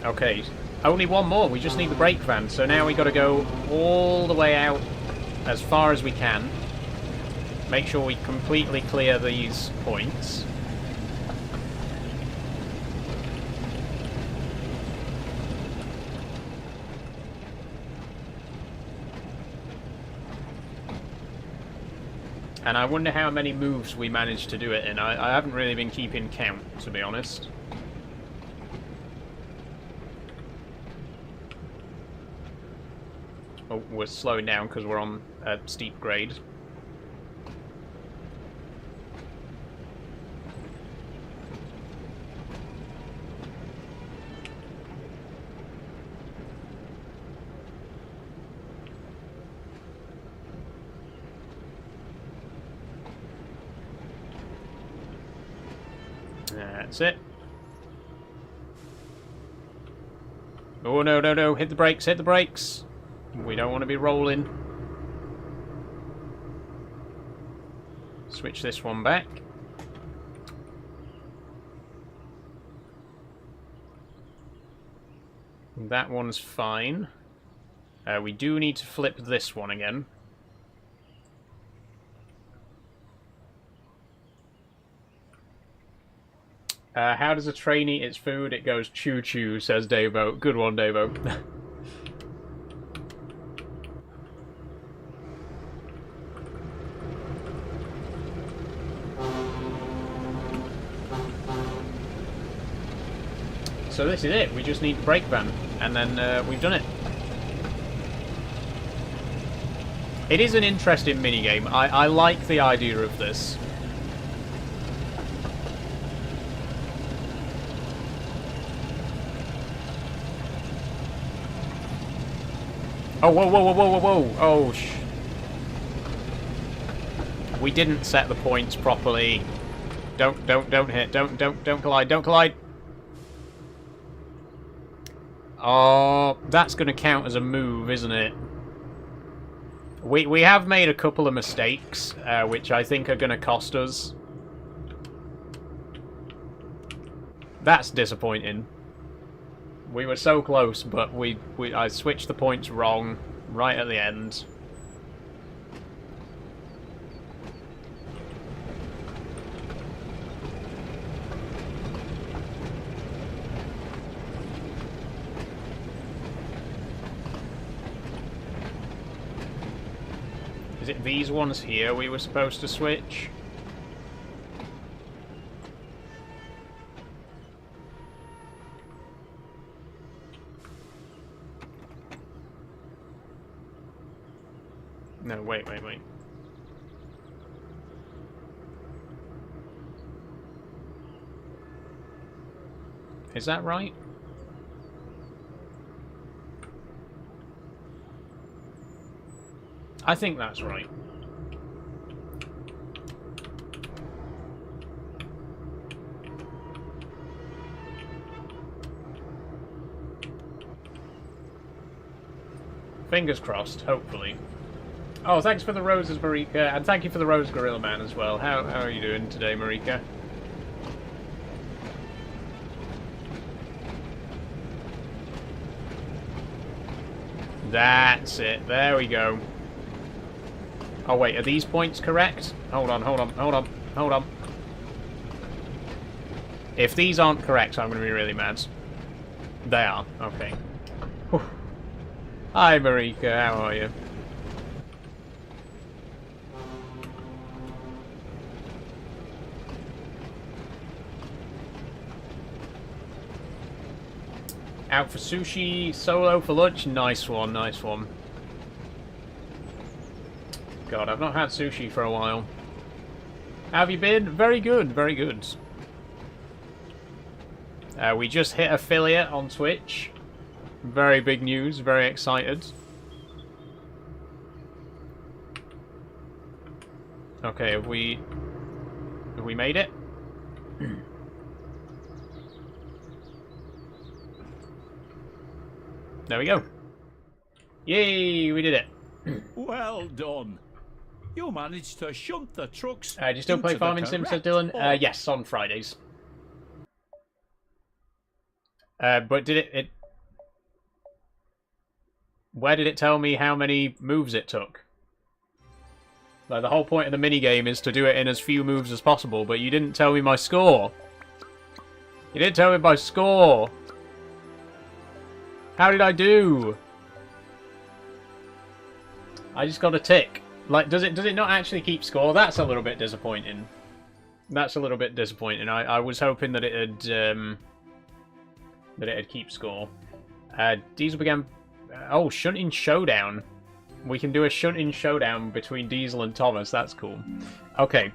Okay, only one more. We just need the brake van. So now we got to go all the way out as far as we can. Make sure we completely clear these points. And I wonder how many moves we managed to do it in. I haven't really been keeping count, to be honest. Oh, we're slowing down because we're on a steep grade. That's it. Oh, no, no, no. Hit the brakes, hit the brakes. We don't want to be rolling. Switch this one back. That one's fine. We do need to flip this one again. How does a train eat its food? It goes choo-choo, says Davo. Good one, Davo. So this is it. We just need the brake van, and then we've done it. It is an interesting minigame. I like the idea of this. Oh, whoa, whoa, whoa, whoa, whoa, whoa. Oh, we didn't set the points properly. Don't hit. Don't collide. Don't collide. Oh, that's going to count as a move, isn't it? We have made a couple of mistakes, which I think are going to cost us. That's disappointing. We were so close, but I switched the points wrong right at the end. Is it these ones here we were supposed to switch? No, wait. Is that right? I think that's right. Fingers crossed, hopefully. Oh, thanks for the roses, Marika, and thank you for the rose, Gorilla Man, as well. How are you doing today, Marika? That's it. There we go. Oh, wait. Are these points correct? Hold on. If these aren't correct, I'm going to be really mad. They are. Okay. Whew. Hi, Marika. How are you? Out for sushi, solo for lunch. Nice one, nice one. God, I've not had sushi for a while. How have you been? Very good, very good. We just hit affiliate on Twitch. Very big news, very excited. Okay, have we made it? There we go. Yay, we did it. Well done. You managed to shunt the trucks. Do you still play Farming Sim, said Dylan? Yes, on Fridays. But did it... Where did it tell me how many moves it took? Like, the whole point of the minigame is to do it in as few moves as possible, but you didn't tell me my score. You didn't tell me my score. How did I do? I just got a tick. Like, does it not actually keep score? That's a little bit disappointing. That's a little bit disappointing. I was hoping that it'd keep score. Diesel began. Oh, shunting showdown. We can do a shunting showdown between Diesel and Thomas. That's cool. Okay.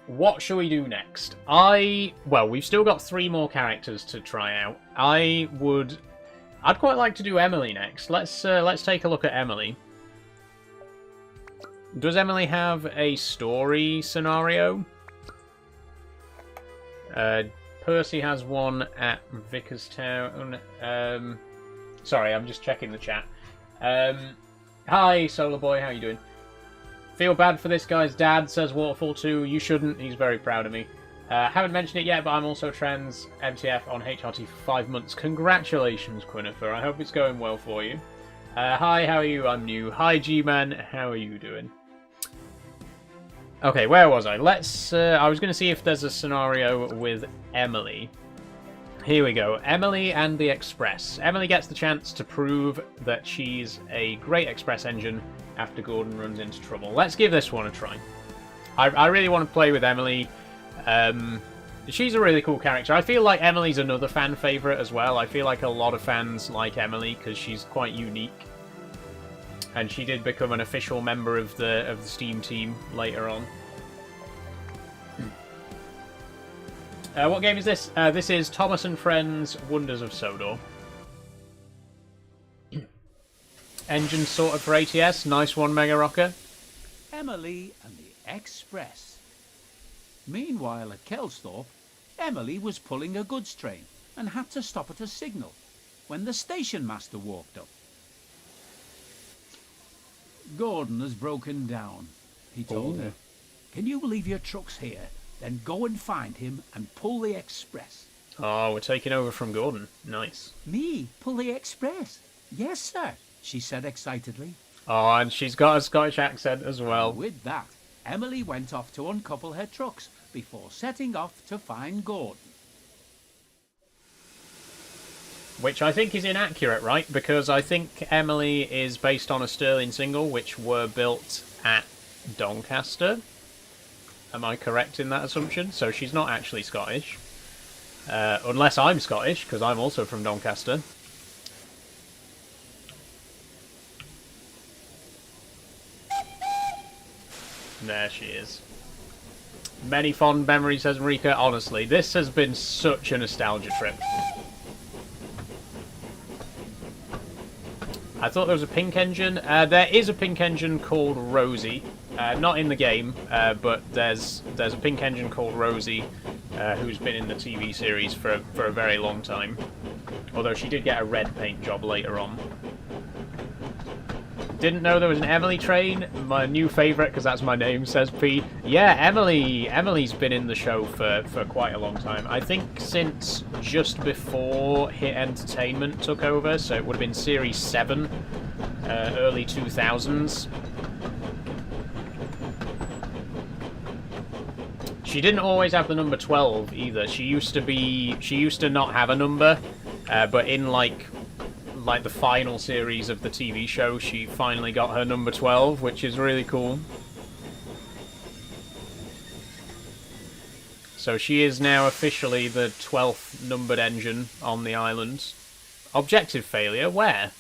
What shall we do next? Well, we've still got 3 more characters to try out. I'd quite like to do Emily next. Let's take a look at Emily. Does Emily have a story scenario? Percy has one at Vickerstown. Sorry, I'm just checking the chat. Hi, Solar Boy, how you doing? Feel bad for this guy's dad, says Waterfall 2. You shouldn't, he's very proud of me. Haven't mentioned it yet, but I'm also trans MTF on HRT for 5 months. Congratulations, Quinifer. I hope it's going well for you. Hi, how are you? I'm new. Hi, G-Man. How are you doing? Okay, where was I? I was going to see if there's a scenario with Emily. Here we go. Emily and the Express. Emily gets the chance to prove that she's a great Express engine after Gordon runs into trouble. Let's give this one a try. I really want to play with Emily. She's a really cool character. I feel like Emily's another fan favourite as well. I feel like a lot of fans like Emily because she's quite unique. And she did become an official member of the Steam team later on. What game is this? This is Thomas and Friends Wonders of Sodor. Engine sorted for ATS. Nice one, Mega Rocker. Emily and the Express. Meanwhile, at Kelsthorpe, Emily was pulling a goods train and had to stop at a signal when the station master walked up. Gordon has broken down, he told her. Can you leave your trucks here, then go and find him and pull the Express? Oh, we're taking over from Gordon. Nice. Me? Pull the Express? Yes, sir, she said excitedly. Oh, and she's got a Scottish accent as well. With that, Emily went off to uncouple her trucks before setting off to find Gordon. Which I think is inaccurate, right? Because I think Emily is based on a Stirling single, which were built at Doncaster. Am I correct in that assumption? So she's not actually Scottish. Unless I'm Scottish, because I'm also from Doncaster. There she is. Many fond memories, says Marika. Honestly, this has been such a nostalgia trip. I thought there was a pink engine. There is a pink engine called Rosie. Not in the game, but there's a pink engine called Rosie, who's been in the TV series for a very long time. Although she did get a red paint job later on. Didn't know there was an Emily train. My new favourite, because that's my name, says P. Yeah, Emily. Emily's been in the show for quite a long time. I think since just before Hit Entertainment took over, so it would have been Series 7, early 2000s. She didn't always have the number 12 either. She used to not have a number, but in like the final series of the TV show, she finally got her number 12, which is really cool. So she is now officially the 12th numbered engine on the island. Objective failure? Where?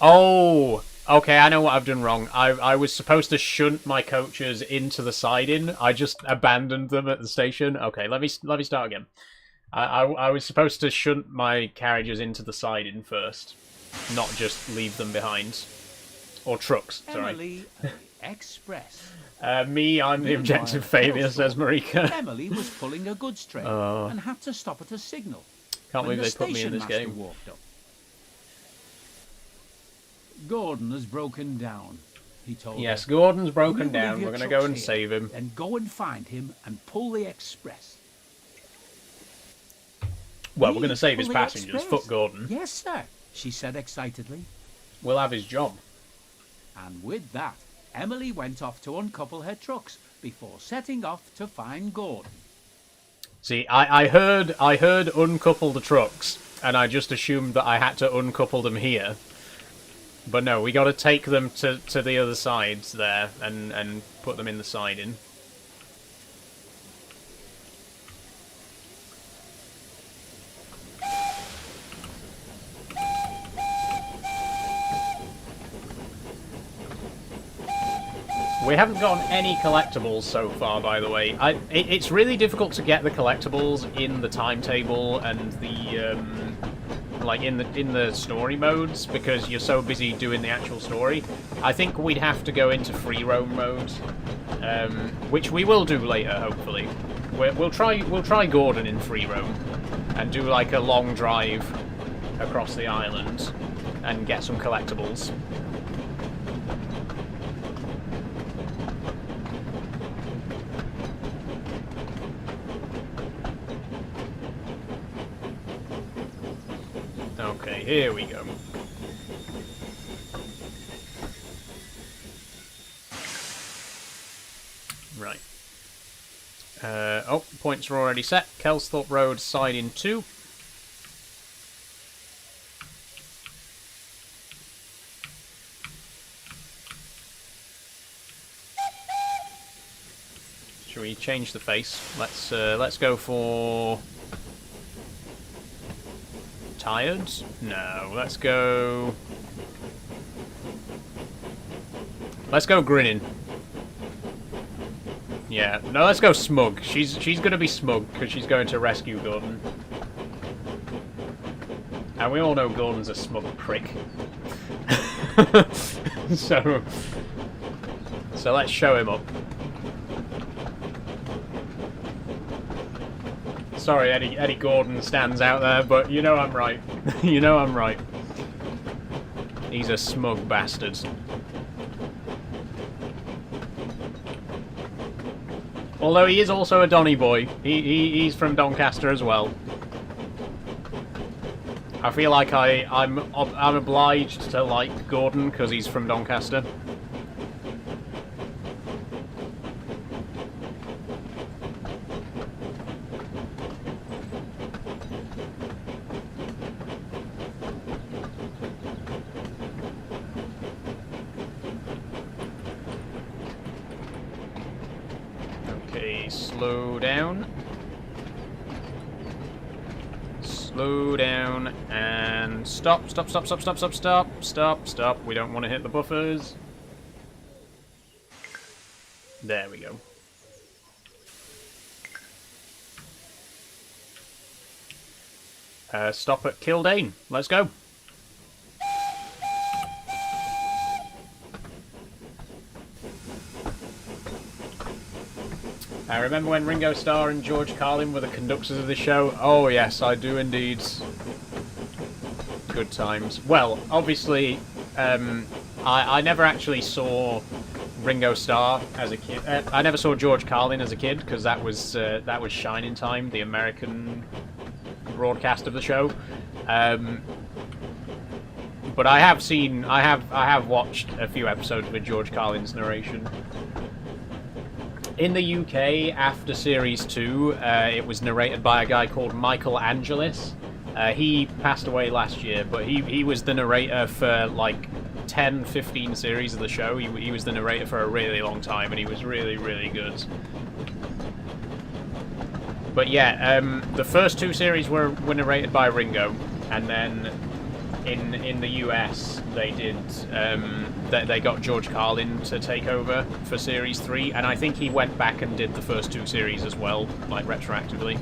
Oh! Okay, I know what I've done wrong. I was supposed to shunt my coaches into the siding. I just abandoned them at the station. Okay, let me start again. I was supposed to shunt my carriages into the siding first, not just leave them behind. Or trucks, sorry. Emily Express. I'm the objective failure, says Marika. Emily was pulling a goods train and had to stop at a signal. Can't believe they put me in this game. Walked up. Gordon has broken down, he told her. Yes, Gordon's broken down. We're going to go and save him. Then go and find him and pull the Express. Well, we're going to save his passengers. Fuck Gordon. Yes, sir, she said excitedly. We'll have his job. And with that, Emily went off to uncouple her trucks before setting off to find Gordon. See, I heard uncouple the trucks, and I just assumed that I had to uncouple them here. But no, we got to take them to the other sides there and put them in the siding. We haven't gotten any collectibles so far, by the way. It's really difficult to get the collectibles in the timetable and the like in the story modes because you're so busy doing the actual story. I think we'd have to go into free roam mode, which we will do later, hopefully. We'll try Gordon in free roam and do like a long drive across the island and get some collectibles. Okay, here we go. points are already set. Kelsthorpe Road, siding 2. Should we change the face? Let's go for tired. No, let's go grinning. Yeah, no, let's go smug. She's gonna be smug because she's going to rescue Gordon, and we all know Gordon's a smug prick. so let's show him up. Sorry, Eddie Gordon stands out there, but you know I'm right. You know I'm right. He's a smug bastard. Although he is also a Donny boy. He's from Doncaster as well. I feel like I'm obliged to like Gordon because he's from Doncaster. Slow down. Slow down and stop. Stop. We don't want to hit the buffers. There we go. Stop at Kildane. Let's go. I remember when Ringo Starr and George Carlin were the conductors of the show. Oh yes, I do indeed. Good times. Well, obviously, I never actually saw Ringo Starr as a kid. I never saw George Carlin as a kid because that was Shining Time, the American broadcast of the show. But I have watched a few episodes with George Carlin's narration. In the UK, after Series 2, it was narrated by a guy called Michael Angelis. He passed away last year, but he was the narrator for like 10, 15 series of the show. He was the narrator for a really long time, and he was really, really good. But yeah, the first 2 series were narrated by Ringo, and then in the US they did they got George Carlin to take over for Series 3, and I think he went back and did the first 2 series as well, like retroactively.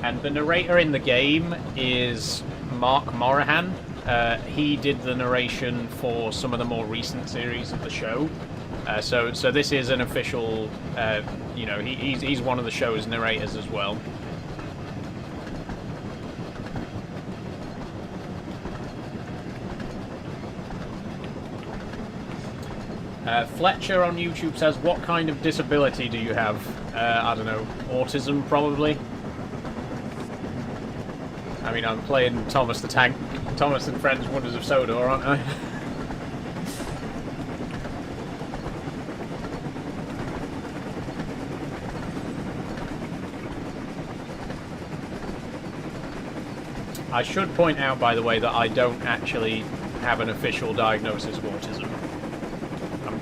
And the narrator in the game is Mark Morahan. He did the narration for some of the more recent series of the show. So this is an official, you know, he's one of the show's narrators as well. Fletcher on YouTube says, what kind of disability do you have? I don't know, autism probably? I mean, I'm playing Thomas the Tank, Thomas and Friends Wonders of Sodor, aren't I? I should point out, by the way, that I don't actually have an official diagnosis of autism.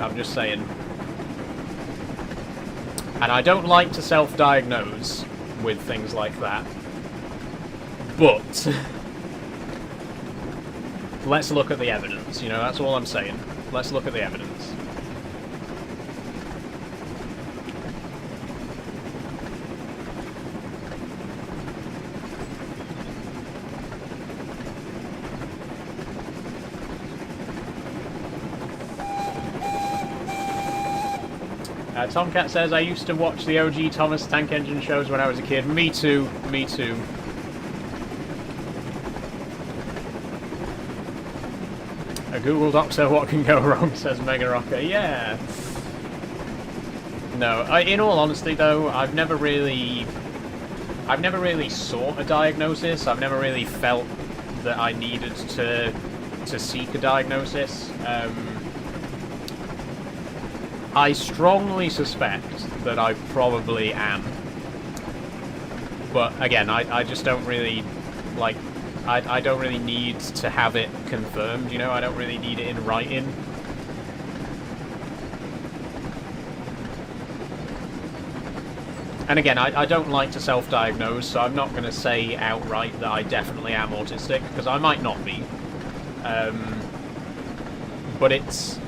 I'm just saying. And I don't like to self-diagnose with things like that. But let's look at the evidence, you know, that's all I'm saying. Let's look at the evidence. Tomcat says, I used to watch the OG Thomas Tank Engine shows when I was a kid. Me too, me too. A Google Doc, so what can go wrong, says Mega Rocker. Yeah. No, in all honesty though, I've never really sought a diagnosis. I've never really felt that I needed to seek a diagnosis. I strongly suspect that I probably am. But again, I just don't really, like, I don't really need to have it confirmed, you know? I don't really need it in writing. And again, I don't like to self-diagnose, so I'm not going to say outright that I definitely am autistic, because I might not be. But it's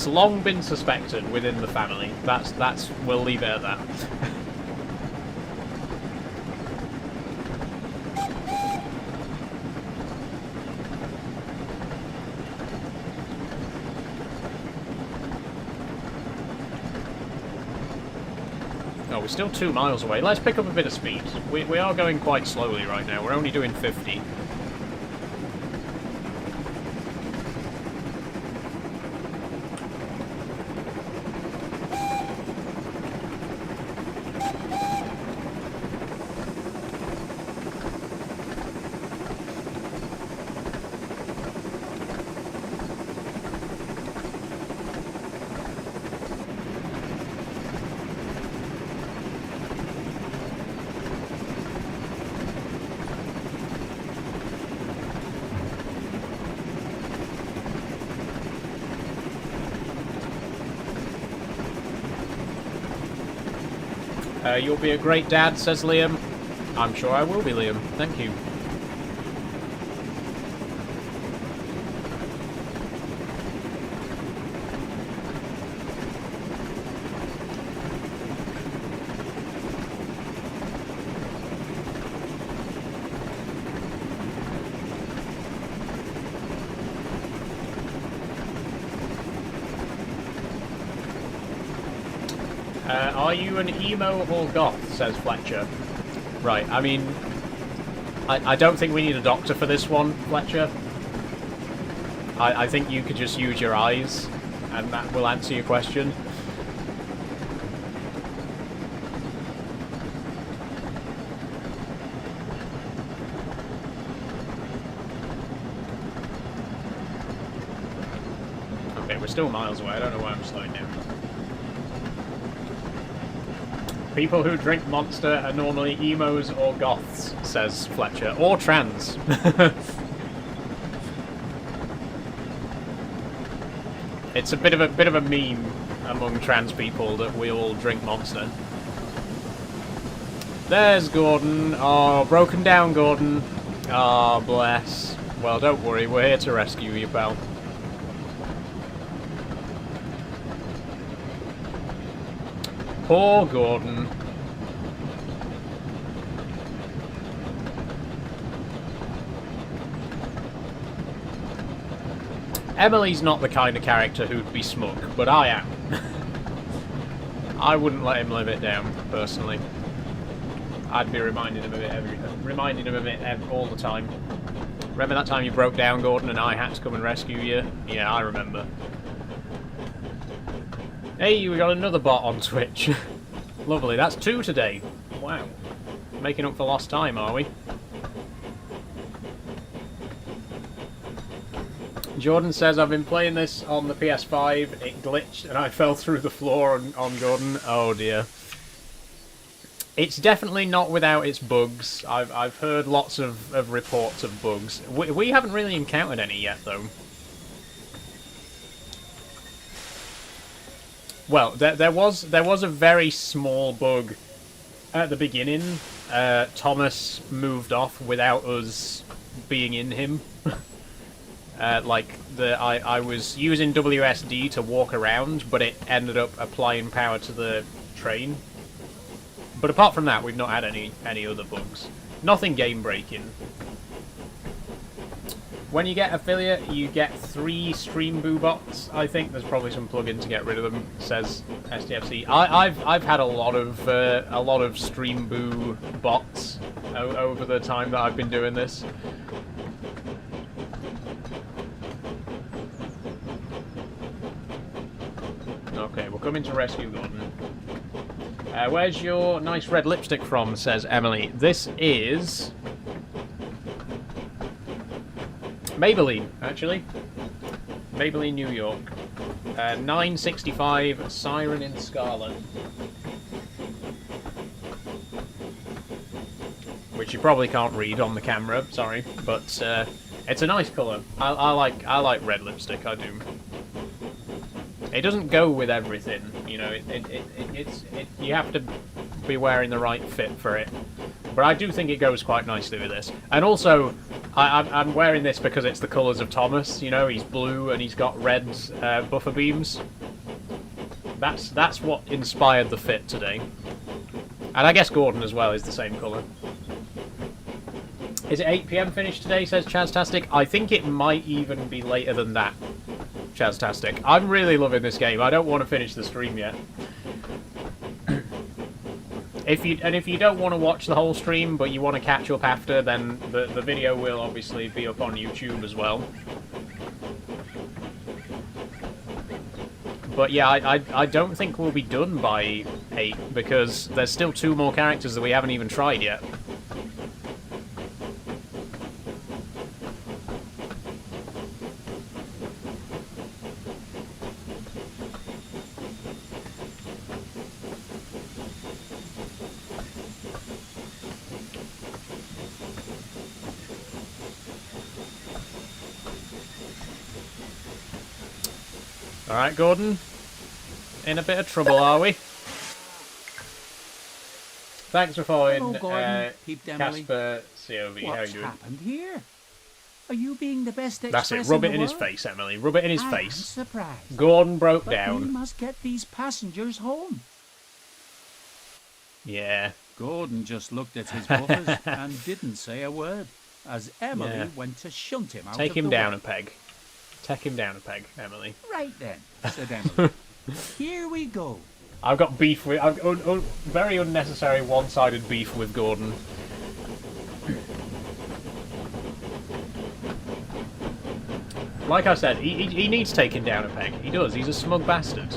long been suspected within the family. We'll leave it at that. Oh, we're still 2 miles away. Let's pick up a bit of speed. We are going quite slowly right now. We're only doing 50. You'll be a great dad, says Liam. I'm sure I will be, Liam. Thank you. Are you an emo or goth, says Fletcher. Right, I mean, I don't think we need a doctor for this one, Fletcher. I think you could just use your eyes, and that will answer your question. Okay, we're still miles away. I don't know why I'm slowing down. People who drink Monster are normally emos or goths, says Fletcher. Or trans. It's a bit of a meme among trans people that we all drink Monster. There's Gordon. Oh, broken down Gordon. Oh, bless. Well, don't worry, we're here to rescue you, pal. Poor Gordon. Emily's not the kind of character who'd be smug, but I am. I wouldn't let him live it down, personally. I'd be reminding him of it all the time. Remember that time you broke down, Gordon, and I had to come and rescue you? Yeah, I remember. Hey, we got another bot on Twitch. Lovely, that's 2 today. Wow. Making up for lost time, are we? Jordan says, I've been playing this on the PS5, it glitched and I fell through the floor on Gordon. Oh dear. It's definitely not without its bugs. I've heard lots of reports of bugs. We haven't really encountered any yet, though. Well, there was a very small bug at the beginning. Thomas moved off without us being in him. I was using WSD to walk around, but it ended up applying power to the train. But apart from that, we've not had any other bugs. Nothing game-breaking. When you get affiliate, you get 3 Stream Boo bots. I think there's probably some plugin to get rid of them, says SDFC. I've had a lot of Stream Boo bots over the time that I've been doing this. Okay, we're coming to rescue Gordon. Where's your nice red lipstick from, says Emily. This is... Maybelline, actually. Maybelline, New York. 965 Siren in Scarlet. Which you probably can't read on the camera, sorry, but it's a nice colour. I like red lipstick, I do. It doesn't go with everything, you know. You have to be wearing the right fit for it. But I do think it goes quite nicely with this. And also, I'm wearing this because it's the colours of Thomas. You know, he's blue and he's got red buffer beams. That's what inspired the fit today. And I guess Gordon as well is the same colour. Is it 8 PM finish today, says Chaztastic? I think it might even be later than that, Chaztastic. I'm really loving this game. I don't want to finish the stream yet. If you don't want to watch the whole stream, but you want to catch up after, then the video will obviously be up on YouTube as well. But yeah, I don't think we'll be done by 8, because there's still 2 more characters that we haven't even tried yet. Alright, Gordon. In a bit of trouble, are we? Thanks for following, Hello, Gordon. Peeped Emily. Casper COV. How you What's doing? happened here? Are you being the best That's express it. Rub in it in the his world? face, Emily. Rub it in his I am face. surprised. Gordon broke But we down. must get these passengers home. Yeah. Gordon just looked at his buffers and didn't say a word, as Emily Yeah. went to shunt him out Take of him the down way. a peg. Take him down a peg, Emily. Right then, said Emily. Here we go. I've got beef with... very unnecessary one-sided beef with Gordon. Like I said, he needs taking down a peg. He does. He's a smug bastard.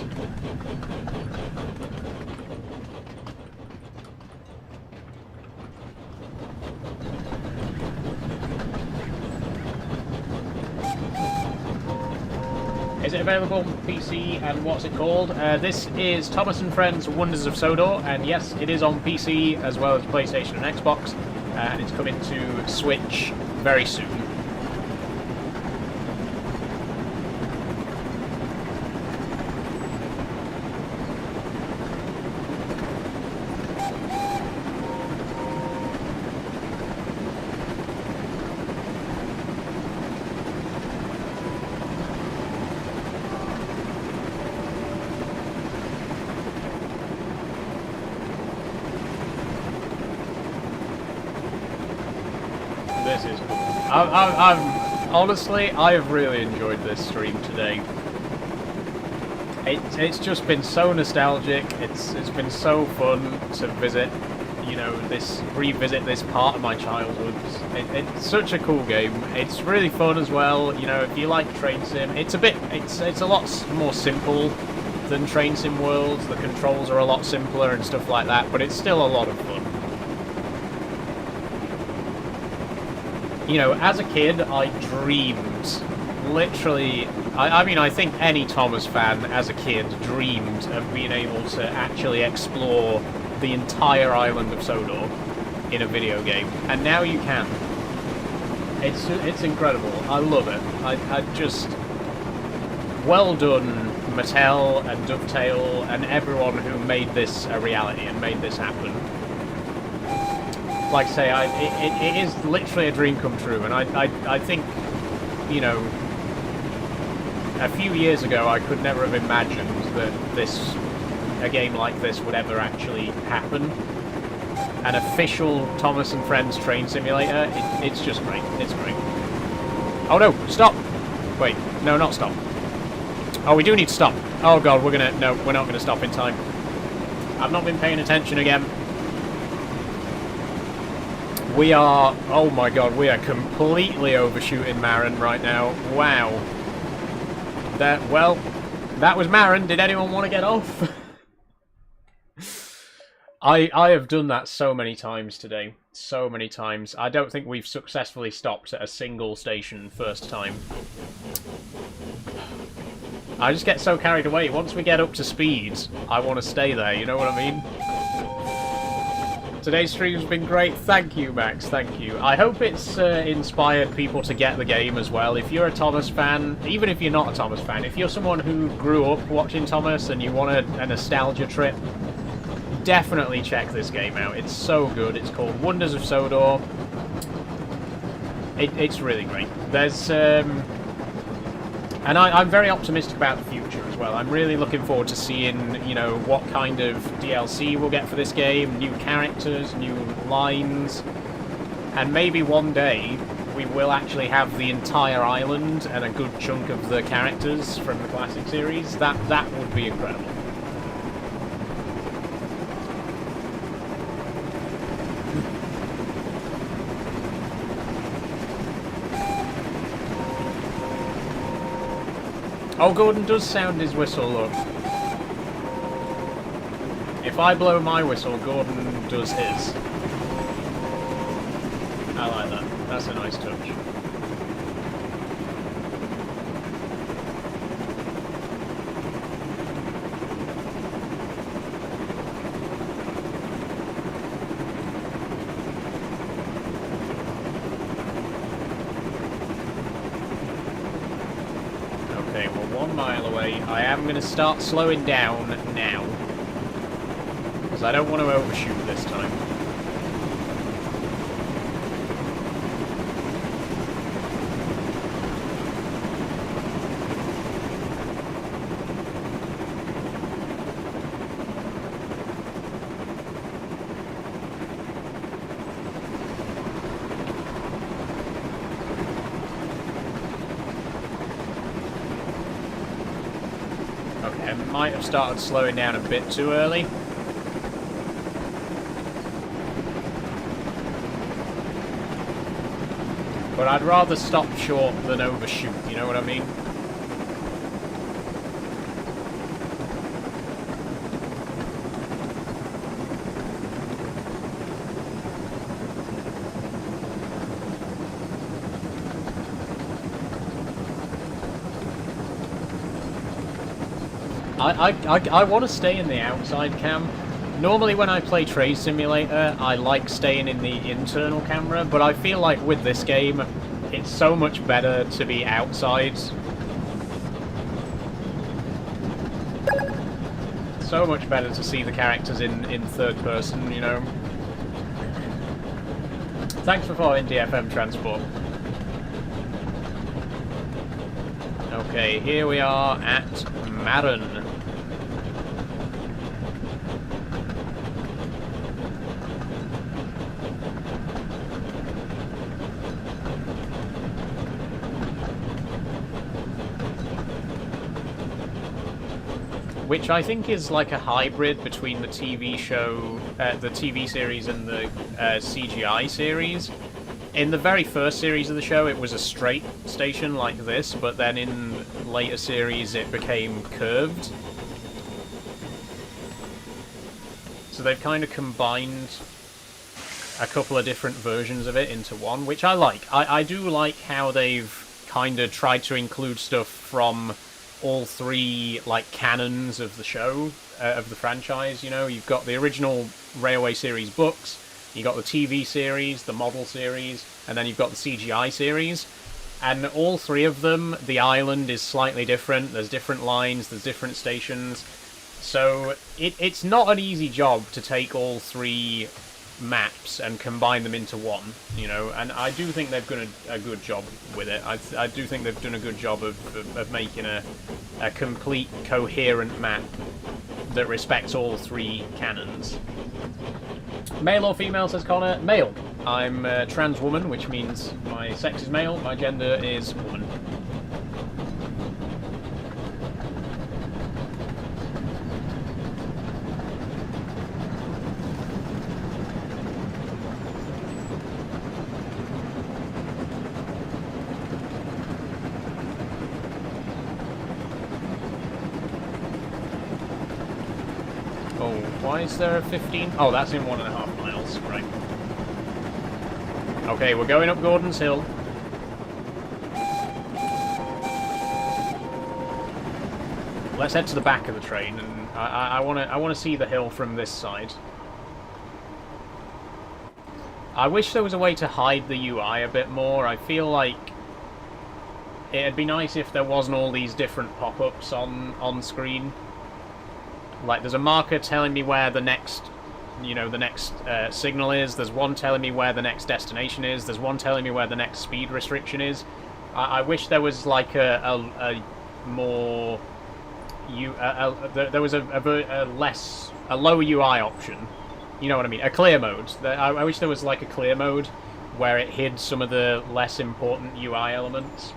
Is it available on PC, and what's it called? This is Thomas and Friends Wonders of Sodor, and yes, it is on PC as well as PlayStation and Xbox, and it's coming to Switch very soon. This is cool. Honestly, I have really enjoyed this stream today. It's just been so nostalgic. It's been so fun to revisit this part of my childhood. It's such a cool game. It's really fun as well. You know, if you like Train Sim, it's a lot more simple than Train Sim Worlds. The controls are a lot simpler and stuff like that, but it's still a lot of fun. You know, as a kid, I dreamed, literally, I mean, I think any Thomas fan as a kid dreamed of being able to actually explore the entire island of Sodor in a video game, and now you can. It's incredible. I love it. I just... Well done, Mattel and Dovetail and everyone who made this a reality and made this happen. Like I say, it is literally a dream come true, and I think, you know, a few years ago I could never have imagined that a game like this would ever actually happen. An official Thomas and Friends train simulator, it's just great. It's great. Oh no, stop! Wait, no, not stop. Oh, we do need to stop. Oh god, no, we're not gonna stop in time. I've not been paying attention again. We are, oh my god, we are completely overshooting Marin right now. Wow. That was Marin. Did anyone want to get off? I have done that so many times today. So many times. I don't think we've successfully stopped at a single station first time. I just get so carried away. Once we get up to speed, I want to stay there, you know what I mean? Today's stream's been great. Thank you, Max. Thank you. I hope it's inspired people to get the game as well. If you're a Thomas fan, even if you're not a Thomas fan, if you're someone who grew up watching Thomas and you want a nostalgia trip, definitely check this game out. It's so good. It's called Wonders of Sodor. It's really great. There's... And I'm very optimistic about the future as well. I'm really looking forward to seeing, you know, what kind of DLC we'll get for this game, new characters, new lines, and maybe one day we will actually have the entire island and a good chunk of the characters from the classic series. That would be incredible. Oh, Gordon does sound his whistle, look. If I blow my whistle, Gordon does his. I like that. That's a nice touch. Okay, we're 1 mile away. I am going to start slowing down now. Because I don't want to overshoot this time. Okay, I might have started slowing down a bit too early. But I'd rather stop short than overshoot, you know what I mean? I want to stay in the outside cam. Normally when I play Trade Simulator, I like staying in the internal camera, but I feel like with this game, it's so much better to be outside. So much better to see the characters in third person, you know. Thanks for following DFM Transport. Okay, here we are at Marin. Which I think is like a hybrid between the TV show, the TV series and the CGI series. In the very first series of the show, it was a straight station like this, but then in later series it became curved. So they've kind of combined a couple of different versions of it into one, which I like. I do like how they've kind of tried to include stuff from all three, like, canons of the show, of the franchise, you know. You've got the original Railway series books, you've got the TV series, the model series, and then you've got the CGI series. And all three of them, the island is slightly different, there's different lines, there's different stations. So it's not an easy job to take all three maps and combine them into one, you know, and I do think they've done a good job with it. I do think they've done a good job of making a complete, coherent map that respects all three canons. Male or female, says Connor? Male. I'm a trans woman, which means my sex is male, my gender is woman. Oh. Why is there a 15? Oh, that's in 1.5 miles. Right. Okay, we're going up Gordon's Hill. Let's head to the back of the train, and I want to see the hill from this side. I wish there was a way to hide the UI a bit more. I feel like it'd be nice if there wasn't all these different pop-ups on screen. Like, there's a marker telling me where the next, you know, the next signal is. There's one telling me where the next destination is. There's one telling me where the next speed restriction is. I wish there was like a more there was a lower UI option. You know what I mean? A clear mode. I wish there was like a clear mode where it hid some of the less important UI elements.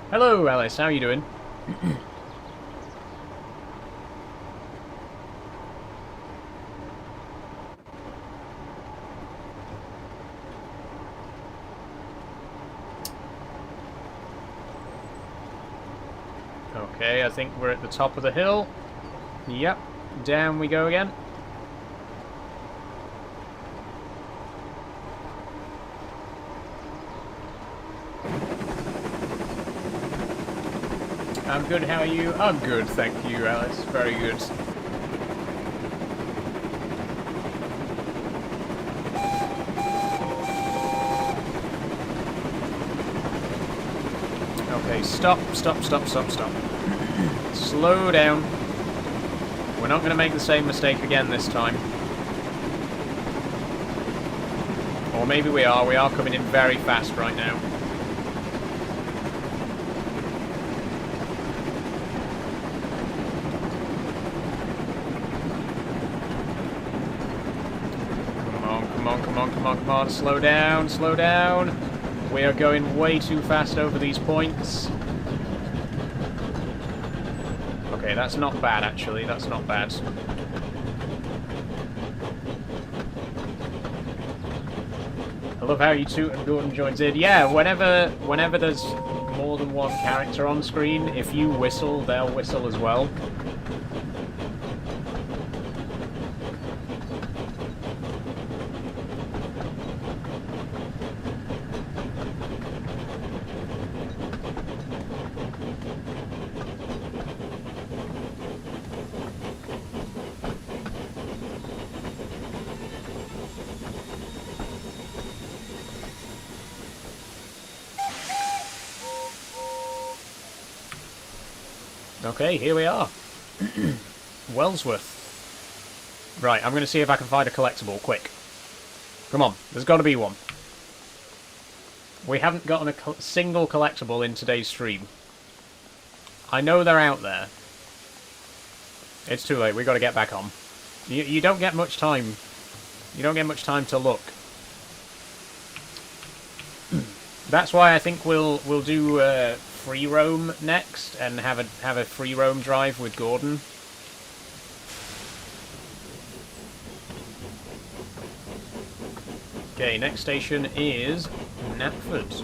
Hello, Alice. How are you doing? Okay, I think we're at the top of the hill. Yep. Down we go again. I'm good, how are you? I'm good, thank you, Alice. Very good. Okay, stop. Slow down. We're not going to make the same mistake again this time. Or maybe we are. We are coming in very fast right now. Come on, slow down. We are going way too fast over these points. Okay, that's not bad, actually. That's not bad. I love how you two and Gordon joins in. Yeah, whenever there's more than one character on screen, if you whistle, they'll whistle as well. Okay, here we are. Wellsworth. Right, I'm going to see if I can find a collectible, quick. Come on, there's got to be one. We haven't gotten a single collectible in today's stream. I know they're out there. It's too late, we've got to get back on. You don't get much time. You don't get much time to look. That's why I think we'll do free roam next and have a free roam drive with Gordon. Okay, next station is Knapford.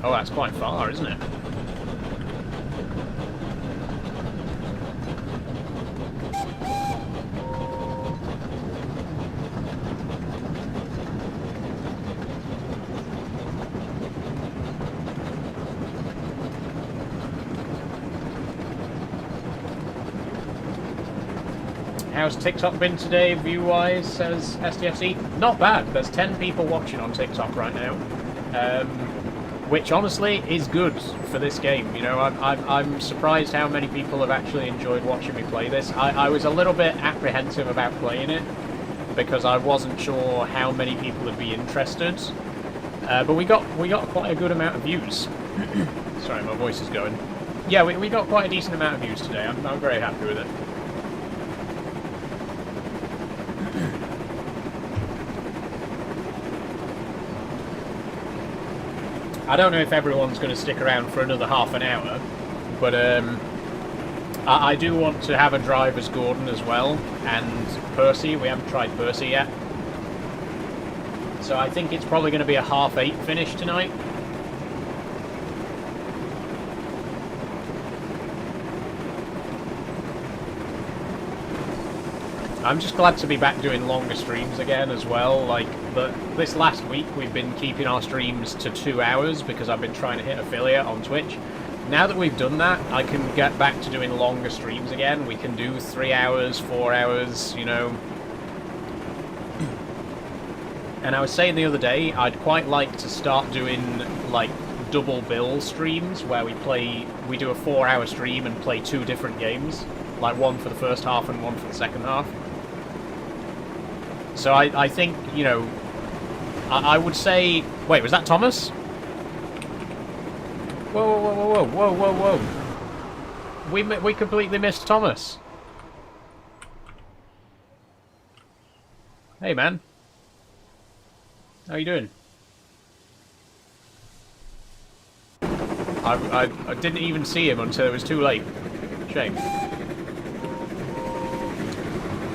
Oh, that's quite far, isn't it? How's TikTok been today, view-wise, says STFC? Not bad. There's 10 people watching on TikTok right now. Which, honestly, is good for this game. You know, I'm surprised how many people have actually enjoyed watching me play this. I was a little bit apprehensive about playing it, because I wasn't sure how many people would be interested. But we got quite a good amount of views. Sorry, my voice is going. Yeah, we got quite a decent amount of views today. I'm very happy with it. I don't know if everyone's going to stick around for another half an hour, but I do want to have a drive as Gordon as well, and Percy. We haven't tried Percy yet. So I think it's probably going to be a 8:30 finish tonight. I'm just glad to be back doing longer streams again as well. Like, this last week we've been keeping our streams to 2 hours because I've been trying to hit affiliate on Twitch. Now that we've done that, I can get back to doing longer streams again. We can do 3 hours, 4 hours, you know. And I was saying the other day, I'd quite like to start doing, like, double bill streams where we do a 4-hour stream and play 2 different games. Like, one for the first half and one for the second half. So I think, you know, I would say... Wait, was that Thomas? Whoa, whoa, whoa, whoa, whoa, whoa, whoa. We completely missed Thomas. Hey, man. How you doing? I didn't even see him until it was too late. Shame.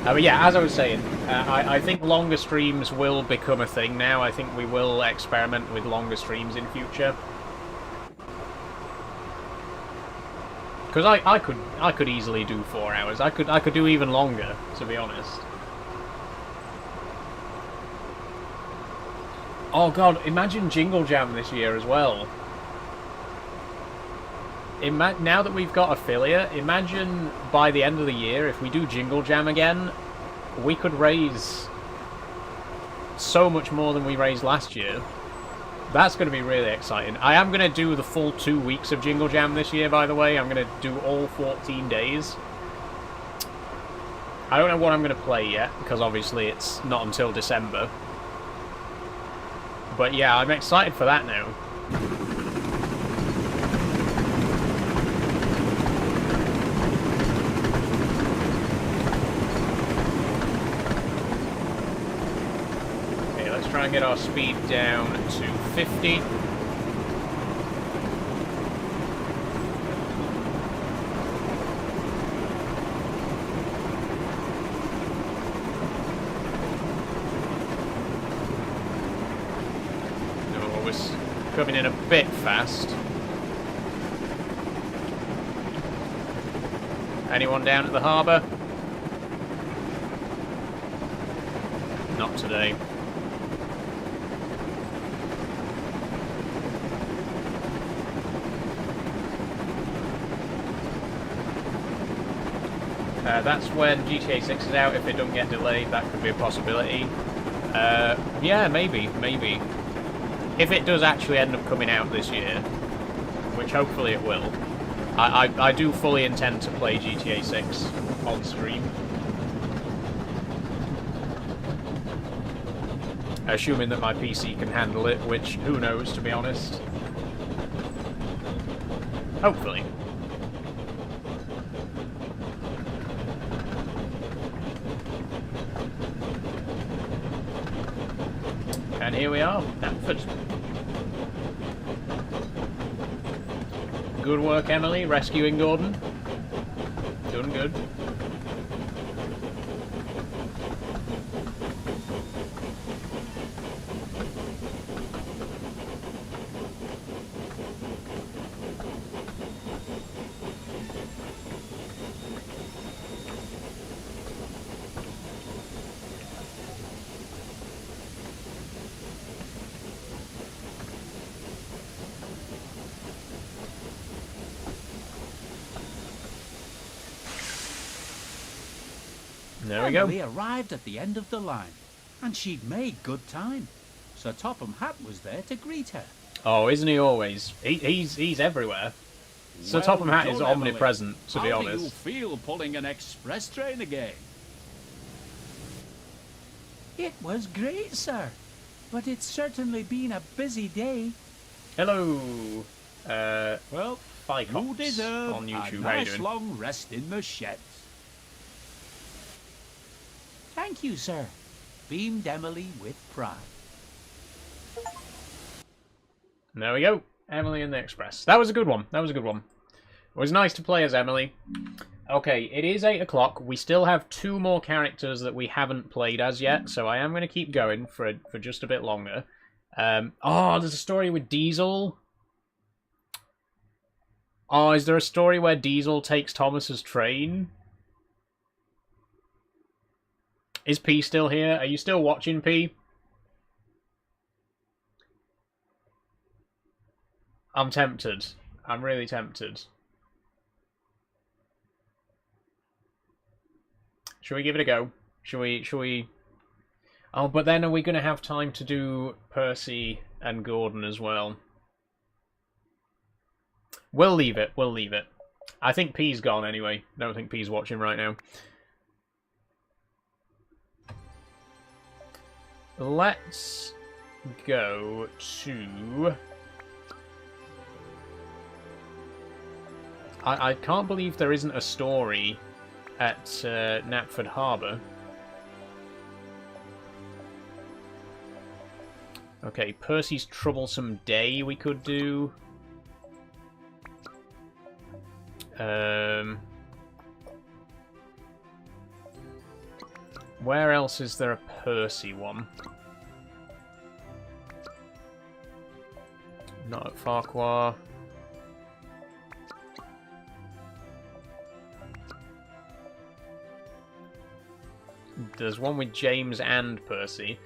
But yeah, as I was saying, I think longer streams will become a thing now. I think we will experiment with longer streams in future. Because I could easily do 4 hours. I could do even longer, to be honest. Oh god, imagine Jingle Jam this year as well. Now that we've got affiliate, imagine by the end of the year, if we do Jingle Jam again, we could raise so much more than we raised last year. That's going to be really exciting. I am going to do the full 2 weeks of Jingle Jam this year, by the way. I'm going to do all 14 days. I don't know what I'm going to play yet, because obviously it's not until December. But yeah, I'm excited for that now. Okay, let's try and get our speed down to 50. Coming in a bit fast. Anyone down at the harbour? Not today. That's when GTA 6 is out. If it don't get delayed, that could be a possibility. Yeah, maybe. If it does actually end up coming out this year, which hopefully it will, I do fully intend to play GTA 6 on stream. Assuming that my PC can handle it, which, who knows, to be honest. Hopefully. And here we are, Knapford. Good work, Emily, rescuing Gordon. Doing good. There we go. Emily arrived at the end of the line, and she'd made good time. Sir Topham Hatt was there to greet her. Oh, isn't he always? He's everywhere. Sir Topham Hatt is omnipresent, to be honest. How do you feel pulling an express train again? It was great, sir. But it's certainly been a busy day. Hello. Well, Ficox you deserve on YouTube. a How you nice doing? long rest in the sheds. Thank you, sir. Beamed Emily with pride. There we go. Emily and the Express. That was a good one. That was a good one. It was nice to play as Emily. Okay, it is 8 o'clock. We still have 2 more characters that we haven't played as yet, so I am going to keep going for just a bit longer. Oh, there's a story with Diesel. Oh, is there a story where Diesel takes Thomas's train? Is P still here? Are you still watching, P? I'm tempted. I'm really tempted. Should we give it a go? Should we... Oh, but then are we going to have time to do Percy and Gordon as well? We'll leave it. We'll leave it. I think P's gone anyway. I don't think P's watching right now. Let's go to... I can't believe there isn't a story at Knapford Harbour. Okay, Percy's Troublesome Day we could do. Where else is there a Percy one? Not at Farquhar. There's one with James and Percy.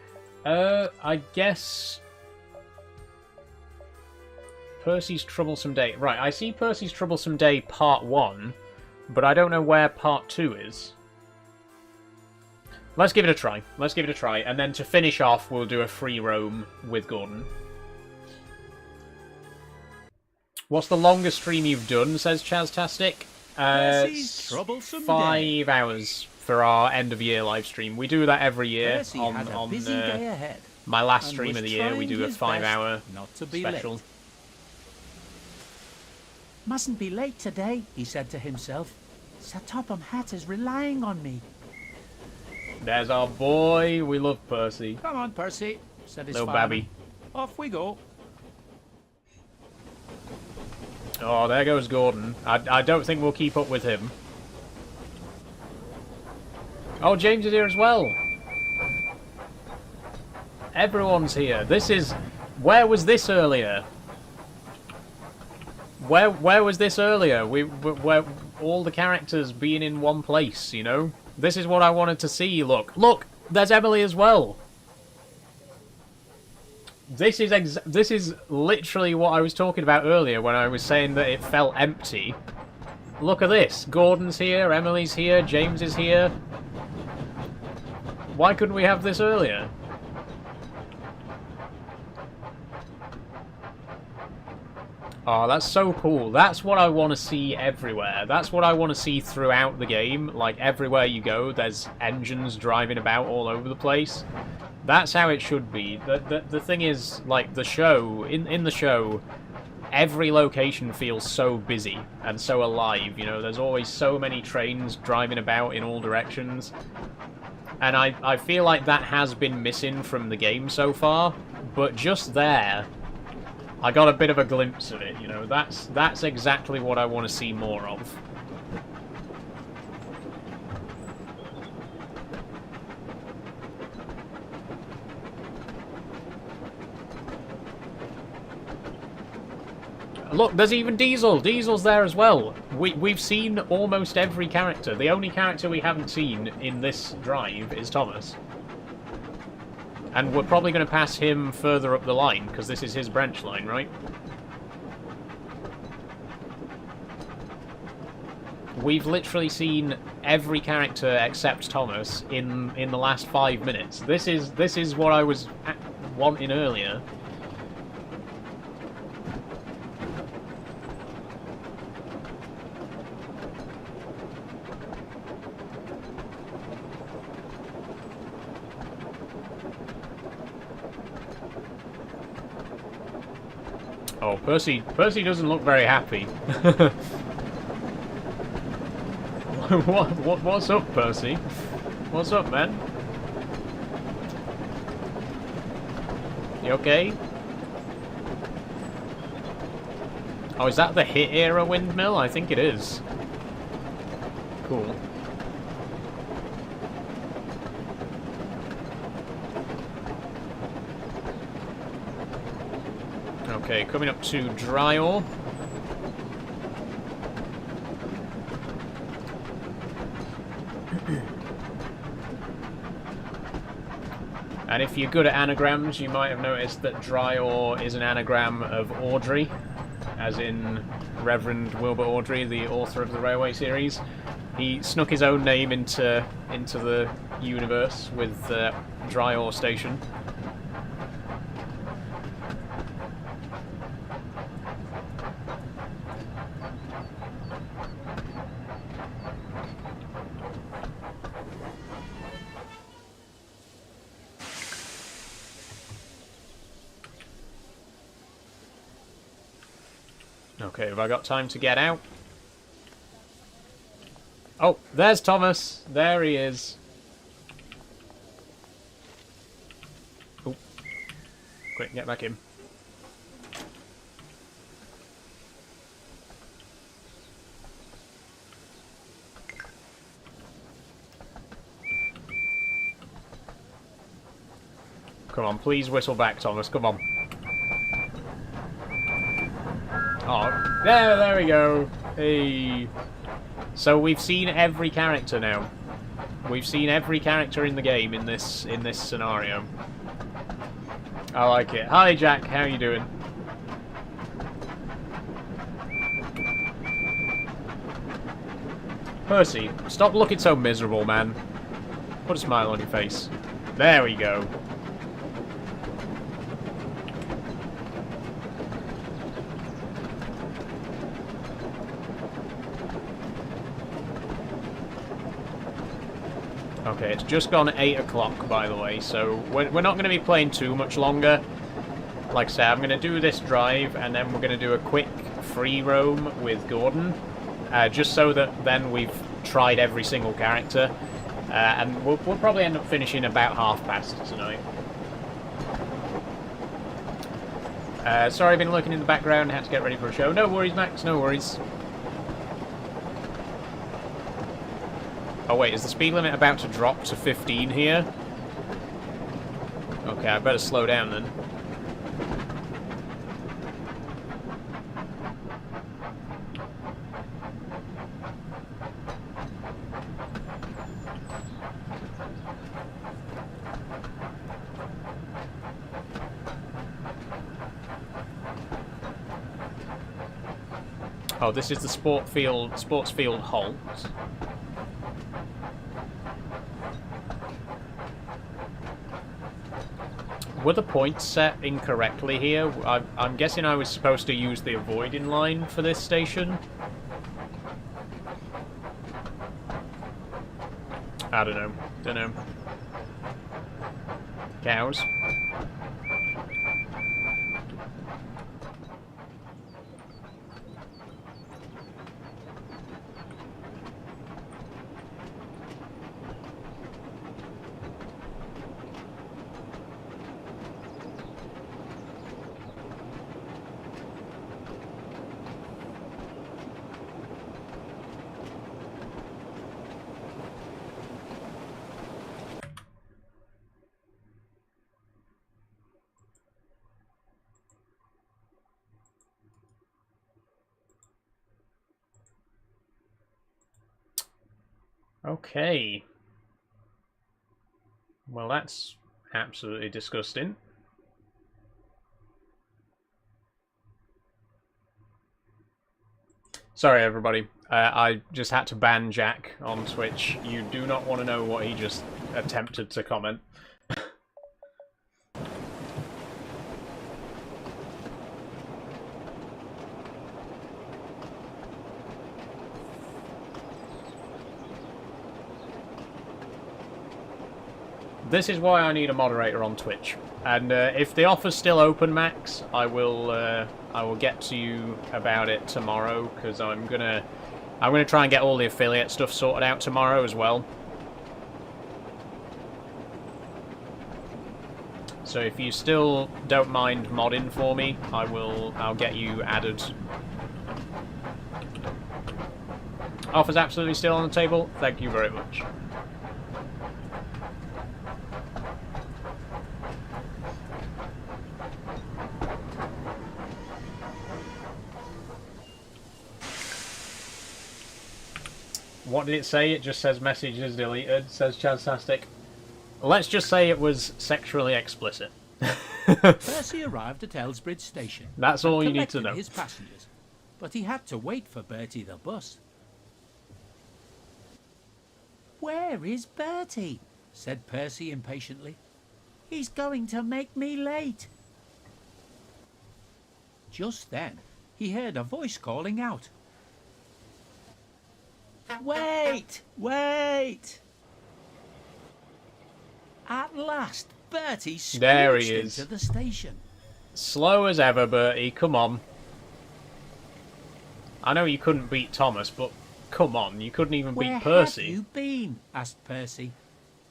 I guess... Percy's Troublesome Day. Right, I see Percy's Troublesome Day Part 1, but I don't know where Part 2 is. Let's give it a try. Let's give it a try, and then to finish off, we'll do a free roam with Gordon. What's the longest stream you've done, says Chaztastic? Percy's Troublesome 5 hours for our end-of-year live stream. We do that every year Percy on had a busy day ahead, my last and stream was of the year. We trying do a his 5-hour best not to be special. late. Mustn't be late today, he said to himself. Sir Topham Hatt is relying on me. There's our boy. We love Percy. Come on, Percy, said his Little father. babby. Off we go. Oh, there goes Gordon. I don't think we'll keep up with him. Oh, James is here as well. Everyone's here. This is... Where was this earlier? Where was this earlier? Where all the characters being in one place, you know? This is what I wanted to see. Look, look, there's Emily as well. This is literally what I was talking about earlier when I was saying that it felt empty. Look at this. Gordon's here, Emily's here, James is here. Why couldn't we have this earlier? Oh, that's so cool. That's what I want to see everywhere. That's what I want to see throughout the game. Like, everywhere you go, there's engines driving about all over the place. That's how it should be. The thing is, like, the show, in the show, every location feels so busy and so alive, you know? There's always so many trains driving about in all directions. And I feel like that has been missing from the game so far, but just there... I got a bit of a glimpse of it, you know. That's exactly what I want to see more of. Look, there's even Diesel. Diesel's there as well. We've seen almost every character. The only character we haven't seen in this drive is Thomas. And we're probably going to pass him further up the line, because this is his branch line, right? We've literally seen every character except Thomas in the last 5 minutes. This is what I was wanting earlier. Oh, Percy doesn't look very happy. What's up, Percy? What's up, man? You okay? Oh, is that the Hit era windmill? I think it is. Cool. Okay, coming up to Dryall. And if you're good at anagrams, you might have noticed that Dryor is an anagram of Audrey, as in Reverend Wilbur Audrey, the author of the Railway series. He snuck his own name into the universe with Dryor Station. Okay, have I got time to get out? Oh, there's Thomas. There he is. Oh, quick, get back in. Come on, please whistle back, Thomas. Come on. Oh, there we go. Hey. So we've seen every character now. We've seen every character in the game in this scenario. I like it. Hi, Jack. How you doing? Percy, stop looking so miserable, man. Put a smile on your face. There we go. Okay, it's just gone 8 o'clock, by the way, so we're not going to be playing too much longer. Like I said, I'm going to do this drive, and then we're going to do a quick free roam with Gordon, just so that then we've tried every single character, and we'll probably end up finishing about past tonight. Sorry, I've been looking in the background, had to get ready for a show. No worries, Max, no worries. Oh wait, is the speed limit about to drop to 15 here? Okay, I better slow down then. Oh, this is the sports field halt. Were the points set incorrectly here? I'm guessing I was supposed to use the avoiding line for this station. I don't know. Don't know. Cows. Okay. Well, that's absolutely disgusting. Sorry, everybody. I just had to ban Jack on Twitch. You do not want to know what he just attempted to comment. This is why I need a moderator on Twitch. And if the offer's still open, Max, I will get to you about it tomorrow, because I'm gonna try and get all the affiliate stuff sorted out tomorrow as well. So if you still don't mind modding for me, I'll get you added. Offer's absolutely still on the table. Thank you very much. What did it say? It just says message is deleted, says Chaztastic. Let's just say it was sexually explicit. Percy arrived at Elsbridge Station. That's and all you need to collected know. his passengers, but he had to wait for Bertie the bus. "Where is Bertie?" said Percy impatiently. "He's going to make me late." Just then, he heard a voice calling out. "Wait! Wait!" At last, Bertie There he screeched is. into the station. Slow as ever, Bertie. Come on. I know you couldn't beat Thomas, but come on. You couldn't even "Where beat Percy. have you been?" asked Percy.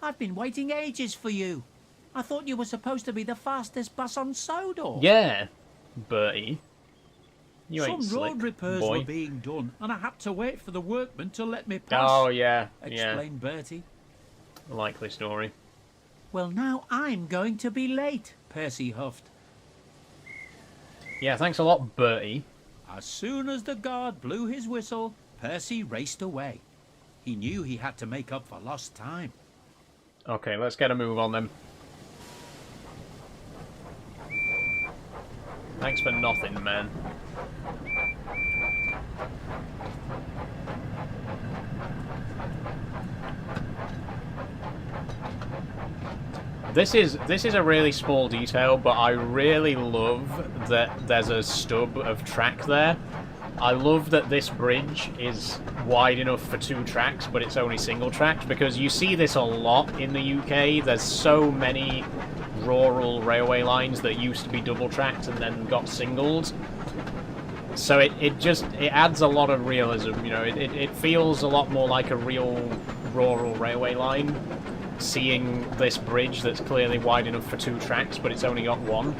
"I've been waiting ages for you. I thought you were supposed to be the fastest bus on Sodor." Yeah, Bertie. You ain't Some slick, road repairs boy. were being done, and I had to wait for the workmen to let me pass. Oh, yeah. explained Bertie. Likely story. "Well, now I'm going to be late," Percy huffed. Yeah, thanks a lot, Bertie. As soon as the guard blew his whistle, Percy raced away. He knew he had to make up for lost time. Okay, let's get a move on then. Thanks for nothing, man. This is a really small detail, but I really love that there's a stub of track there. I love that this bridge is wide enough for 2 tracks, but it's only single tracks, because you see this a lot in the UK. There's so many rural railway lines that used to be double tracked and then got singled. So it adds a lot of realism, you know. It feels a lot more like a real rural railway line, seeing this bridge that's clearly wide enough for 2 tracks, but it's only got 1.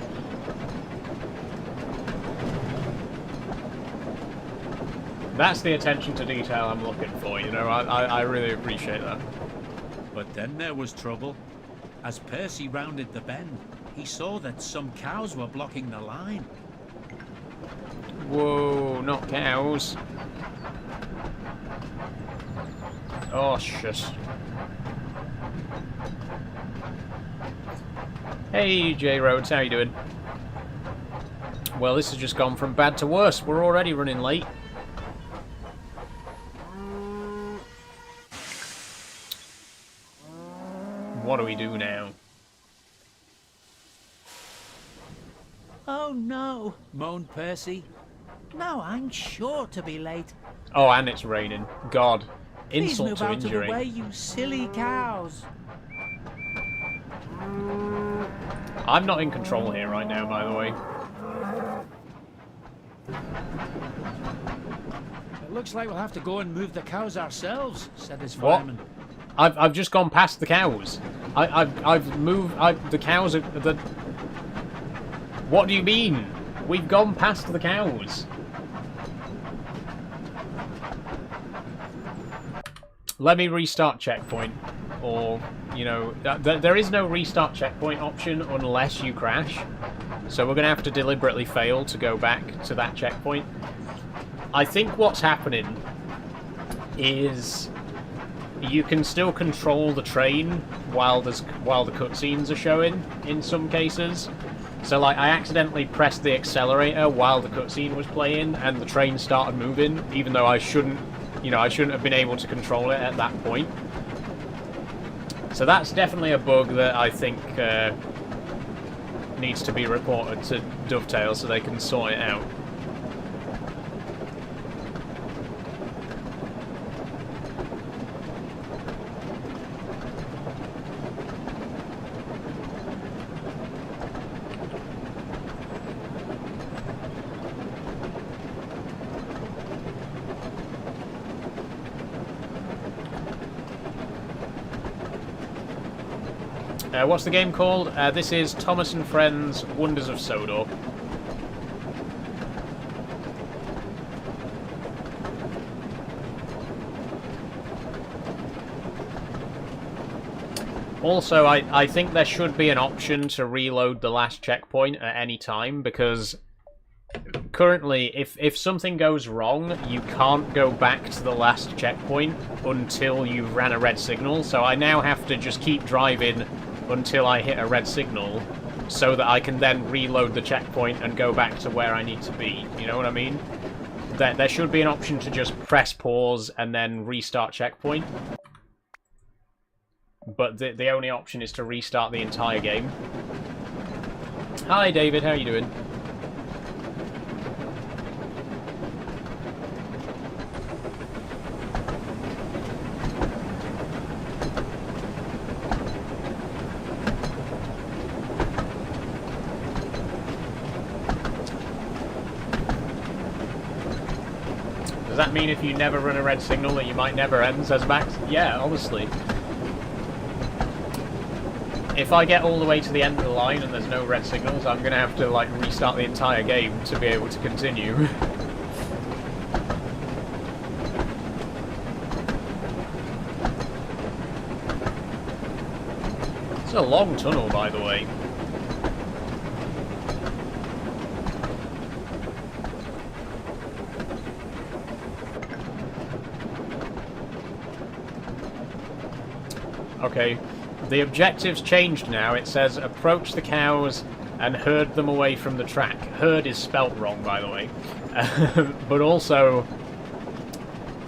That's the attention to detail I'm looking for, you know. I really appreciate that. But then there was trouble. As Percy rounded the bend, he saw that some cows were blocking the line. Whoa, not cows. Oh, shit. Hey, J Rhodes, how you doing? Well, this has just gone from bad to worse. We're already running late. What do we do now? "Oh no," moaned Percy. "Now I'm sure to be late. Oh, and it's raining. God. Please Insult move to out of the injury. way, you silly cows." I'm not in control here right now, by the way. "It looks like we'll have to go and move the cows ourselves," said his What? fireman. I've just gone past the cows. I've moved. The cows are the. What do you mean? We've gone past the cows. Let me restart checkpoint, or you know, there is no restart checkpoint option unless you crash. So we're gonna have to deliberately fail to go back to that checkpoint. I think what's happening is you can still control the train while the cutscenes are showing in some cases. So like I accidentally pressed the accelerator while the cutscene was playing and the train started moving, even though I shouldn't have been able to control it at that point. So that's definitely a bug that I think needs to be reported to Dovetail so they can sort it out. What's the game called? This is Thomas and Friends Wonders of Sodor. Also, I think there should be an option to reload the last checkpoint at any time, because currently, if something goes wrong, you can't go back to the last checkpoint until you've ran a red signal. So I now have to just keep driving until I hit a red signal, so that I can then reload the checkpoint and go back to where I need to be. You know what I mean? There should be an option to just press pause and then restart checkpoint. But the only option is to restart the entire game. Hi David, how are you doing? Does that mean if you never run a red signal that you might never end, says Max? Yeah, obviously. If I get all the way to the end of the line and there's no red signals, I'm going to have to, like, restart the entire game to be able to continue. It's a long tunnel, by the way. Okay, the objective's changed now. It says approach the cows and herd them away from the track. Herd is spelt wrong, by the way. But also,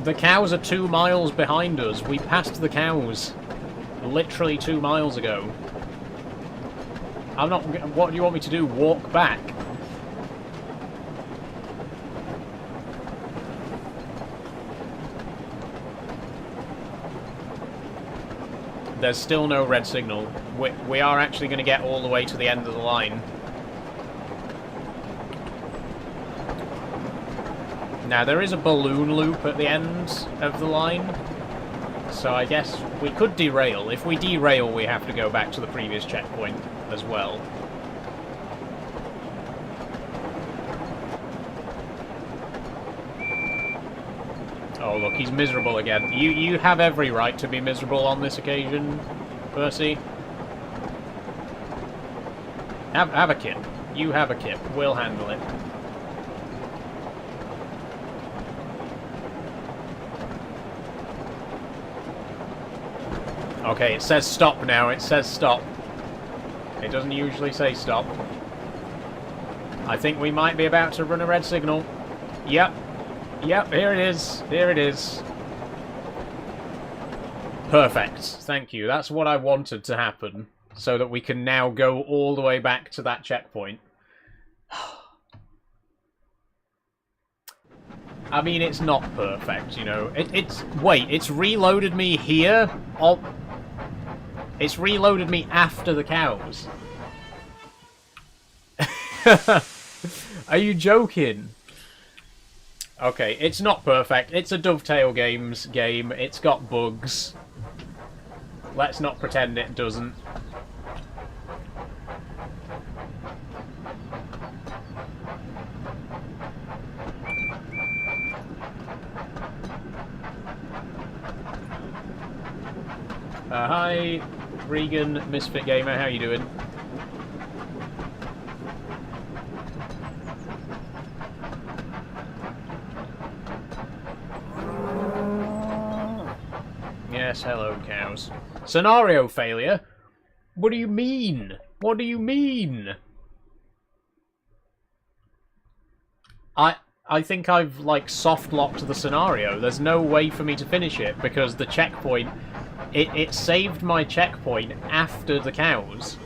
the cows are 2 miles behind us. We passed the cows literally 2 miles ago. I'm not... What do you want me to do? Walk back? There's still no red signal. We are actually going to get all the way to the end of the line. Now, there is a balloon loop at the end of the line, so I guess we could derail. If we derail, we have to go back to the previous checkpoint as well. Oh, look, he's miserable again. You have every right to be miserable on this occasion, Percy. Have a kip. You have a kip. We'll handle it. Okay, it says stop now. It says stop. It doesn't usually say stop. I think we might be about to run a red signal. Yep. Yep, here it is. Here it is. Perfect. Thank you. That's what I wanted to happen, so that we can now go all the way back to that checkpoint. I mean, it's not perfect, you know. Wait, it's reloaded me here? It's reloaded me after the cows. Are you joking? Okay, it's not perfect. It's a Dovetail Games game. It's got bugs. Let's not pretend it doesn't. Hi, Regan, Misfit Gamer. How you doing? Yes, hello, cows. Scenario failure? What do you mean? What do you mean? I think I've, like, soft-locked the scenario. There's no way for me to finish it, because the checkpoint... It saved my checkpoint after the cows.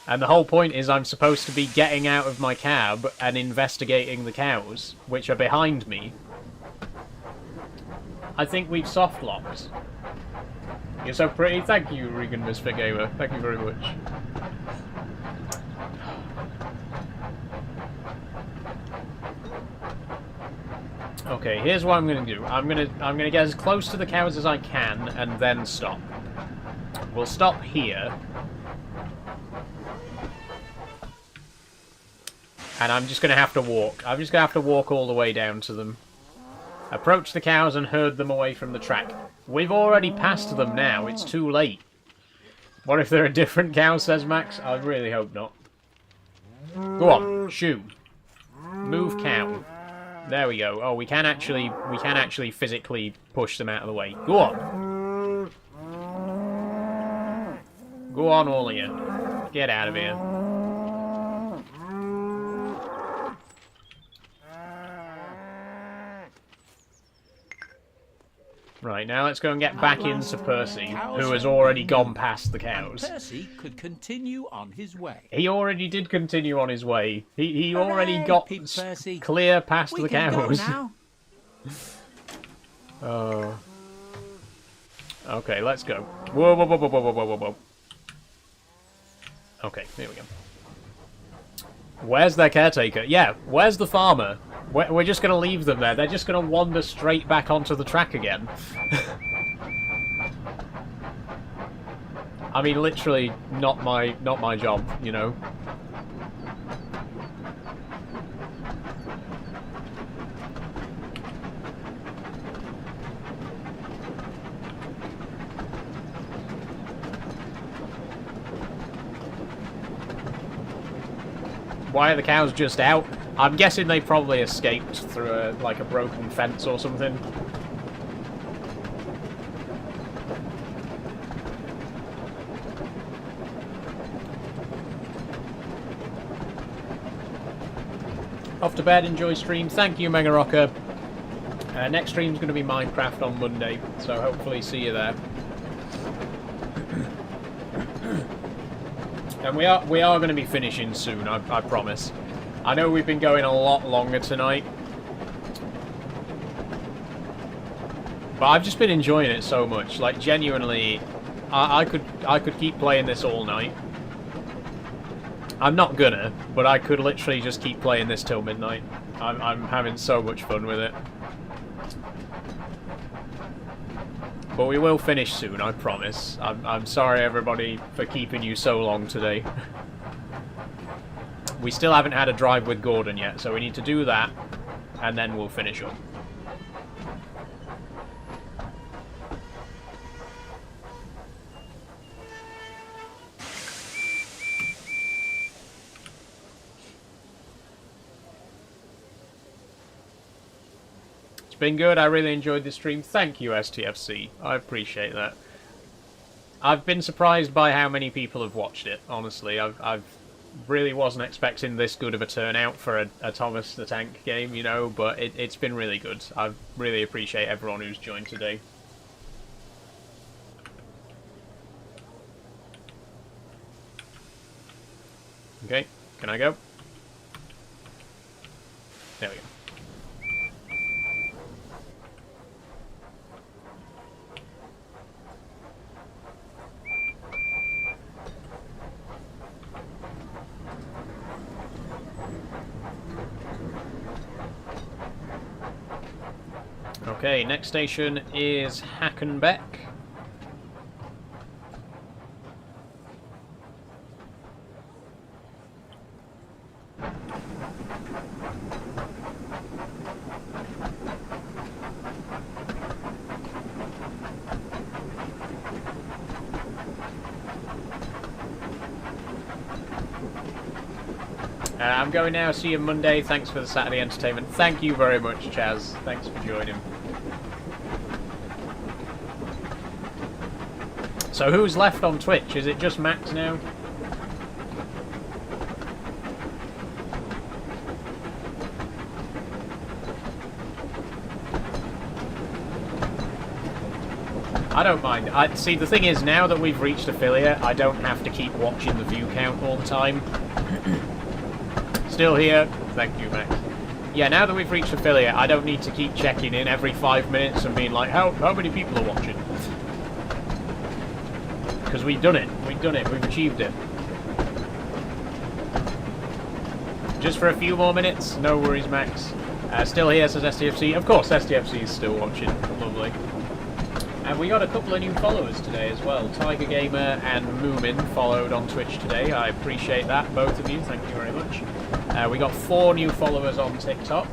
And the whole point is I'm supposed to be getting out of my cab and investigating the cows, which are behind me. I think we've soft-locked. You're so pretty. Thank you, Regan Misfit Gamer. Thank you very much. Okay, here's what I'm gonna do. I'm gonna get as close to the cows as I can and then stop. We'll stop here. And I'm just gonna have to walk. I'm just gonna have to walk all the way down to them. Approach the cows and herd them away from the track. We've already passed them now. It's too late. What if they're a different cow, says Max? I really hope not. Go on, shoot. Move cow. There we go. Oh, we can actually physically push them out of the way. Go on. Go on, all of you. Get out of here. Right, now let's go and get back into Percy, who has already gone past the cows. And Percy could continue on his way. He already did continue on his way. He already got Percy. clear past the cows. Now. Oh. Okay, let's go. Whoa, whoa, whoa, whoa, whoa, whoa, whoa, whoa. Okay, here we go. Where's their caretaker? Yeah, where's the farmer? We're just going to leave them there. They're just going to wander straight back onto the track again. I mean, literally, not my job, you know. Why are the cows just out? I'm guessing they probably escaped through like a broken fence or something. Off to bed, enjoy stream. Thank you, Mega Rocker. Next stream's going to be Minecraft on Monday, so hopefully see you there. And we are going to be finishing soon, I promise. I know we've been going a lot longer tonight, but I've just been enjoying it so much. Like, genuinely, I could keep playing this all night. I'm not gonna, but I could literally just keep playing this till midnight. I'm having so much fun with it. But we will finish soon, I promise. I'm sorry, everybody, for keeping you so long today. We still haven't had a drive with Gordon yet, so we need to do that, and then we'll finish up. It's been good, I really enjoyed this stream. Thank you, STFC. I appreciate that. I've been surprised by how many people have watched it, honestly. I've really wasn't expecting this good of a turnout for a Thomas the Tank game, you know, but it's been really good. I really appreciate everyone who's joined today. Okay, can I go? There we go. Okay, next station is Hackenbeck. I'm going now. See you Monday. Thanks for the Saturday entertainment. Thank you very much, Chaz. Thanks for joining. So who's left on Twitch? Is it just Max now? I don't mind. See, the thing is, now that we've reached affiliate, I don't have to keep watching the view count all the time. Still here. Thank you, Max. Yeah, now that we've reached affiliate, I don't need to keep checking in every 5 minutes and being like, how many people are watching? Because we've done it. We've done it. We've achieved it. Just for a few more minutes. No worries, Max. Still here, says STFC. Of course, STFC is still watching. Lovely. And we got a couple of new followers today as well. Tiger Gamer and Moomin followed on Twitch today. I appreciate that, both of you. Thank you very much. We got 4 new followers on TikTok.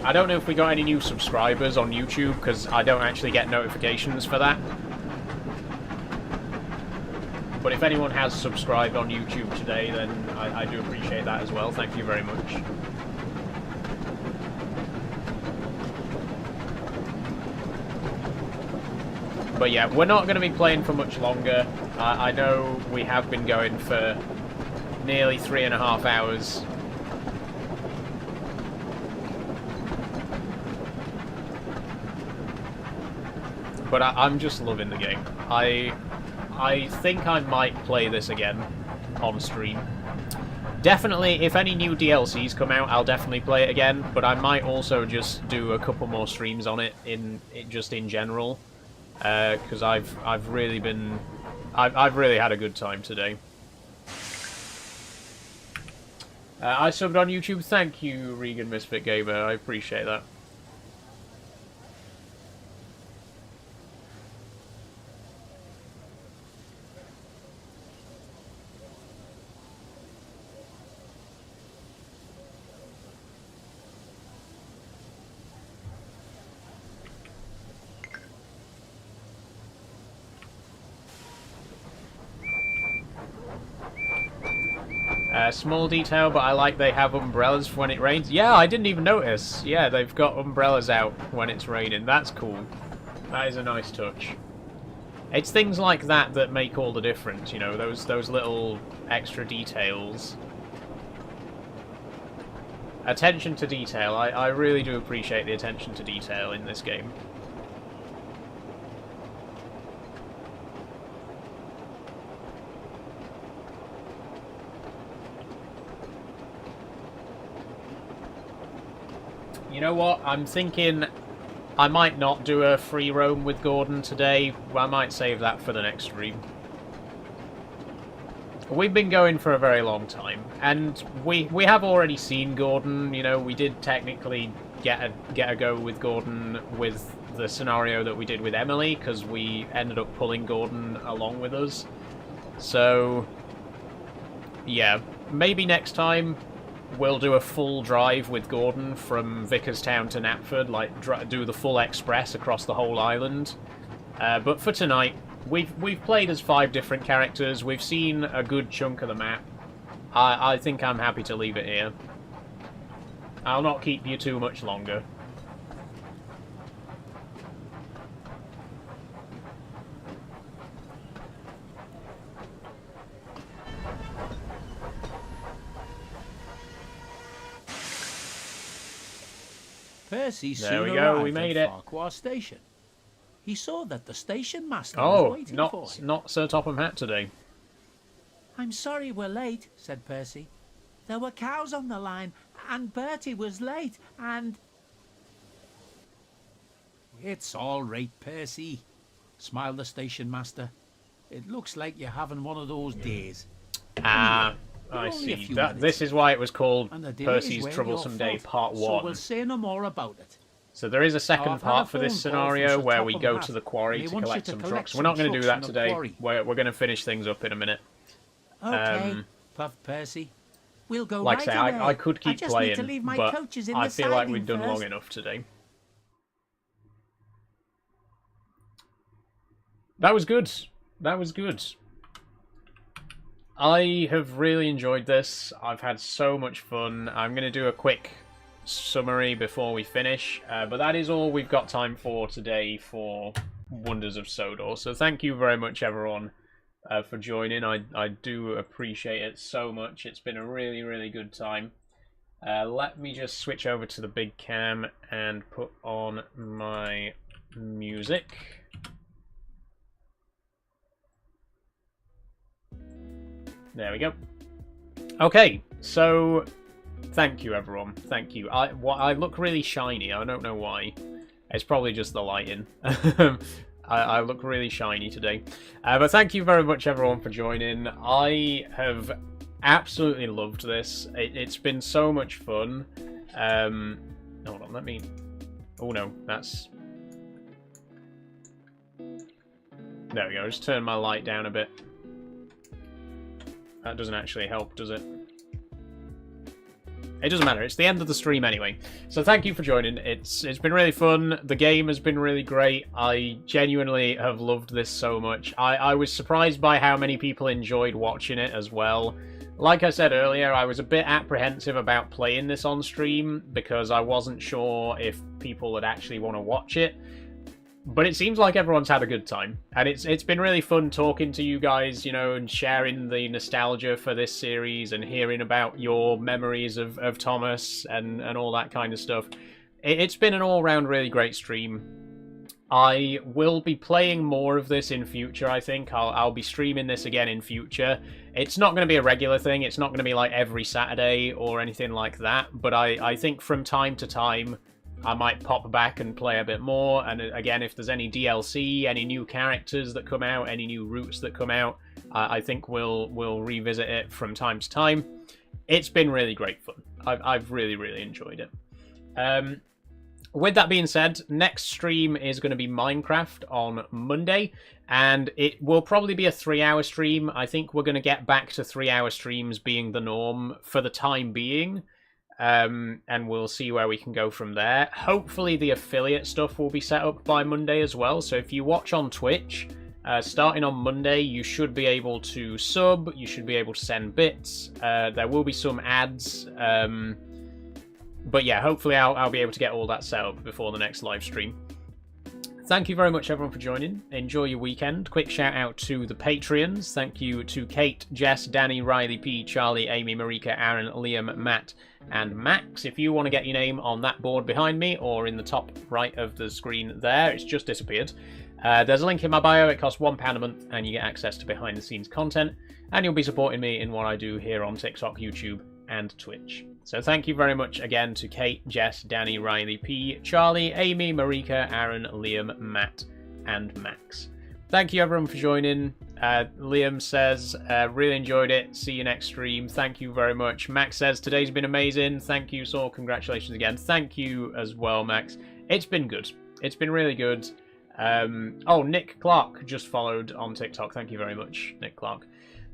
I don't know if we got any new subscribers on YouTube, because I don't actually get notifications for that. But if anyone has subscribed on YouTube today, then I do appreciate that as well. Thank you very much. But yeah, we're not going to be playing for much longer. I know we have been going for nearly 3.5 hours. But I'm just loving the game. I think I might play this again on stream. Definitely, if any new DLCs come out, I'll definitely play it again. But I might also just do a couple more streams on it just in general. Because I've really had a good time today. I subbed on YouTube. Thank you, Regan Misfit Gamer. I appreciate that. Small detail, but I like they have umbrellas for when it rains. Yeah, I didn't even notice. Yeah, they've got umbrellas out when it's raining. That's cool. That is a nice touch. It's things like that that make all the difference, you know, those little extra details. Attention to detail. I really do appreciate the attention to detail in this game. You know what? I'm thinking I might not do a free roam with Gordon today. I might save that for the next stream. We've been going for a very long time, and we have already seen Gordon. You know, we did technically get a go with Gordon with the scenario that we did with Emily, because we ended up pulling Gordon along with us. So, yeah, maybe next time we'll do a full drive with Gordon from Vickerstown to Knapford, like do the full express across the whole island. But for tonight, we've played as 5 different characters. We've seen a good chunk of the map. I think I'm happy to leave it here. I'll not keep you too much longer. Percy There we soon go, arrived we made at it. Farquhar Station. He saw that the station master was waiting for him. Not Sir Topham Hatt today. I'm sorry we're late, said Percy. There were cows on the line, and Bertie was late, and... It's all right, Percy, smiled the station master. It looks like you're having one of those days. Ah, Anyway, I only a see. few This minutes. is why it was called And the delay Percy's is where Troublesome you're Day fault, Part So 1. we'll say no more about it. So there is a second I've had a part for this phone call from scenario Sir where we Topham go Hatt, to the quarry and he to wants you collect to some collect trucks. We're some not going to do trucks that from the today. quarry. We're going to finish things up in a minute. Okay, puffed Percy. We'll go Like right I say, away. I could keep just playing, need to leave my but coaches in I the feel like siding we've done long first. enough today. That was good. That was good. I have really enjoyed this. I've had so much fun. I'm going to do a quick summary before we finish, but that is all we've got time for today for Wonders of Sodor. So thank you very much, everyone, for joining. I do appreciate it so much. It's been a really, really good time. Let me just switch over to the big cam and put on my music. There we go. Okay, so thank you, everyone. Thank you. I look really shiny. I don't know why. It's probably just the lighting. I look really shiny today. But thank you very much, everyone, for joining. I have absolutely loved this. It's been so much fun. Hold on, let me... Oh, no, that's... There we go. Just turn my light down a bit. That doesn't actually help, does it? It doesn't matter. It's the end of the stream anyway. So thank you for joining. It's been really fun. The game has been really great. I genuinely have loved this so much. I was surprised by how many people enjoyed watching it as well. Like I said earlier, I was a bit apprehensive about playing this on stream because I wasn't sure if people would actually want to watch it. But it seems like everyone's had a good time, and it's been really fun talking to you guys, you know, and sharing the nostalgia for this series and hearing about your memories of Thomas and all that kind of stuff. It's been an all-round really great stream. I will be playing more of this in future, I think. I'll be streaming this again in future. It's not going to be a regular thing. It's not going to be like every Saturday or anything like that, but I think from time to time I might pop back and play a bit more, and again, if there's any DLC, any new characters that come out, any new routes that come out, I think we'll revisit it from time to time. It's been really great fun. I've really, really enjoyed it. With that being said, next stream is going to be Minecraft on Monday, and it will probably be a 3-hour stream. I think we're going to get back to 3-hour streams being the norm for the time being. And we'll see where we can go from there. Hopefully the affiliate stuff will be set up by Monday as well. So if you watch on Twitch, starting on Monday, you should be able to sub, you should be able to send bits. There will be some ads. But yeah, hopefully I'll be able to get all that set up before the next live stream. Thank you very much, everyone, for joining. Enjoy your weekend. Quick shout out to the Patreons. Thank you to Kate, Jess, Danny, Riley, P, Charlie, Amy, Marika, Aaron, Liam, Matt, and Max. If you want to get your name on that board behind me or in the top right of the screen there, it's just disappeared. There's a link in my bio. It costs £1 a month and you get access to behind the scenes content, and you'll be supporting me in what I do here on TikTok, YouTube, and Twitch. So thank you very much again to Kate, Jess, Danny, Riley, P, Charlie, Amy, Marika, Aaron, Liam, Matt, and Max. Thank you everyone for joining. Liam says, really enjoyed it. See you next stream. Thank you very much. Max says, today's been amazing. Thank you, Saul. Congratulations again. Thank you as well, Max. It's been good. It's been really good. Oh, Nick Clark just followed on TikTok. Thank you very much, Nick Clark.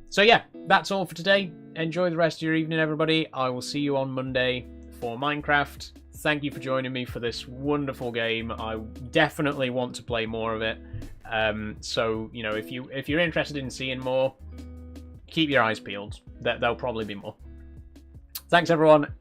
So yeah, that's all for today. Enjoy the rest of your evening, everybody. I will see you on Monday for Minecraft. Thank you for joining me for this wonderful game. I definitely want to play more of it. So, you know, if you're interested in seeing more, keep your eyes peeled. There'll probably be more. Thanks, everyone.